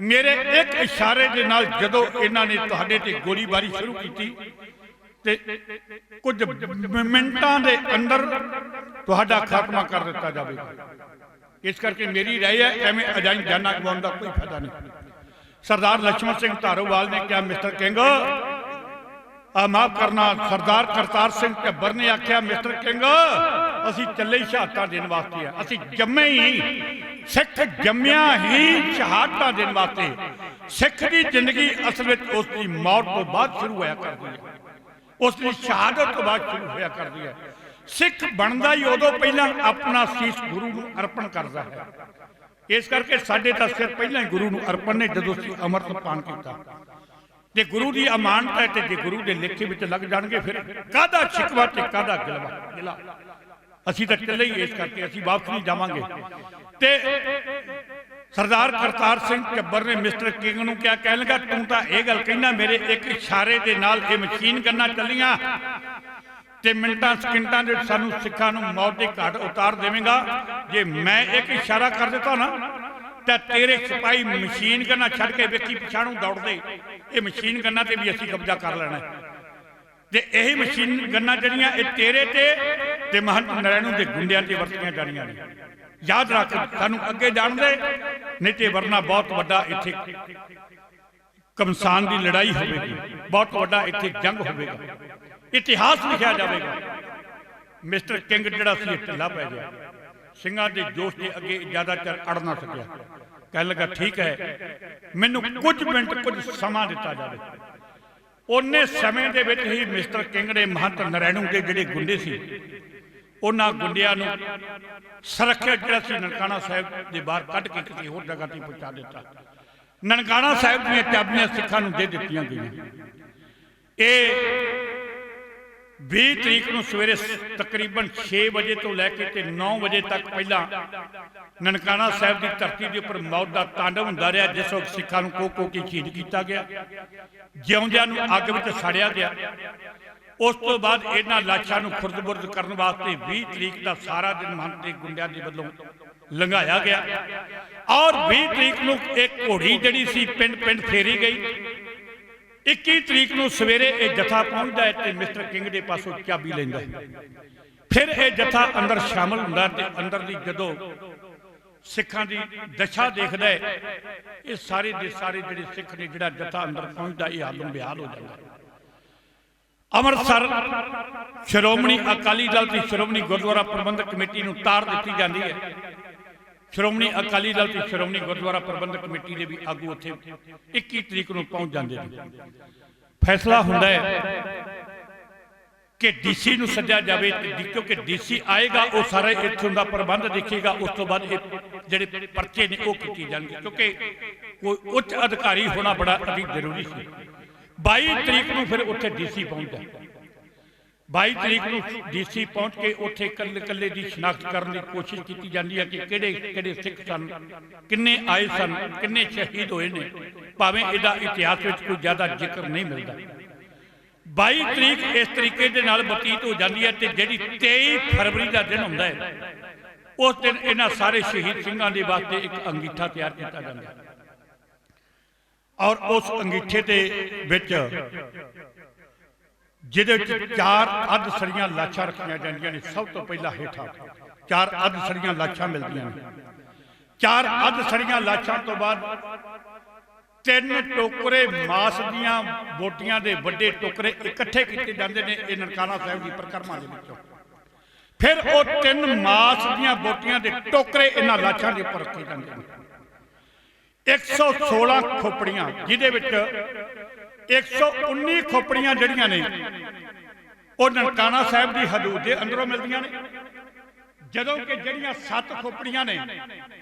ਮੇਰੇ ਇੱਕ ਇਸ਼ਾਰੇ ਦੇ ਨਾਲ ਜਦੋਂ ਇਹਨਾਂ ਨੇ ਤੁਹਾਡੇ ਤੇ ਗੋਲੀਬਾਰੀ ਸ਼ੁਰੂ ਕੀਤੀ ਤੇ ਕੁਝ ਮਿੰਟਾਂ ਦੇ ਅੰਦਰ ਤੁਹਾਡਾ ਖਾਤਮਾ ਕਰ ਦਿੱਤਾ ਜਾਵੇਗਾ। ਇਸ ਕਰਕੇ ਮੇਰੀ ਰਾਏ ਹੈ, ਐਵੇਂ ਅਜਾਈ ਜਾਨਾਂ ਗਵਾਉਣ ਦਾ ਕੋਈ ਫਾਇਦਾ ਨਹੀਂ। ਸਰਦਾਰ ਲక్ష్మణ ਸਿੰਘ ਧਾਰੋਵਾਲ ਨੇ ਕਿਹਾ, ਮਿਸਟਰ ਕਿੰਗ ਮਾਫ ਕਰਨਾ, ਸਰਦਾਰ ਕਰਤਾਰ ਸਿੰਘ ਝੱਬਰ ਨੇ ਆਖਿਆ, ਮਿਸਟਰ ਕਿੰਗ ਅਸੀਂ ਚੱਲੇ ਹੀ ਸ਼ਹਾਦਤਾਂ ਦੇਣ ਵਾਸਤੇ ਆ। ਅਸੀਂ ਜੰਮੇ ਹੀ ਸਿੱਖ, ਜੰਮਿਆ ਹੀ ਸ਼ਹਾਦਤਾਂ ਦੇਣ ਵਾਸਤੇ। ਸਿੱਖ ਦੀ ਜ਼ਿੰਦਗੀ ਅਸਲ ਵਿੱਚ ਉਸ ਦੀ ਮੌਤ ਤੋਂ ਬਾਅਦ ਸ਼ੁਰੂ ਹੋਇਆ ਕਰਦੀ ਹੈ, ਉਸ ਦੀ ਸ਼ਹਾਦਤ ਤੋਂ ਬਾਅਦ ਸ਼ੁਰੂ ਹੋਇਆ ਕਰਦੀ ਹੈ। ਸਿੱਖ ਬਣਦਾ ਹੀ ਉਦੋਂ ਪਹਿਲਾਂ ਆਪਣਾ ਸੀਸ ਗੁਰੂ ਨੂੰ ਅਰਪਣ ਕਰਦਾ ਹੈ। ਇਸ ਕਰਕੇ ਸਾਡੇ ਤਾਂ ਸਿਰ ਪਹਿਲਾਂ ਹੀ ਗੁਰੂ ਨੂੰ ਅਰਪਣ ਨੇ, ਜਦੋਂ ਅਸੀਂ ਅੰਮ੍ਰਿਤ ਪਾਨ ਕੀਤਾ। ਜੇ ਗੁਰੂ ਦੀ ਅਮਾਨਤ ਹੈ ਤੇ ਜੇ ਗੁਰੂ ਦੇ ਲੇਖੇ ਵਿੱਚ ਲੱਗ ਜਾਣਗੇ, ਫਿਰ ਕਾਹਦਾ ਸ਼ਿਕਵਾ ਤੇ ਕਾਹਦਾ ਗਿਲਾ। ਅਸੀਂ ਤਾਂ ਚੱਲੇ ਹੀ, ਇਸ ਕਰਕੇ ਅਸੀਂ ਵਾਪਸ ਨਹੀਂ ਜਾਵਾਂਗੇ। ਤੇ ਸਰਦਾਰ ਕਰਤਾਰ ਸਿੰਘ ਝੱਬਰ ਨੇ ਮਿਸਟਰ ਕਿੰਗ ਨੂੰ ਕਿਹਾ, ਕਹਿਣ ਲੱਗਾ, ਤੂੰ ਤਾਂ ਇਹ ਗੱਲ ਕਹਿਣਾ, ਮੇਰੇ ਇੱਕ ਇਸ਼ਾਰੇ ਦੇ ਨਾਲ ਇਹ ਮਸ਼ੀਨ ਗੰਨਾਂ ਚੱਲੀਆਂ ਤੇ ਮਿੰਟਾਂ ਸਕਿੰਟਾਂ ਦੇ ਸਾਨੂੰ ਸਿੱਖਾਂ ਨੂੰ ਮੌਤ ਦੇ ਘਾਟ ਉਤਾਰ ਦੇਵੇਂਗਾ। ਜੇ ਮੈਂ ਇੱਕ ਇਸ਼ਾਰਾ ਕਰ ਦਿੱਤਾ ਨਾ ਤਾਂ ਤੇਰੇ ਸਿਪਾਹੀ ਮਸ਼ੀਨ ਗੰਨਾਂ ਛੱਡ ਕੇ ਵੇਖੀ ਪਿਛਾਣੋਂ ਦੌੜਦੇ, ਇਹ ਮਸ਼ੀਨ ਗੰਨਾਂ ਤੇ ਵੀ ਅਸੀਂ ਕਬਜ਼ਾ ਕਰ ਲੈਣਾ। ਤੇ ਇਹ ਮਸ਼ੀਨ ਗੰਨਾਂ ਜਿਹੜੀਆਂ ਇਹ ਤੇਰੇ ਤੇ ਮਹੰਤ ਨਰੈਣੂ ਦੇ ਗੁੰਡਿਆਂ ਤੇ ਵਰਤੀਆਂ ਜਾਣੀਆਂ ਨੇ। ਯਾਦ ਰੱਖ, ਸਾਨੂੰ ਅੱਗੇ ਜਾਣ ਦੇ, ਨਹੀਂ ਤੇ ਵਰਨਾ ਬਹੁਤ ਵੱਡਾ ਇੱਥੇ ਕਮਸਾਨ ਦੀ ਲੜਾਈ ਹੋਵੇਗੀ, ਬਹੁਤ ਵੱਡਾ ਇੱਥੇ ਜੰਗ ਹੋਵੇਗਾ, ਇਤਿਹਾਸ ਲਿਖਿਆ ਜਾਵੇਗਾ। ਮਿਸਟਰ ਕਿੰਗ ਜਿਹੜਾ ਸੀ ਢਿੱਲਾ ਪੈ ਗਿਆ, ਸਿੰਘਾਂ ਦੇ ਜੋਸ਼ ਦੇ ਅੱਗੇ ਜ਼ਿਆਦਾ ਚਿਰ ਅੜ ਨਾ ਸਕਿਆ। ਕਹਿਣ ਲੱਗਾ, ਠੀਕ ਹੈ, ਮੈਨੂੰ ਕੁਝ ਮਿੰਟ, ਕੁਝ ਸਮਾਂ ਦਿੱਤਾ ਜਾਵੇ। ਉਹਨੇ ਸਮੇਂ ਦੇ ਵਿੱਚ ਹੀ ਮਿਸਟਰ ਕਿੰਗ ਨੇ ਮਹੰਤ ਨਰੈਣੂ ਦੇ ਜਿਹੜੇ ਗੁੰਡੇ ਸੀ, ਉਹਨਾਂ ਗੁੰਡਿਆਂ ਨੂੰ ਸੁਰੱਖਿਆ ਜਿਹੜਾ ਸੀ ਨਨਕਾਣਾ ਸਾਹਿਬ ਦੇ ਬਾਹਰ ਕੱਢ ਕੇ ਕਿਸੇ ਹੋਰ ਜਗ੍ਹਾ ਤੇ ਪਹੁੰਚਾ ਦਿੱਤਾ। ਨਨਕਾਣਾ ਸਾਹਿਬ ਦੀਆਂ ਚਾਬੀਆਂ ਸਿੱਖਾਂ ਨੂੰ ਦੇ ਦਿੱਤੀਆਂ ਗਈਆਂ। ਇਹ 20 ਤਰੀਕ ਨੂੰ ਸਵੇਰੇ ਤਕਰੀਬਨ 6 ਵਜੇ ਤੋਂ ਲੈ ਕੇ ਤੇ 9 ਵਜੇ ਤੱਕ ਪਹਿਲਾਂ ਨਨਕਾਣਾ ਸਾਹਿਬ ਦੀ ਧਰਤੀ ਦੇ ਉੱਪਰ ਮੌਤ ਦਾ ਤਾਂਡਵ ਹੁੰਦਾ ਰਿਹਾ, ਜਿਸ ਵਕਤ ਸਿੱਖਾਂ ਨੂੰ ਕੋਹ ਕੇ ਸ਼ਹੀਦ ਕੀਤਾ ਗਿਆ, ਜਿਉਂਦਿਆਂ ਨੂੰ ਅੱਗ ਵਿੱਚ ਸਾੜਿਆ ਗਿਆ। ਉਸ ਤੋਂ ਬਾਅਦ ਇਹਨਾਂ ਲਾਸ਼ਾਂ ਨੂੰ ਖੁਰਦ-ਬੁਰਦ ਕਰਨ ਵਾਸਤੇ 20 ਤਰੀਕ ਦਾ ਸਾਰਾ ਦਿਨ ਮਹੰਤ ਦੇ ਗੁੰਡਿਆਂ ਦੇ ਵੱਲੋਂ ਲੰਘਾਇਆ ਗਿਆ। ਔਰ 20 ਤਰੀਕ ਨੂੰ ਇੱਕ ਘੋੜੀ ਜਿਹੜੀ ਸੀ ਪਿੰਡ ਫੇਰੀ ਗਈ। 21 ਤਰੀਕ ਨੂੰ ਸਵੇਰੇ ਇਹ ਜਥਾ ਪਹੁੰਚਦਾ ਹੈ ਤੇ ਮਿਸਟਰ ਕਿੰਗ ਦੇ ਪਾਸੋਂ ਚਾਬੀ ਲੈਂਦਾ ਹੈ। ਫਿਰ ਇਹ ਜਥਾ ਅੰਦਰ ਸ਼ਾਮਲ ਹੁੰਦਾ ਤੇ ਅੰਦਰ ਦੀ ਜਦੋਂ ਸਿੱਖਾਂ ਦੀ ਦਸ਼ਾ ਦੇਖਦਾ ਹੈ, ਇਹ ਸਾਰੇ ਦੇ ਸਾਰੇ ਜਿਹੜੇ ਸਿੱਖ ਨੇ, ਜਿਹੜਾ ਜਥਾ ਅੰਦਰ ਪਹੁੰਚਦਾ, ਇਹ ਹਾਲੋਂ ਬੇਹਾਲ ਹੋ ਜਾਂਦਾ। ਅੰਮ੍ਰਿਤਸਰ ਸ਼੍ਰੋਮਣੀ ਅਕਾਲੀ ਦਲ ਤੇ ਸ਼੍ਰੋਮਣੀ ਗੁਰਦੁਆਰਾ ਪ੍ਰਬੰਧਕ ਕਮੇਟੀ ਨੂੰ ਤਾਰ ਦਿੱਤੀ ਜਾਂਦੀ ਹੈ। ਸ਼੍ਰੋਮਣੀ ਅਕਾਲੀ ਦਲ ਤੇ ਸ਼੍ਰੋਮਣੀ ਗੁਰਦੁਆਰਾ ਪ੍ਰਬੰਧਕ ਕਮੇਟੀ ਦੇ ਵੀ ਆਗੂ ਉੱਥੇ 21 ਤਰੀਕ ਨੂੰ ਪਹੁੰਚ ਜਾਂਦੇ ਨੇ। ਫੈਸਲਾ ਹੁੰਦਾ ਹੈ ਕਿ ਡੀਸੀ ਨੂੰ ਸੱਦਿਆ ਜਾਵੇ, ਕਿਉਂਕਿ ਡੀਸੀ ਆਏਗਾ, ਉਹ ਸਾਰਾ ਇੱਥੋਂ ਦਾ ਪ੍ਰਬੰਧ ਦੇਖੇਗਾ। ਉਸ ਤੋਂ ਬਾਅਦ ਇਹ ਜਿਹੜੇ ਪਰਚੇ ਨੇ ਉਹ ਕੀਤੇ ਜਾਣਗੇ, ਕਿਉਂਕਿ ਕੋਈ ਉੱਚ ਅਧਿਕਾਰੀ ਹੋਣਾ ਬੜਾ ਅਤੀ ਜ਼ਰੂਰੀ ਸੀ। 22 ਤਰੀਕ ਨੂੰ ਫਿਰ ਉੱਥੇ ਡੀਸੀ ਪਹੁੰਚਦਾ। 22 ਤਰੀਕ ਨੂੰ ਡੀਸੀ ਪਹੁੰਚ ਕੇ ਉੱਥੇ ਕੱਲੇ ਦੀ ਸ਼ਨਾਖਤ ਕਰਨ ਦੀ ਕੋਸ਼ਿਸ਼ ਕੀਤੀ ਜਾਂਦੀ ਹੈ ਕਿ ਕਿਹੜੇ ਸਿੱਖ ਸਨ, ਕਿੰਨੇ ਆਏ ਸਨ, ਕਿੰਨੇ ਸ਼ਹੀਦ ਹੋਏ ਨੇ। ਭਾਵੇਂ ਇਹਦਾ ਇਤਿਹਾਸ ਵਿੱਚ ਕੋਈ ਜ਼ਿਆਦਾ ਜ਼ਿਕਰ ਨਹੀਂ ਮਿਲਦਾ। 22 ਤਰੀਕ ਇਸ ਤਰੀਕੇ ਦੇ ਨਾਲ ਬਤੀਤ ਹੋ ਜਾਂਦੀ ਹੈ ਤੇ ਜਿਹੜੀ 23 ਫਰਵਰੀ ਦਾ ਦਿਨ ਹੁੰਦਾ ਹੈ, ਉਸ ਦਿਨ ਇਹਨਾਂ ਸਾਰੇ ਸ਼ਹੀਦ ਸਿੰਘਾਂ ਦੇ ਵਾਸਤੇ ਇੱਕ ਅੰਗੀਠਾ ਤਿਆਰ ਕੀਤਾ ਜਾਂਦਾ ਹੈ। ਔਰ ਉਸ ਅੰਗੀਠੇ ਦੇ ਵਿੱਚ ਜਿਹਦੇ ਵਿੱਚ 4 ਅੱਧ ਸੜੀਆਂ ਲਾਸ਼ਾਂ ਰੱਖੀਆਂ ਜਾਂਦੀਆਂ ਨੇ। ਸਭ ਤੋਂ ਪਹਿਲਾਂ ਹੇਠਾਂ 4 ਅੱਧ ਸੜੀਆਂ ਲਾਸ਼ਾਂ ਮਿਲਦੀਆਂ ਨੇ। 4 ਅੱਧ ਸੜੀਆਂ ਲਾਸ਼ਾਂ ਤੋਂ ਬਾਅਦ 3 ਟੋਕਰੇ ਮਾਸ ਦੀਆਂ ਬੋਟੀਆਂ ਦੇ ਵੱਡੇ ਟੁਕੜੇ ਇਕੱਠੇ ਕੀਤੇ ਜਾਂਦੇ ਨੇ। ਇਹ ਨਨਕਾਣਾ ਸਾਹਿਬ ਦੀ ਪਰਿਕਰਮਾ ਦੇ ਵਿੱਚੋਂ फिर वो 3 मास दियां बोटियां दे टोकरे इन्हां लाशां दे उपर रखे जांदे ने 116 खोपड़ियां जिहदे विच 119 खोपड़ियां जड़ियां ने वो ननकाना साहब की हदूद के अंदरों मिलदियां ने जदों कि जड़ियां 7 खोपड़ियां ने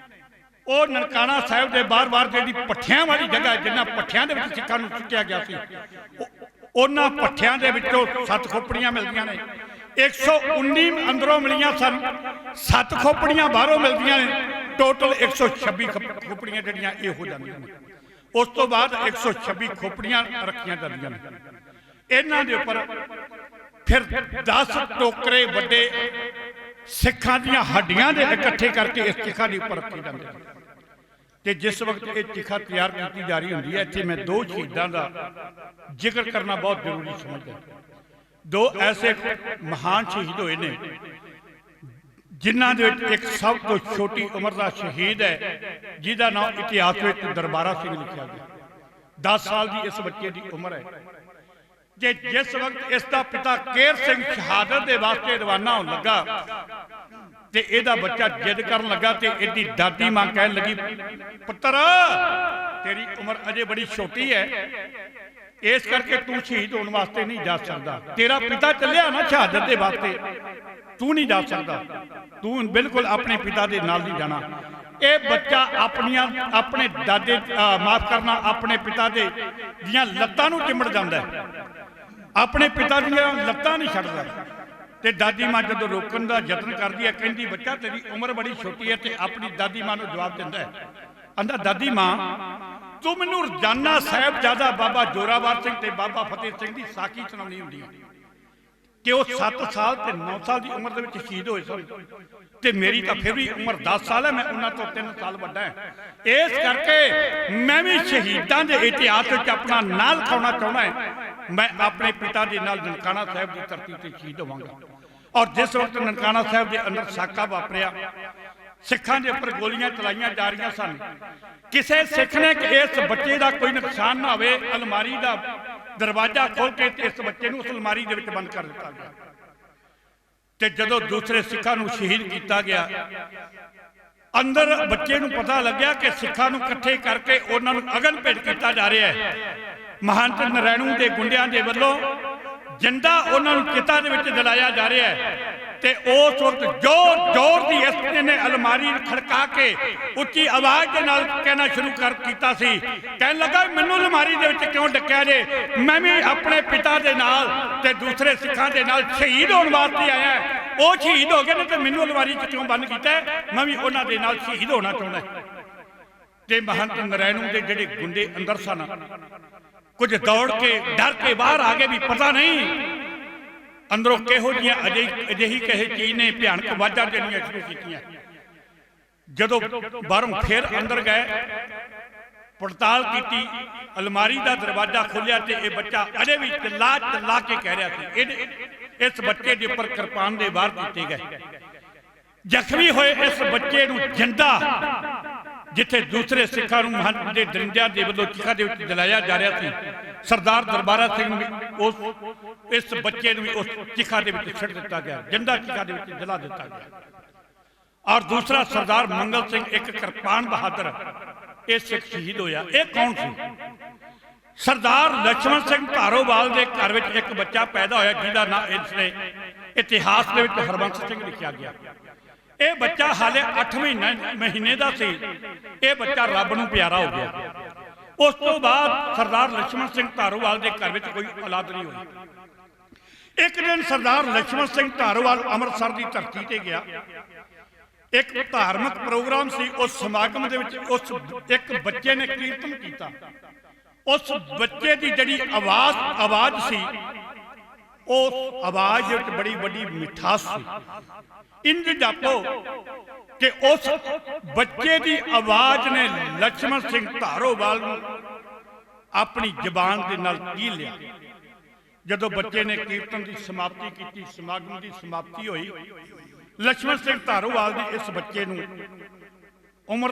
वो ननकाना साहब के बार बार जी पट्ठियां वाली जगह जिन्होंने पट्ठियां के सिक्खां नूं सुट्टिया गया सी उन्हां पट्ठियां दे विचों 7 खोपड़ियां मिलदियां ने 119 अंदरों मिलियां सन 7 खोपड़ियां बाहरों मिलदियां ने टोटल 126 खोपड़ियां जड़ियां ये हो जांदियां ने उस तो बाद 126 खोपड़ियां रखियां जांदियां ने इन्हां दे उपर फिर 10 टोकरे वड्डे सिखां दीयां हड्डियां दे इकट्ठे करके इस चिखा के उपर रखे जाते हैं ते जिस वक्त ये चिखा तैयार की जा रही होंदी है इत्थे मैं 2 शहीदां दा जिक्र करना बहुत जरूरी समझदा 2 ऐसे महान शहीद होए ने जिन्हां दे विच एक सब तो छोटी उम्र का शहीद है जिहदा नाम इतिहास में दरबारा सिंह लिखा गया 10 साल की इस बच्चे की उम्र है जे जिस वक्त इसका पिता केर सिंह शहादत के वास्ते रवाना होने लगा ते एदा बच्चा जिद करन लगा ते एदी दादी मां कहन लगी पुत्र तेरी उम्र अजे बड़ी छोटी है इस करके तू शहीद होने वास्ते नहीं जा सकता तेरा पिता चलिया ना शहादत के वास्ते तू नहीं जा सकता तू बिल्कुल अपने पिता के नाल नहीं जाना ये बच्चा अपने दादे माफ करना अपने पिता के दियां लत्तां नूं चिमड़ जांदा है अपने पिता दियां लत्तां नहीं छड्डदा ते दादी मां जदों रोकण का यत्न करदी है कहंदी बच्चा तेरी उम्र बड़ी छोटी है ते अपनी दादी मां नूं जवाब दिंदा है आंदा दादी मां तू मैनूं रोजाना साहिबजादा बाबा जोरावर सिंह ते बाबा फतेह सिंह की साखी सुणाउणी हुंदी है कि वो 7 साल ते 9 साल की उम्र के शहीद होए सन ते मेरी तो फिर भी उम्र 10 साल है मैं उन्हां तो 3 साल वड्डा है इस करके मैं भी शहीदां दे इतिहास विच अपना नाम लिखाउणा चाहुंदा है मैं अपने पिता के नाल ननकाना साहब की धरती से शहीद होवांगा और जिस वक्त ननकाना साहब के अंदर साका वापरिया सिखां के उपर गोलियां चलाइयां जा रही सन किसी सिख ने इस बच्चे का कोई नुकसान ना होवे अलमारी का दरवाजा खोल के इस बच्चे को उस अलमारी के विच बंद कर दिता गया ते जदों दूसरे सिखां नूं शहीद किया गया अंदर बच्चे नूं पता लग्या कि सिखां नूं इकट्ठे करके उन्हां नूं अगन भेंट किया जा रहा है महंत नरैणू के गुंडियां दे वल्लों जिंदा उन्हां नूं चिता दे विच जलाया जा रहा है ते उस वक्त जोर जोर की इस ने अलमारी खड़का के उच्ची आवाज के नाल कहना शुरू कर किया सी कहन लगा मैनू अलमारी दे विच क्यों डकिया जे मैं भी अपने पिता दे नाल ते दूसरे सिखां दे नाल शहीद होने वास्ते आया वो शहीद हो गए ने ते मैनू अलमारी च क्यों बंद किया मैं भी उन्हां दे नाल शहीद होना चाहुंदा ते महंत नरैणू के जिहड़े गुंडे अंदर सन कुछ दौड़ के डर के बाहर आ गए भी पता नहीं अंदरों किहो जिहियां अजिही किसी चीज ने भयानक आवाज़ां देनियां शुरू कीतियां जदों बाहरों फिर अंदर गए पड़ताल की अलमारी का दरवाजा खोलिया तो यह बच्चा अजे भी चिल्ला चिल्ला के कह रहा था इस बच्चे के उपर कृपान के वार किए गए जख्मी होए इस बच्चे नूं जिंदा जिथे दूसरे सिखां नूं महंत दे दरिंदियां दे वल्लों चिखा दे विच जलाया जा रहा था सरदार दरबारा सिंह नूं उस इस बच्चे नूं उस चिखा दे विच छड्ड दिता गया जिंदा चिखा दे विच जला दिता गया और दूसरा सरदार मंगल सिंह एक कृपान बहादुर ये सिख शहीद होया ये कौन सी सरदार लक्ष्मण सिंह धारोवाल के घर में एक बच्चा पैदा होया जिहदा नाम इसने इतिहास के विच हरबंस सिंह लिखा गया ये बच्चा हाले 8 महीने का सी ये बच्चा रब नूं प्यारा हो गया उस तो बाद सरदार लक्ष्मण सिंह धारोवाल के घर में कोई औलाद नहीं हुई एक दिन सरदार लक्ष्मण सिंह धारोवाल अमृतसर की धरती से गया एक धार्मिक प्रोग्राम सी उस समागम दे विच उस एक बच्चे ने कीर्तन किया उस बच्चे की जिहड़ी आवाज सी उस आवाज बड़ी बड़ी मिठास सी इंज जापो कि उस बच्चे की आवाज ने लक्ष्मण सिंह धारोवाल अपनी जबान के नाल कील लिया जदों बच्चे ने कीर्तन की समाप्ति की समागम की समाप्ति हुई लक्ष्मण सिंह धारोवाल ने इस बच्चे नूं उम्र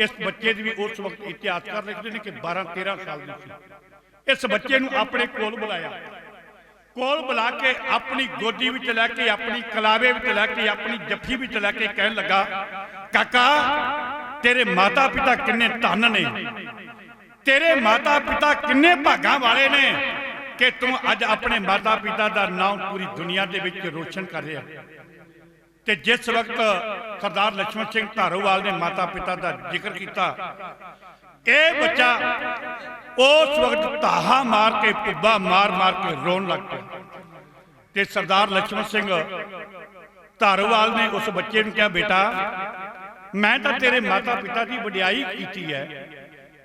इस बच्चे की भी उस वक्त इतिहासकार लिखते हैं कि 12-13 साल की थी इस बच्चे नूं अपने कोल बुलाया ਕੋਲ ਬੁਲਾ ਕੇ ਆਪਣੀ ਗੋਦੀ ਵਿੱਚ ਲੈ ਕੇ, ਆਪਣੀ ਕਲਾਵੇ ਵਿੱਚ ਲੈ ਕੇ, ਆਪਣੀ ਜੱਫੀ ਵਿੱਚ ਲੈ ਕੇ ਕਹਿਣ ਲੱਗਾ, ਕਾਕਾ ਤੇਰੇ ਮਾਤਾ ਪਿਤਾ ਕਿੰਨੇ ਧਨ ਨੇ, ਤੇਰੇ ਮਾਤਾ ਪਿਤਾ ਕਿੰਨੇ ਭਾਗਾਂ ਵਾਲੇ ਨੇ ਕਿ ਤੂੰ ਅੱਜ ਆਪਣੇ ਮਾਤਾ ਪਿਤਾ ਦਾ ਨਾਮ ਪੂਰੀ ਦੁਨੀਆ ਦੇ ਵਿੱਚ ਰੋਸ਼ਨ ਕਰ ਰਿਹਾ। ਤੇ ਜਿਸ ਵਕਤ ਸਰਦਾਰ ਲక్ష్మణ ਸਿੰਘ ਧਾਰੋਵਾਲ ਨੇ ਮਾਤਾ ਪਿਤਾ ਦਾ ਜ਼ਿਕਰ ਕੀਤਾ, ਇਹ ਬੱਚਾ ਉਸ ਵਕਤ ਧਾਹਾ ਮਾਰ ਕੇ, ਪੁੱਬਾ ਮਾਰ ਮਾਰ ਕੇ ਰੋਣ ਲੱਗ ਪਿਆ। ਤੇ ਸਰਦਾਰ ਲక్ష్మణ ਸਿੰਘ ਧਾਰੋਵਾਲ ਨੇ ਉਸ ਬੱਚੇ ਨੂੰ ਕਿਹਾ, ਬੇਟਾ ਮੈਂ ਤਾਂ ਤੇਰੇ ਮਾਤਾ ਪਿਤਾ ਦੀ ਵਡਿਆਈ ਕੀਤੀ ਹੈ,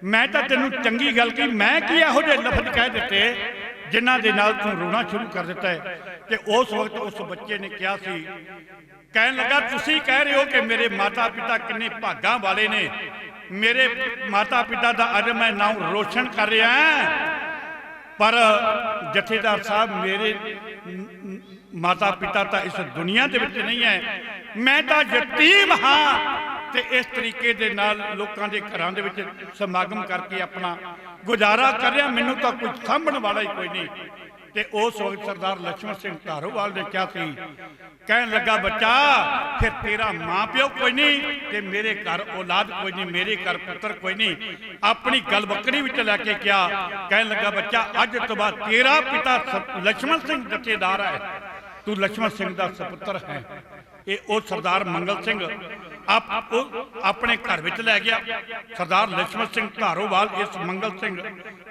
ਮੈਂ ਤਾਂ ਤੈਨੂੰ ਚੰਗੀ ਗੱਲ ਕੀ, ਮੈਂ ਕੀ ਇਹੋ ਜਿਹੇ ਲਫ਼ਜ਼ ਕਹਿ ਦਿੱਤੇ ਜਿਨ੍ਹਾਂ ਦੇ ਨਾਲ ਤੂੰ ਰੋਣਾ ਸ਼ੁਰੂ ਕਰ ਦਿੱਤਾ ਹੈ। ਤੇ ਉਸ ਵਕਤ ਉਸ ਬੱਚੇ ਨੇ ਕਿਹਾ ਸੀ, ਕਹਿਣ ਲੱਗਾ, ਤੁਸੀਂ ਕਹਿ ਰਹੇ ਹੋ ਕਿ ਮੇਰੇ ਮਾਤਾ ਪਿਤਾ ਕਿੰਨੇ ਭਾਗਾਂ ਵਾਲੇ ਨੇ, ਮੇਰੇ ਮਾਤਾ ਪਿਤਾ ਦਾ ਅੱਜ ਮੈਂ ਨਾਮ ਰੋਸ਼ਨ ਕਰ ਰਿਹਾ ਪਰ ਜਥੇਦਾਰ ਸਾਹਿਬ ਮੇਰੇ ਮਾਤਾ ਪਿਤਾ ਤਾਂ ਇਸ ਦੁਨੀਆ ਦੇ ਵਿੱਚ ਨਹੀਂ ਹੈ, ਮੈਂ ਤਾਂ ਯਤੀਮ ਹਾਂ। ਤੇ ਇਸ ਤਰੀਕੇ ਦੇ ਨਾਲ ਲੋਕਾਂ ਦੇ ਘਰਾਂ ਦੇ ਵਿੱਚ ਸਮਾਗਮ ਕਰਕੇ ਆਪਣਾ ਗੁਜ਼ਾਰਾ ਕਰ ਰਿਹਾ, ਮੈਨੂੰ ਤਾਂ ਕੁਝ ਸਾਂਭਣ ਵਾਲਾ ਹੀ ਕੋਈ ਨਹੀਂ। ਤੇ ਉਸ ਵਕਤ ਸਰਦਾਰ ਲక్ష్మణ ਸਿੰਘ ਧਾਰੋਵਾਲ ਨੇ ਕਿਹਾ ਸੀ, ਕਹਿਣ ਲੱਗਾ, ਬੱਚਾ ਫਿਰ ਤੇਰਾ ਮਾਂ ਪਿਓ ਕੋਈ ਨਹੀਂ ਤੇ ਮੇਰੇ ਘਰ ਔਲਾਦ ਕੋਈ ਨਹੀਂ, ਮੇਰੇ ਘਰ ਪੁੱਤਰ ਕੋਈ ਨਹੀਂ। ਆਪਣੀ ਗੱਲ ਬੱਕਰੀ ਵਿੱਚ ਲੈ ਕੇ ਕਿਹਾ, ਕਹਿਣ ਲੱਗਾ, ਬੱਚਾ ਅੱਜ ਤੋਂ ਬਾਅਦ ਤੇਰਾ ਪਿਤਾ ਲక్ష్మణ ਸਿੰਘ ਜਥੇਦਾਰ ਹੈ, ਤੂੰ ਲక్ష్మణ ਸਿੰਘ ਦਾ ਸੁਪੁੱਤਰ ਹੈ। ਇਹ ਉਹ ਸਰਦਾਰ ਮੰਗਲ ਸਿੰਘ ਆਪਣੇ ਘਰ ਵਿੱਚ ਲੈ ਗਿਆ। ਸਰਦਾਰ ਲక్ష్మణ ਸਿੰਘ ਧਾਰੋਵਾਲ ਇਸ ਮੰਗਲ ਸਿੰਘ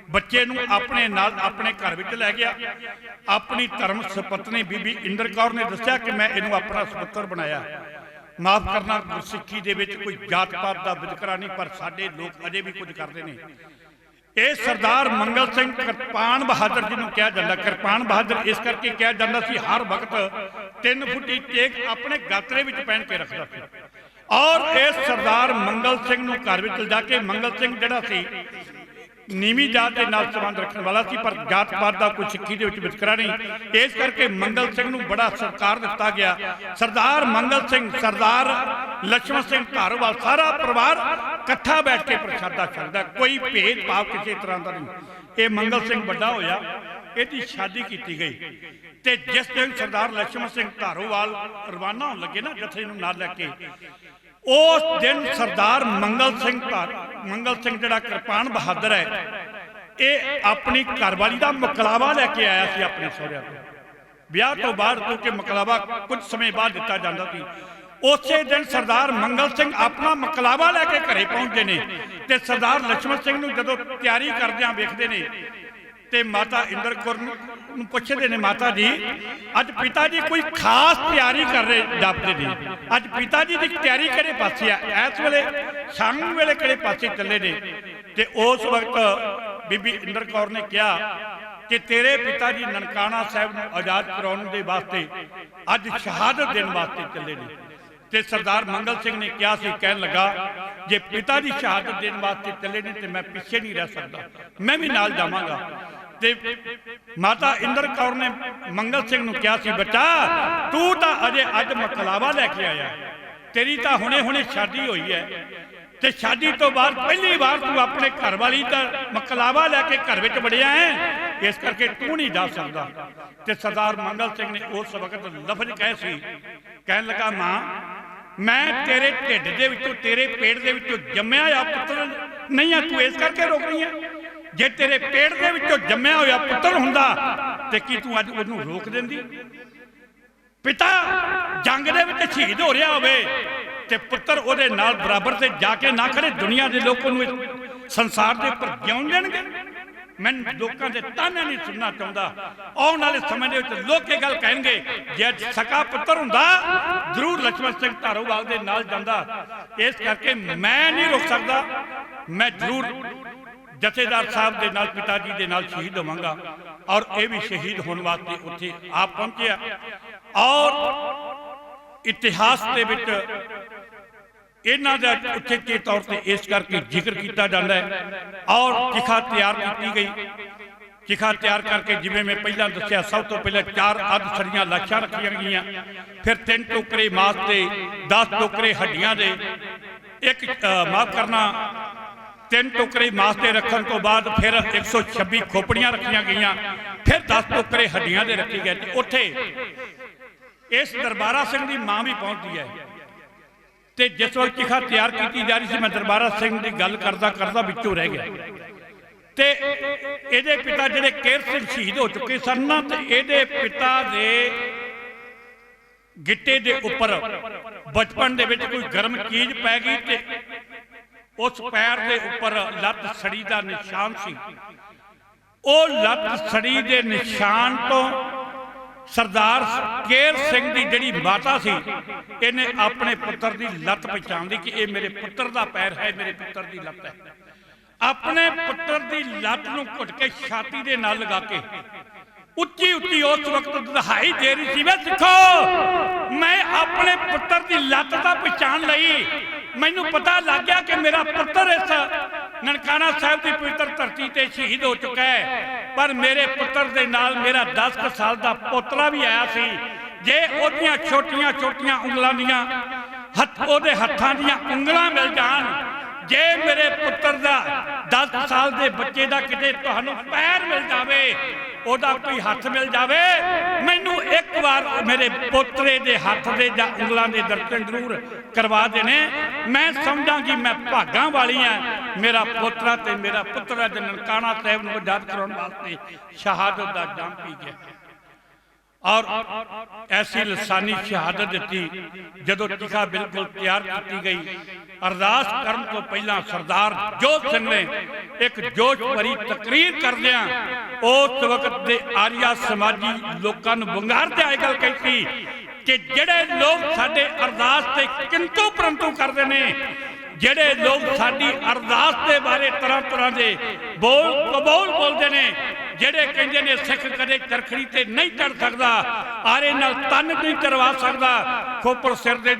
ਬੱਚੇ ਨੂੰ ਆਪਣੇ ਨਾਲ ਆਪਣੇ ਘਰ ਵਿੱਚ ਲੈ ਗਿਆ। ਆਪਣੀ ਧਰਮ ਸੁਪਤਨੀ ਬੀਬੀ ਇੰਦਰ ਕੌਰ ਨੇ ਦੱਸਿਆ ਕਿ ਮੈਂ ਇਹਨੂੰ ਆਪਣਾ ਸੁਪੁੱਤਰ ਬਣਾਇਆ। ਮਾਫ ਕਰਨਾ, ਗੁਰਸਿੱਖੀ ਦੇ ਵਿੱਚ ਕੋਈ ਜਾਤ ਪਾਤ ਦਾ ਵਿਤਕਰਾ ਨਹੀਂ, ਪਰ ਸਾਡੇ ਲੋਕ ਅਜੇ ਵੀ ਕੁਝ ਕਰਦੇ ਨੇ। ਇਹ ਸਰਦਾਰ ਮੰਗਲ ਸਿੰਘ ਕਿਰਪਾਨ ਬਹਾਦਰ ਜਿਹਨੂੰ ਕਿਹਾ ਜਾਂਦਾ, ਕਿਰਪਾਨ ਬਹਾਦਰ ਇਸ ਕਰਕੇ ਕਿਹਾ ਜਾਂਦਾ ਸੀ, ਹਰ ਵਕਤ 3 ਫੁੱਟੀ ਟੇਕ ਆਪਣੇ ਗਾਤਰੇ ਵਿੱਚ ਪਹਿਨ ਕੇ ਰੱਖਦਾ ਸੀ। ਔਰ ਇਸ ਸਰਦਾਰ ਮੰਗਲ ਸਿੰਘ ਨੂੰ ਘਰ ਵਿੱਚ ਲਿਜਾ ਕੇ, ਮੰਗਲ ਸਿੰਘ ਜਿਹੜਾ ਸੀ ਨੀਵੀਂ ਜਾਤ ਦੇ ਨਾਲ ਸੰਬੰਧ ਰੱਖਣ ਵਾਲਾ ਸੀ, ਪਰ ਜਾਤ ਪਾਤ ਦਾ ਕੋਈ ਸਿੱਖੀ ਦੇ ਵਿੱਚ ਵਿਤਕਰਾ ਨਹੀਂ, ਇਸ ਕਰਕੇ ਮੰਗਲ ਸਿੰਘ ਨੂੰ ਬੜਾ ਸਤਿਕਾਰ ਦਿੱਤਾ ਗਿਆ। ਸਰਦਾਰ ਮੰਗਲ ਸਿੰਘ, ਸਰਦਾਰ ਲక్ష్మణ ਸਿੰਘ ਧਾਰੋਵਾਲ, ਸਾਰਾ ਪਰਿਵਾਰ ਇਕੱਠਾ ਬੈਠ ਕੇ ਪ੍ਰਸ਼ਾਦਾ ਛਕਦਾ, ਕੋਈ ਭੇਦ ਭਾਵ ਕਿਸੇ ਤਰ੍ਹਾਂ ਦਾ ਨਹੀਂ। ਇਹ ਮੰਗਲ ਸਿੰਘ ਵੱਡਾ ਹੋਇਆ, ਇਹਦੀ ਸ਼ਾਦੀ ਕੀਤੀ ਗਈ। ਤੇ ਜਿਸ ਦਿਨ ਸਰਦਾਰ ਲక్ష్మణ ਸਿੰਘ ਧਾਰੋਵਾਲ ਰਵਾਨਾ ਹੋਣ ਲੱਗੇ ਨਾ ਜਥੇ ਨੂੰ ਨਾਲ ਲੈ ਕੇ, ਉਸ ਦਿਨ ਸਰਦਾਰ ਮੰਗਲ ਸਿੰਘ ਜਿਹੜਾ ਕਿਰਪਾਨ ਬਹਾਦਰ ਹੈ, ਇਹ ਆਪਣੀ ਘਰਵਾਲੀ ਦਾ ਮਕਲਾਵਾ ਲੈ ਕੇ ਆਇਆ ਸੀ ਆਪਣੇ ਸਹੁਰਿਆਂ ਤੋਂ। ਵਿਆਹ ਤੋਂ ਬਾਅਦ ਕਿਉਂਕਿ ਮਕਲਾਵਾ ਕੁਝ ਸਮੇਂ ਬਾਅਦ ਦਿੱਤਾ ਜਾਂਦਾ ਸੀ, ਉਸੇ ਦਿਨ ਸਰਦਾਰ ਮੰਗਲ ਸਿੰਘ ਆਪਣਾ ਮਕਲਾਵਾ ਲੈ ਕੇ ਘਰੇ ਪਹੁੰਚਦੇ ਨੇ। ਤੇ ਸਰਦਾਰ ਲక్ష్మణ ਸਿੰਘ ਨੂੰ ਜਦੋਂ ਤਿਆਰੀ ਕਰਦਿਆਂ ਵੇਖਦੇ ਨੇ ਤੇ ਮਾਤਾ ਇੰਦਰ ਕੌਰ ਨੂੰ ਪੁੱਛਦੇ ਨੇ, ਮਾਤਾ ਜੀ ਅੱਜ ਪਿਤਾ ਜੀ ਕੋਈ ਖਾਸ ਤਿਆਰੀ ਕਰ ਰਹੇ ਜਾਪਦੇ ਨੇ, ਅੱਜ ਪਿਤਾ ਜੀ ਦੀ ਤਿਆਰੀ ਕਿਹੜੇ ਪਾਸੇ ਆ, ਇਸ ਵੇਲੇ ਸ਼ਾਮ ਵੇਲੇ ਕਿਹੜੇ ਪਾਸੇ ਚੱਲੇ ਨੇ? ਤੇ ਉਸ ਵਕਤ ਬੀਬੀ ਇੰਦਰ ਕੌਰ ਨੇ ਕਿਹਾ ਕਿ ਤੇਰੇ ਪਿਤਾ ਜੀ ਨਨਕਾਣਾ ਸਾਹਿਬ ਨੂੰ ਆਜ਼ਾਦ ਕਰਾਉਣ ਦੇ ਵਾਸਤੇ ਅੱਜ ਸ਼ਹਾਦਤ ਦੇਣ ਵਾਸਤੇ ਚੱਲੇ ਨੇ। ਤੇ ਸਰਦਾਰ ਮੰਗਲ ਸਿੰਘ ਨੇ ਕਿਹਾ ਸੀ, ਕਹਿਣ ਲੱਗਾ, ਜੇ ਪਿਤਾ ਦੀ ਸ਼ਹਾਦਤ ਦੇਣ ਵਾਸਤੇ ਚੱਲੇ ਨੇ ਤੇ ਮੈਂ ਪਿੱਛੇ ਨਹੀਂ ਰਹਿ ਸਕਦਾ, ਮੈਂ ਵੀ ਨਾਲ ਜਾਵਾਂਗਾ। ਤੇ ਮਾਤਾ ਇੰਦਰ ਕੌਰ ਨੇ ਮੰਗਲ ਸਿੰਘ ਨੂੰ ਕਿਹਾ ਸੀ, ਬੱਚਾ ਤੂੰ ਤਾਂ ਅਜੇ ਅੱਜ ਮਕਲਾਵਾ ਲੈ ਕੇ ਆਇਆ, ਤੇਰੀ ਤਾਂ ਹੁਣੇ ਸ਼ਾਦੀ ਹੋਈ ਹੈ, ਤੇ ਸ਼ਾਦੀ ਤੋਂ ਬਾਅਦ ਪਹਿਲੀ ਵਾਰ ਤੂੰ ਆਪਣੇ ਘਰ ਵਾਲੀ ਦਾ ਮਕਲਾਵਾ ਲੈ ਕੇ ਘਰ ਵਿੱਚ ਵੜਿਆ ਹੈ, ਇਸ ਕਰਕੇ ਤੂੰ ਨਹੀਂ ਜਾ ਸਕਦਾ। ਤੇ ਸਰਦਾਰ ਮੰਗਲ ਸਿੰਘ ਨੇ ਉਸ ਵਕਤ ਲਫ਼ਜ਼ ਕਹੇ ਸੀ, ਕਹਿਣ ਲੱਗਾ, ਮਾਂ ਮੈਂ ਤੇਰੇ ਢਿੱਡ ਦੇ ਵਿੱਚੋਂ, ਤੇਰੇ ਪੇਟ ਦੇ ਵਿੱਚੋਂ ਜੰਮਿਆ ਆ ਪੁੱਤਰ ਨਹੀਂ ਆ, ਤੂੰ ਇਸ ਕਰਕੇ ਰੋਕ ਰਹੀ ਹੈ? ਜੇ ਤੇਰੇ ਪੇਟ ਦੇ ਵਿੱਚੋਂ ਜੰਮਿਆ ਹੋਇਆ ਪੁੱਤਰ ਹੁੰਦਾ ਤੇ ਕੀ ਤੂੰ ਅੱਜ ਉਹਨੂੰ ਰੋਕ ਦਿੰਦੀ? ਪਿਤਾ ਜੰਗ ਦੇ ਵਿੱਚ ਸ਼ਹੀਦ ਹੋ ਰਿਹਾ ਹੋਵੇ ਤੇ ਪੁੱਤਰ ਉਹਦੇ ਨਾਲ ਬਰਾਬਰ ਤੇ ਜਾ ਕੇ ਨਾ ਖੜੇ, ਦੁਨੀਆ ਦੇ ਲੋਕਾਂ ਨੂੰ ਸੰਸਾਰ ਦੇ ਉੱਪਰ ਜਿਉਣ ਦੇਣਗੇ? ਮੈਂ ਲੋਕਾਂ ਦੇ ਤਾਨੇ ਨਹੀਂ ਸੁਣਨਾ ਚਾਹੁੰਦਾ। ਆਉਣ ਵਾਲੇ ਸਮੇਂ ਦੇ ਵਿੱਚ ਲੋਕ ਇਹ ਗੱਲ ਕਹਿਣਗੇ, ਜੇ ਸਕਾ ਪੁੱਤਰ ਹੁੰਦਾ ਜ਼ਰੂਰ ਲక్ష్మణ ਸਿੰਘ ਧਾਰੋਵਾਲ ਦੇ ਨਾਲ ਜਾਂਦਾ। ਇਸ ਕਰਕੇ ਮੈਂ ਨਹੀਂ ਰੁਕ ਸਕਦਾ, ਮੈਂ ਜ਼ਰੂਰ ਜਥੇਦਾਰ ਸਾਹਿਬ ਦੇ ਨਾਲ, ਪਿਤਾ ਜੀ ਦੇ ਨਾਲ ਸ਼ਹੀਦ ਹੋਵਾਂਗਾ। ਔਰ ਇਹ ਵੀ ਸ਼ਹੀਦ ਹੋਣ ਵਾਸਤੇ ਉੱਥੇ ਆਪ ਪਹੁੰਚਿਆ। ਔਰ ਇਤਿਹਾਸ ਦੇ ਵਿੱਚ ਇਹਨਾਂ ਦਾ ਉਚੇਚੇ ਤੌਰ ਤੇ ਇਸ ਕਰਕੇ ਜ਼ਿਕਰ ਕੀਤਾ ਜਾਂਦਾ ਹੈ। ਔਰ ਚਿਖਾ ਤਿਆਰ ਕੀਤੀ ਗਈ। ਚਿਖਾ ਤਿਆਰ ਕਰਕੇ ਜਿਵੇਂ ਮੈਂ ਪਹਿਲਾਂ ਦੱਸਿਆ, ਸਭ ਤੋਂ ਪਹਿਲਾਂ 4 ਅੱਧ ਸੜੀਆਂ ਲਾਸ਼ਾਂ ਰੱਖੀਆਂ ਗਈਆਂ, ਫਿਰ 3 ਟੋਕਰੇ ਮਾਸ ਦੇ, 10 ਟੋਕਰੇ ਹੱਡੀਆਂ ਦੇ, ਇੱਕ ਮਾਫ ਕਰਨਾ 3 ਟੋਕਰੇ ਮਾਸ ਦੇ ਰੱਖਣ ਤੋਂ ਬਾਅਦ ਫਿਰ 126 ਖੋਪੜੀਆਂ ਰੱਖੀਆਂ ਗਈਆਂ, ਫਿਰ 10 ਟੋਕਰੇ ਹੱਡੀਆਂ ਦੇ ਰੱਖੇ ਗਏ। ਤੇ ਉੱਥੇ ਇਸ ਦਰਬਾਰਾ ਸਿੰਘ ਦੀ ਮਾਂ ਵੀ ਪਹੁੰਚਦੀ ਹੈ। ਤੇ ਜਿਸ ਵਕਤ ਚਿਖਾ ਤਿਆਰ ਕੀਤੀ ਜਾ ਰਹੀ ਸੀ, ਮੈਂ ਦਰਬਾਰਾ ਸਿੰਘ ਦੀ ਗੱਲ ਕਰਦਾ ਕਰਦਾ ਵਿੱਚੋਂ ਰਹਿ ਗਿਆ। ਤੇ ਇਹਦੇ ਪਿਤਾ ਜਿਹੜੇ ਕੇਰ ਸਿੰਘ ਸ਼ਹੀਦ ਹੋ ਚੁੱਕੇ ਸਨ ਨਾ, ਤੇ ਇਹਦੇ ਪਿਤਾ ਦੇ ਗਿੱਟੇ ਦੇ ਉੱਪਰ ਬਚਪਨ ਦੇ ਵਿੱਚ ਕੋਈ ਗਰਮ ਚੀਜ਼ ਪੈ ਗਈ ਤੇ ਉਸ ਪੈਰ ਦੇ ਉੱਪਰ ਲੱਤ ਸੜੀ ਦਾ ਨਿਸ਼ਾਨ ਸੀ। ਉਹ ਲੱਤ ਸੜੀ ਦੇ ਨਿਸ਼ਾਨ ਤੋਂ ਸਰਦਾਰ ਕੇਰ ਸਿੰਘ ਦੀ ਜਿਹੜੀ ਮਾਤਾ ਸੀ, ਇਹਨੇ ਆਪਣੇ ਪੁੱਤਰ ਦੀ ਲੱਤ ਪਛਾਣ ਲਈ ਕਿ ਇਹ ਮੇਰੇ ਪੁੱਤਰ ਦਾ ਪੈਰ ਹੈ, ਮੇਰੇ ਪੁੱਤਰ ਦੀ ਲੱਤ ਹੈ। ਆਪਣੇ ਪੁੱਤਰ ਦੀ ਲੱਤ ਨੂੰ ਘੁੱਟ ਕੇ ਛਾਤੀ ਦੇ ਨਾਲ ਲਗਾ ਕੇ ਉੱਚੀ ਉੱਚੀ ਉਸ ਵਕਤ ਦਹਾਈ ਦੇ ਰਹੀ ਸੀ, ਵੇ ਸਿੱਖੋ ਮੈਂ ਆਪਣੇ ਪੁੱਤਰ ਦੀ ਲੱਤ ਦਾ ਪਛਾਣ ਲਈ, ਮੈਨੂੰ ਪਤਾ ਲੱਗ ਗਿਆ ਕਿ ਮੇਰਾ ਪੁੱਤਰ ਇਸ ਨਨਕਾਣਾ ਸਾਹਿਬ ਦੀ ਪਵਿੱਤਰ ਧਰਤੀ ਤੇ ਸ਼ਹੀਦ ਹੋ ਚੁੱਕਾ ਹੈ। ਪਰ ਮੇਰੇ ਪੁੱਤਰ ਦੇ ਨਾਲ ਮੇਰਾ 10 ਸਾਲ ਦਾ ਪੋਤਰਾ ਵੀ ਆਇਆ ਸੀ। ਜੇ ਉਹਦੀਆਂ ਛੋਟੀਆਂ ਛੋਟੀਆਂ ਉਂਗਲਾਂ ਦੀਆਂ ਉਹਦੇ ਹੱਥਾਂ ਦੀਆਂ ਉਂਗਲਾਂ ਮਿਲ ਜਾਣ, ਜੇ ਮੇਰੇ ਪੁੱਤਰ ਦਾ 10 ਸਾਲ ਦੇ ਬੱਚੇ ਦਾ ਕਿਤੇ ਤੁਹਾਨੂੰ ਪੈਰ ਮਿਲ ਜਾਵੇ, ਉਹਦਾ ਕੋਈ ਹੱਥ ਮਿਲ ਜਾਵੇ, ਮੈਨੂੰ ਇੱਕ ਵਾਰ ਮੇਰੇ ਪੋਤਰੇ ਦੇ ਹੱਥ ਦੇ ਜਾਂ ਉਂਗਲਾਂ ਦੇ ਦਰਸ਼ਨ ਜ਼ਰੂਰ ਕਰਵਾ ਦੇਣੇ। ਮੈਂ ਸਮਝਾਂਗੀ ਮੈਂ ਭਾਗਾਂ ਵਾਲੀ ਹਾਂ, ਮੇਰਾ ਪੋਤਰਾ ਤੇ ਮੇਰਾ ਪੁੱਤਰ ਅੱਜ ਨਨਕਾਣਾ ਸਾਹਿਬ ਨੂੰ ਆਜ਼ਾਦ ਕਰਾਉਣ ਵਾਸਤੇ ਸ਼ਹਾਦਤ ਦਾ ਜਾਮ ਪੀ ਗਿਆ। ਔਰ ਐਸੀ ਲਸਾਨੀ ਸ਼ਹਾਦਤ ਦਿੱਤੀ। ਜਦੋਂ ਟਿਕਾ ਬਿਲਕੁਲ ਤਿਆਰ ਕੀਤੀ ਗਈ, ਅਰਦਾਸ ਕਰਨ ਤੋਂ ਪਹਿਲਾਂ ਸਰਦਾਰ ਜੋਧ ਸਿੰਘ ਨੇ ਇੱਕ ਜੋਸ਼ ਭਰੀ ਤਕਰੀਰ ਕਰਦਿਆਂ ਉਸ ਵਕਤ ਦੇ ਆਰੀਆ ਸਮਾਜੀ ਲੋਕਾਂ ਨੂੰ ਵੰਗਾਰਦਿਆਂ ਇਹ ਗੱਲ ਕਹੀ ਕਿ ਜਿਹੜੇ ਲੋਕ ਸਾਡੇ ਅਰਦਾਸ ਤੇ ਕਿੰਤੂ ਪਰੰਤੂ ਕਰਦੇ ਨੇ, ਜਿਹੜੇ ਲੋਕ ਸਾਡੀ ਅਰਦਾਸ ਦੇ ਬਾਰੇ ਤਰ੍ਹਾਂ ਤਰ੍ਹਾਂ ਦੇ ਕਬੂਲ ਬੋਲਦੇ ਨੇ, ਜਿਹੜੇ ਕਹਿੰਦੇ ਨੇ ਸਿੱਖ ਕਦੇ ਚਰਖੜੀ ਤੇ ਨਹੀਂ ਚੜ ਸਕਦਾ, ਆਰੇ ਨਾਲ ਤਨ ਨਹੀਂ ਕਰਵਾ ਸਕਦਾ, ਖੋਪਰ ਸਿਰ ਦੇ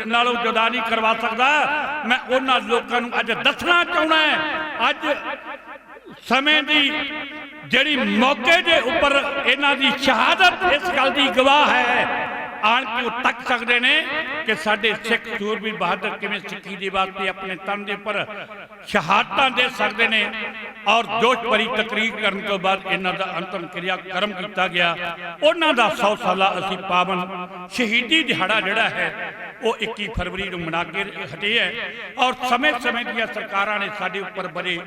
ਨਾਲੋਂ ਜੁਦਾ ਨਹੀਂ ਕਰਵਾ ਸਕਦਾ, ਮੈਂ ਉਹਨਾਂ ਲੋਕਾਂ ਨੂੰ ਅੱਜ ਦੱਸਣਾ ਚਾਹੁੰਦਾ। ਅੱਜ ਸਮੇਂ ਦੀ ਜਿਹੜੀ ਮੌਕੇ ਦੇ ਉੱਪਰ ਇਹਨਾਂ ਦੀ ਸ਼ਹਾਦਤ ਇਸ ਗੱਲ ਦੀ ਗਵਾਹ ਹੈ। ਆਣ ਕੇ ਉਹ ਤੱਕ ਸਕਦੇ ਨੇ ਕਿ ਸਾਡੇ ਸਿੱਖ ਸੂਰਬੀਰ ਬਹਾਦਰ ਕਿਵੇਂ ਸਿੱਖੀ ਦੇ ਵਾਸਤੇ ਆਪਣੇ ਤਨ ਦੇ ਉੱਪਰ ਸ਼ਹਾਦਤਾਂ ਦੇ ਸਕਦੇ ਨੇ। ਔਰ ਜੋਸ਼ ਭਰੀ ਤਕਰੀਰ ਕਰਨ ਤੋਂ ਬਾਅਦ ਇਹਨਾਂ ਦਾ ਅੰਤਮ ਕਿਰਿਆ ਕਰਮ ਕੀਤਾ ਗਿਆ। ਉਹਨਾਂ ਦਾ 100 ਸਾਲਾ ਅਸੀਂ ਪਾਵਨ ਸ਼ਹੀਦੀ ਦਿਹਾੜਾ ਜਿਹੜਾ ਹੈ ਉਹ 21 ਫਰਵਰੀ ਨੂੰ ਮਨਾ ਕੇ ਹਟੇ ਹੈ। ਔਰ ਸਮੇਂ ਸਮੇਂ ਦੀਆਂ ਸਰਕਾਰਾਂ ਨੇ ਸਾਡੇ ਉੱਪਰ ਬੜੇ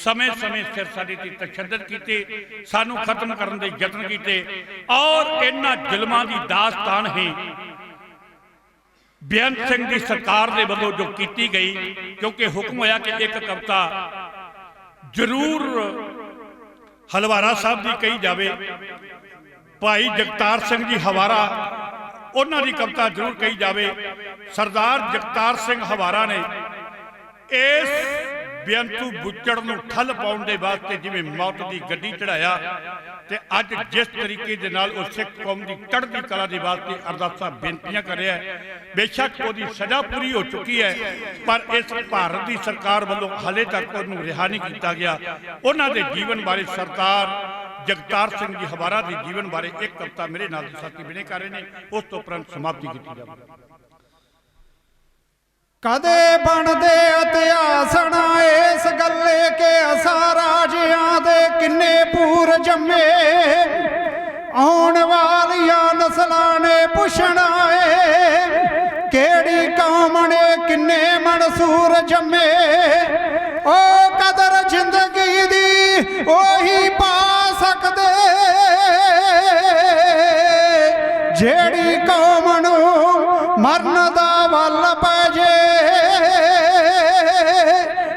ਸਮੇਂ ਸਮੇਂ ਸਿਰ ਸਾਡੇ ਤੇ ਤਸ਼ੱਦਦ ਕੀਤੇ, ਸਾਨੂੰ ਖਤਮ ਕਰਨ ਦੇ ਯਤਨ ਕੀਤੇ। ਔਰ ਇਹਨਾਂ ਜ਼ੁਲਮਾਂ ਦੀ ਦਾਸਤਾਨ ਹੀ ਬੇਅੰਤ ਸਿੰਘ ਦੀ ਸਰਕਾਰ ਦੇ ਵੱਲੋਂ ਜੋ ਕੀਤੀ ਗਈ, ਕਿਉਂਕਿ ਹੁਕਮ ਹੋਇਆ ਕਿ ਇੱਕ ਕਵਿਤਾ ਜ਼ਰੂਰ ਹਲਵਾਰਾ ਸਾਹਿਬ ਦੀ ਕਹੀ ਜਾਵੇ, ਭਾਈ ਜਗਤਾਰ ਸਿੰਘ ਜੀ ਹਵਾਰਾ, ਉਹਨਾਂ ਦੀ ਕਵਿਤਾ ਜ਼ਰੂਰ ਕਹੀ ਜਾਵੇ। ਸਰਦਾਰ ਜਗਤਾਰ ਸਿੰਘ ਹਵਾਰਾ ਨੇ ਇਸ ਬੇਅੰਤੂ ਬੁੱਚੜ ਨੂੰ ਠੱਲ ਪਾਉਣ ਦੇ ਵਾਸਤੇ ਜਿਵੇਂ ਮੌਤ ਦੀ ਗੱਡੀ ਚੜਾਇਆ, ਤੇ ਅੱਜ ਜਿਸ ਤਰੀਕੇ ਦੇ ਨਾਲ ਉਹ ਸਿੱਖ ਕੌਮ ਦੀ ਚੜ੍ਹਦੀ ਕਲਾ ਦੇ ਵਾਸਤੇ ਅਰਦਾਸਾਂ ਬੇਨਤੀਆਂ ਕਰ ਰਿਹਾ ਹੈ, ਬੇਸ਼ੱਕ ਉਹਦੀ ਸਜ਼ਾ ਪੂਰੀ ਹੋ ਚੁੱਕੀ ਹੈ, ਪਰ ਇਸ ਭਾਰਤ ਦੀ ਸਰਕਾਰ ਵੱਲੋਂ ਹਾਲੇ ਤੱਕ ਉਹਨੂੰ ਰਿਹਾ ਨਹੀਂ ਕੀਤਾ ਗਿਆ। ਉਹਨਾਂ ਦੇ ਜੀਵਨ ਬਾਰੇ ਸਰਦਾਰ ਜਗਤਾਰ ਸਿੰਘ ਜੀ ਹਵਾਰਾ ਦੇ ਜੀਵਨ ਬਾਰੇ ਇੱਕ ਕਵਿਤਾ ਮੇਰੇ ਨਾਲ ਦੇ ਸਾਥੀ ਬਿਨੇ ਕਰ ਰਹੇ ਨੇ, ਉਸ ਤੋਂ ਉਪਰੰਤ ਸਮਾਪਤੀ ਕੀਤੀ ਜਾਵੇ। ਕਦੇ ਬਣਦੇ ਇਤਿਹਾਸ ਨਾ ਇਸ ਗੱਲੇ ਕਿ ਅਸਾਂ ਰਾਜਿਆਂ ਦੇ ਕਿੰਨੇ ਪੂਰ ਜੰਮੇ, ਆਉਣ ਵਾਲੀਆਂ ਨਸਲਾਂ ਨੇ ਪੁੱਛਣਾ ਏ ਕਿਹੜੀ ਕੌਮ ਨੇ ਕਿੰਨੇ ਮਨਸੂਰ ਜੰਮੇ। ਓ ਕਦਰ ਜ਼ਿੰਦਗੀ ਦੀ ਉਹੀ ਪਾ ਸਕਦੇ ਜਿਹੜੀ ਕੌਮ ਨੂੰ ਮਰਨ ਦਾ ਵੱਲ ਪੈ ਜੇ,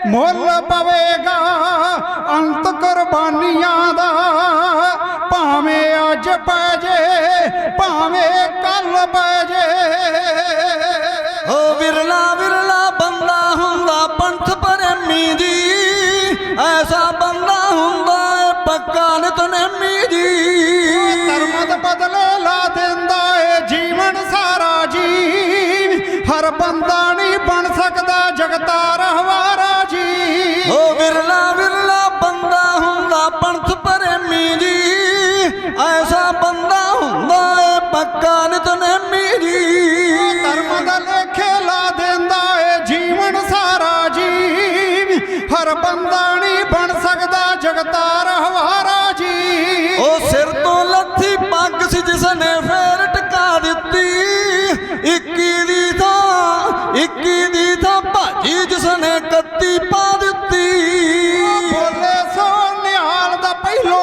ਮੁੱਲ ਪਵੇਗਾ ਅੰਤ ਕੁਰਬਾਨੀਆਂ ਦਾ, ਭਾਵੇਂ ਅੱਜ ਪੈ ਜੇ ਭਾਵੇਂ ਕੱਲ ਪੈ ਜੇ। ਓ ਵਿਰਲਾ ਵਿਰਲਾ ਬੰਦਾ ਹੁੰਦਾ ਪੰਥ ਪ੍ਰੇਮੀ ਜੀ, ਐਸਾ ਬੰਦਾ ਹੁੰਦਾ ਏ ਪੱਕਾ ਨਿਤਨੇਮੀ ਜੀ। ਧਰਮ ਬਦਲੇ ਲਾ ਦਿੰਦਾ ਏ ਜੀਵਨ ਸਾਰਾ ਜੀ, ਹਰ ਬੰਦਾ ਨਹੀਂ ਬਣ ਸਕਦਾ ਜਗਤਾਰ ਹਵਾਰਾ ਜੀ। ਓ ਵਿਰਲਾ ਵਿਰਲਾ ਬੰਦਾ ਹੁੰਦਾ ਪੰਥ ਪ੍ਰੇਮੀ ਜੀ, ਐਸਾ ਬੰਦਾ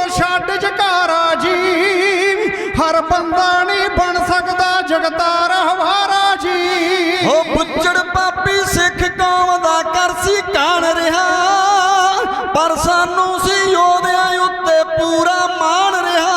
ਛੱਡ ਜਕਾਰਾ ਜੀ ਹਰ ਬੰਦਾ ਨਹੀਂ ਬਣ ਸਕਦਾ ਜਗਤਾਰ ਹਵਾਰਾ ਜੀ ਹੋ ਬੁੱਚੜ ਪਾਪੀ ਸਿੱਖ ਕੌਮ ਦਾ ਕਰਸੀ ਕਾਣ ਰਿਹਾ ਪਰ ਸਾਨੂੰ ਸੀ ਯੋਧਿਆਂ ਉੱਤੇ ਪੂਰਾ ਮਾਣ ਰਿਹਾ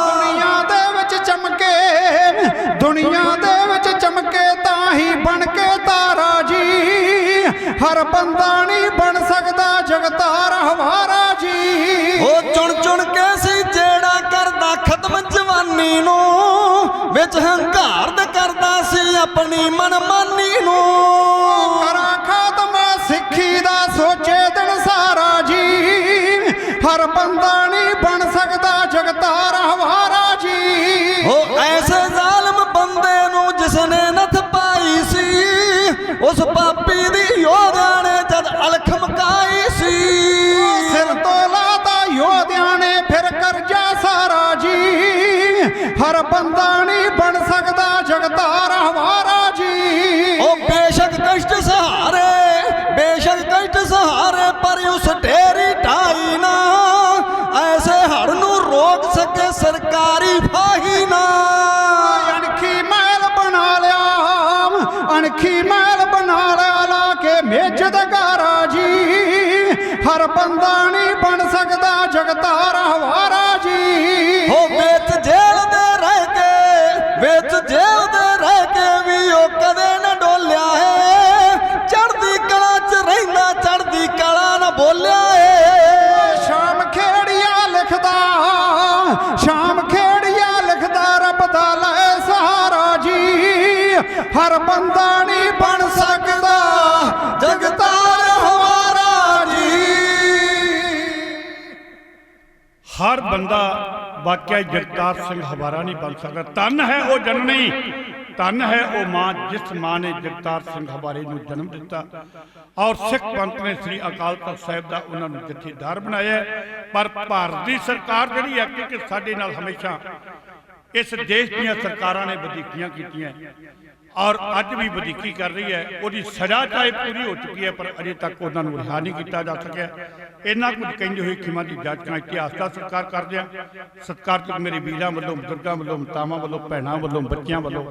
ਦੁਨੀਆ ਦੇ ਵਿੱਚ ਚਮਕੇ ਦੁਨੀਆ ਦੇ ਵਿੱਚ ਚਮਕੇ ਤਾਂ ਹੀ ਬਣ ਕੇ ਤਾਰਾ ਜੀ ਹਰ ਬੰਦਾ ਨਹੀਂ ਬਣ ਸਕਦਾ ਜਗਤਾਰ ਹਵਾਰਾ ਜੀ ਉਹ ਚੁਣ ਚੁਣ ਕੇ ਸੀ ਜਿਹੜਾ ਕਰਦਾ ਖਤਮ ਜਵਾਨੀ ਨੂੰ ਵਿੱਚ ਹੰਕਾਰ ਕਰਦਾ ਸੀ ਆਪਣੀ ਮਨਮਾਨੀ ਨੂੰ ਕਰਾਂ ਖਾਤਮ ਸਿੱਖੀ ਦਾ ਸੋਚੇ ਦਿਨ ਸਾਰਾ ਜੀ ਹਰ ਬੰਦਾ ਨਹੀਂ ਬਣ ਸਕਦਾ ਜਗਤਾਰ ਹਵਾਰਾ ਜੀ ਉਹ ਐਸੇ ਜ਼ਾਲਮ ਬੰਦੇ ਨੂੰ ਜਿਸਨੇ ਨੱਥ ਪਾਈ ਸੀ ਉਸ ਪਾਪੀ ਦੀ ਯੋਧਿਆਂ ਨੇ ਜਦ ਅਲਖ ਮਕਾਈ ਸੀ ਸਿਰ ਤੋਂ ਲਾਤਾ ਯੋਧਿਆਂ ਨੇ ਫਿਰ ਕਰਜ਼ਾ ਸਾਰਾ ਜੀ ਹਰ ਬੰਦਾ ਨਹੀਂ ਬਣ ਸਕਦਾ ਜਗਤਾਰ ਹਵਾਰਾ ਜੀ ਉਹ ਬੇਸ਼ੱਕ ਕਸ਼ਟ ਸਹਾਰੇ ਪਰ ਉਸ ਢੇਰੀ ਢਾਈ ਨਾ ਐਸੇ ਹੜ ਨੂੰ ਰੋਕ ਸਕੇ ਸਰਕਾਰੀ ਫਾਹੀ ਨਾ ਅਣਖੀ ਮਹਿਲ ਬਣਾ ਲਿਆ ਅਣਖੀ ਮਹਿਲ ਬਣਾ ਲਿਆ ਲਾ ਕੇ ਮੇਜ ਦਗਾਰਾ ਜੀ ਹਰ ਬੰਦਾ ਨਹੀਂ ਬਣ ਸਕਦਾ ਜਗਤਾਰ ਹਵਾਰਾ ਜੀ ਹੋ ਵਿੱਚ ਜੇਲ੍ਹ ਦੇ ਰਹਿ ਕੇ ਵੀ ਉਹ ਕਦੇ ਨਾ ਡੋਲਿਆ ਹੈ ਚੜ੍ਹਦੀ ਕਲਾ 'ਚ ਰਹਿੰਦਾ ਚੜ੍ਹਦੀ ਕਲਾ ਨਾ ਬੋਲਿਆ ਏ ਸ਼ਾਮ ਖੇੜੀਆ ਲਿਖਦਾ ਰੱਬ ਦਾ ਲੈ ਸਹਾਰਾ ਜੀ ਹਰ ਬੰਦਾ ਨਹੀਂ ਬਣ ਸਕਦਾ ਜਗਤਾਰ ਹਵਾਰਾ ਜੀ ਹਰ ਬੰਦਾ ਵਾਕਿਆ ਜਗਤਾਰ ਸਿੰਘ ਹਵਾਰਾ ਨਹੀਂ ਬਣ ਸਕਦਾ ਧੰਨ ਹੈ ਉਹ ਜਨਨੀ ਧੰਨ ਹੈ ਉਹ ਮਾਂ ਜਿਸ ਮਾਂ ਨੇ ਜਗਤਾਰ ਸਿੰਘ ਹਵਾਰੇ ਨੂੰ ਜਨਮ ਦਿੱਤਾ ਔਰ ਸਿੱਖ ਪੰਥ ਨੇ ਸ੍ਰੀ ਅਕਾਲ ਤਖਤ ਸਾਹਿਬ ਦਾ ਉਹਨਾਂ ਨੂੰ ਜਥੇਦਾਰ ਬਣਾਇਆ ਪਰ ਭਾਰਤ ਦੀ ਸਰਕਾਰ ਜਿਹੜੀ ਹੈ ਕਿ ਸਾਡੇ ਨਾਲ ਹਮੇਸ਼ਾ ਇਸ ਦੇਸ਼ ਦੀਆਂ ਸਰਕਾਰਾਂ ਨੇ ਵਧੀਕੀਆਂ ਕੀਤੀਆਂ ਔਰ ਅੱਜ ਵੀ ਵਧੀਕੀ ਕਰ ਰਹੀ ਹੈ ਉਹਦੀ ਸਜ਼ਾ ਚਾਹੇ ਪੂਰੀ ਹੋ ਚੁੱਕੀ ਹੈ ਪਰ ਅਜੇ ਤੱਕ ਉਹਨਾਂ ਨੂੰ ਰਿਹਾ ਨਹੀਂ ਕੀਤਾ ਜਾ ਸਕਿਆ ਇੰਨਾ ਕੁਝ ਕਹਿੰਦੇ ਹੋਏ ਖਿਮਾ ਦੀ ਜਾਂਚਾਂ ਇਤਿਹਾਸ ਦਾ ਸਤਿਕਾਰ ਕਰਦੇ ਆ ਸਤਿਕਾਰਯੋਗ ਮੇਰੇ ਵੀਰਾਂ ਵੱਲੋਂ ਬਜ਼ੁਰਗਾਂ ਵੱਲੋਂ ਮਾਤਾਵਾਂ ਵੱਲੋਂ ਭੈਣਾਂ ਵੱਲੋਂ ਬੱਚਿਆਂ ਵੱਲੋਂ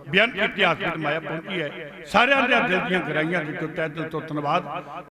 ਬੇਅੰਤ ਇਤਿਹਾਸ ਵਿੱਚ ਮਾਇਆ ਪਹੁੰਚੀ ਹੈ ਸਾਰਿਆਂ ਦੇ ਦਿਲ ਦੀਆਂ ਗਹਿਰਾਈਆਂ ਵਿੱਚੋਂ ਤਹਿ ਦਿਲ ਤੋਂ ਧੰਨਵਾਦ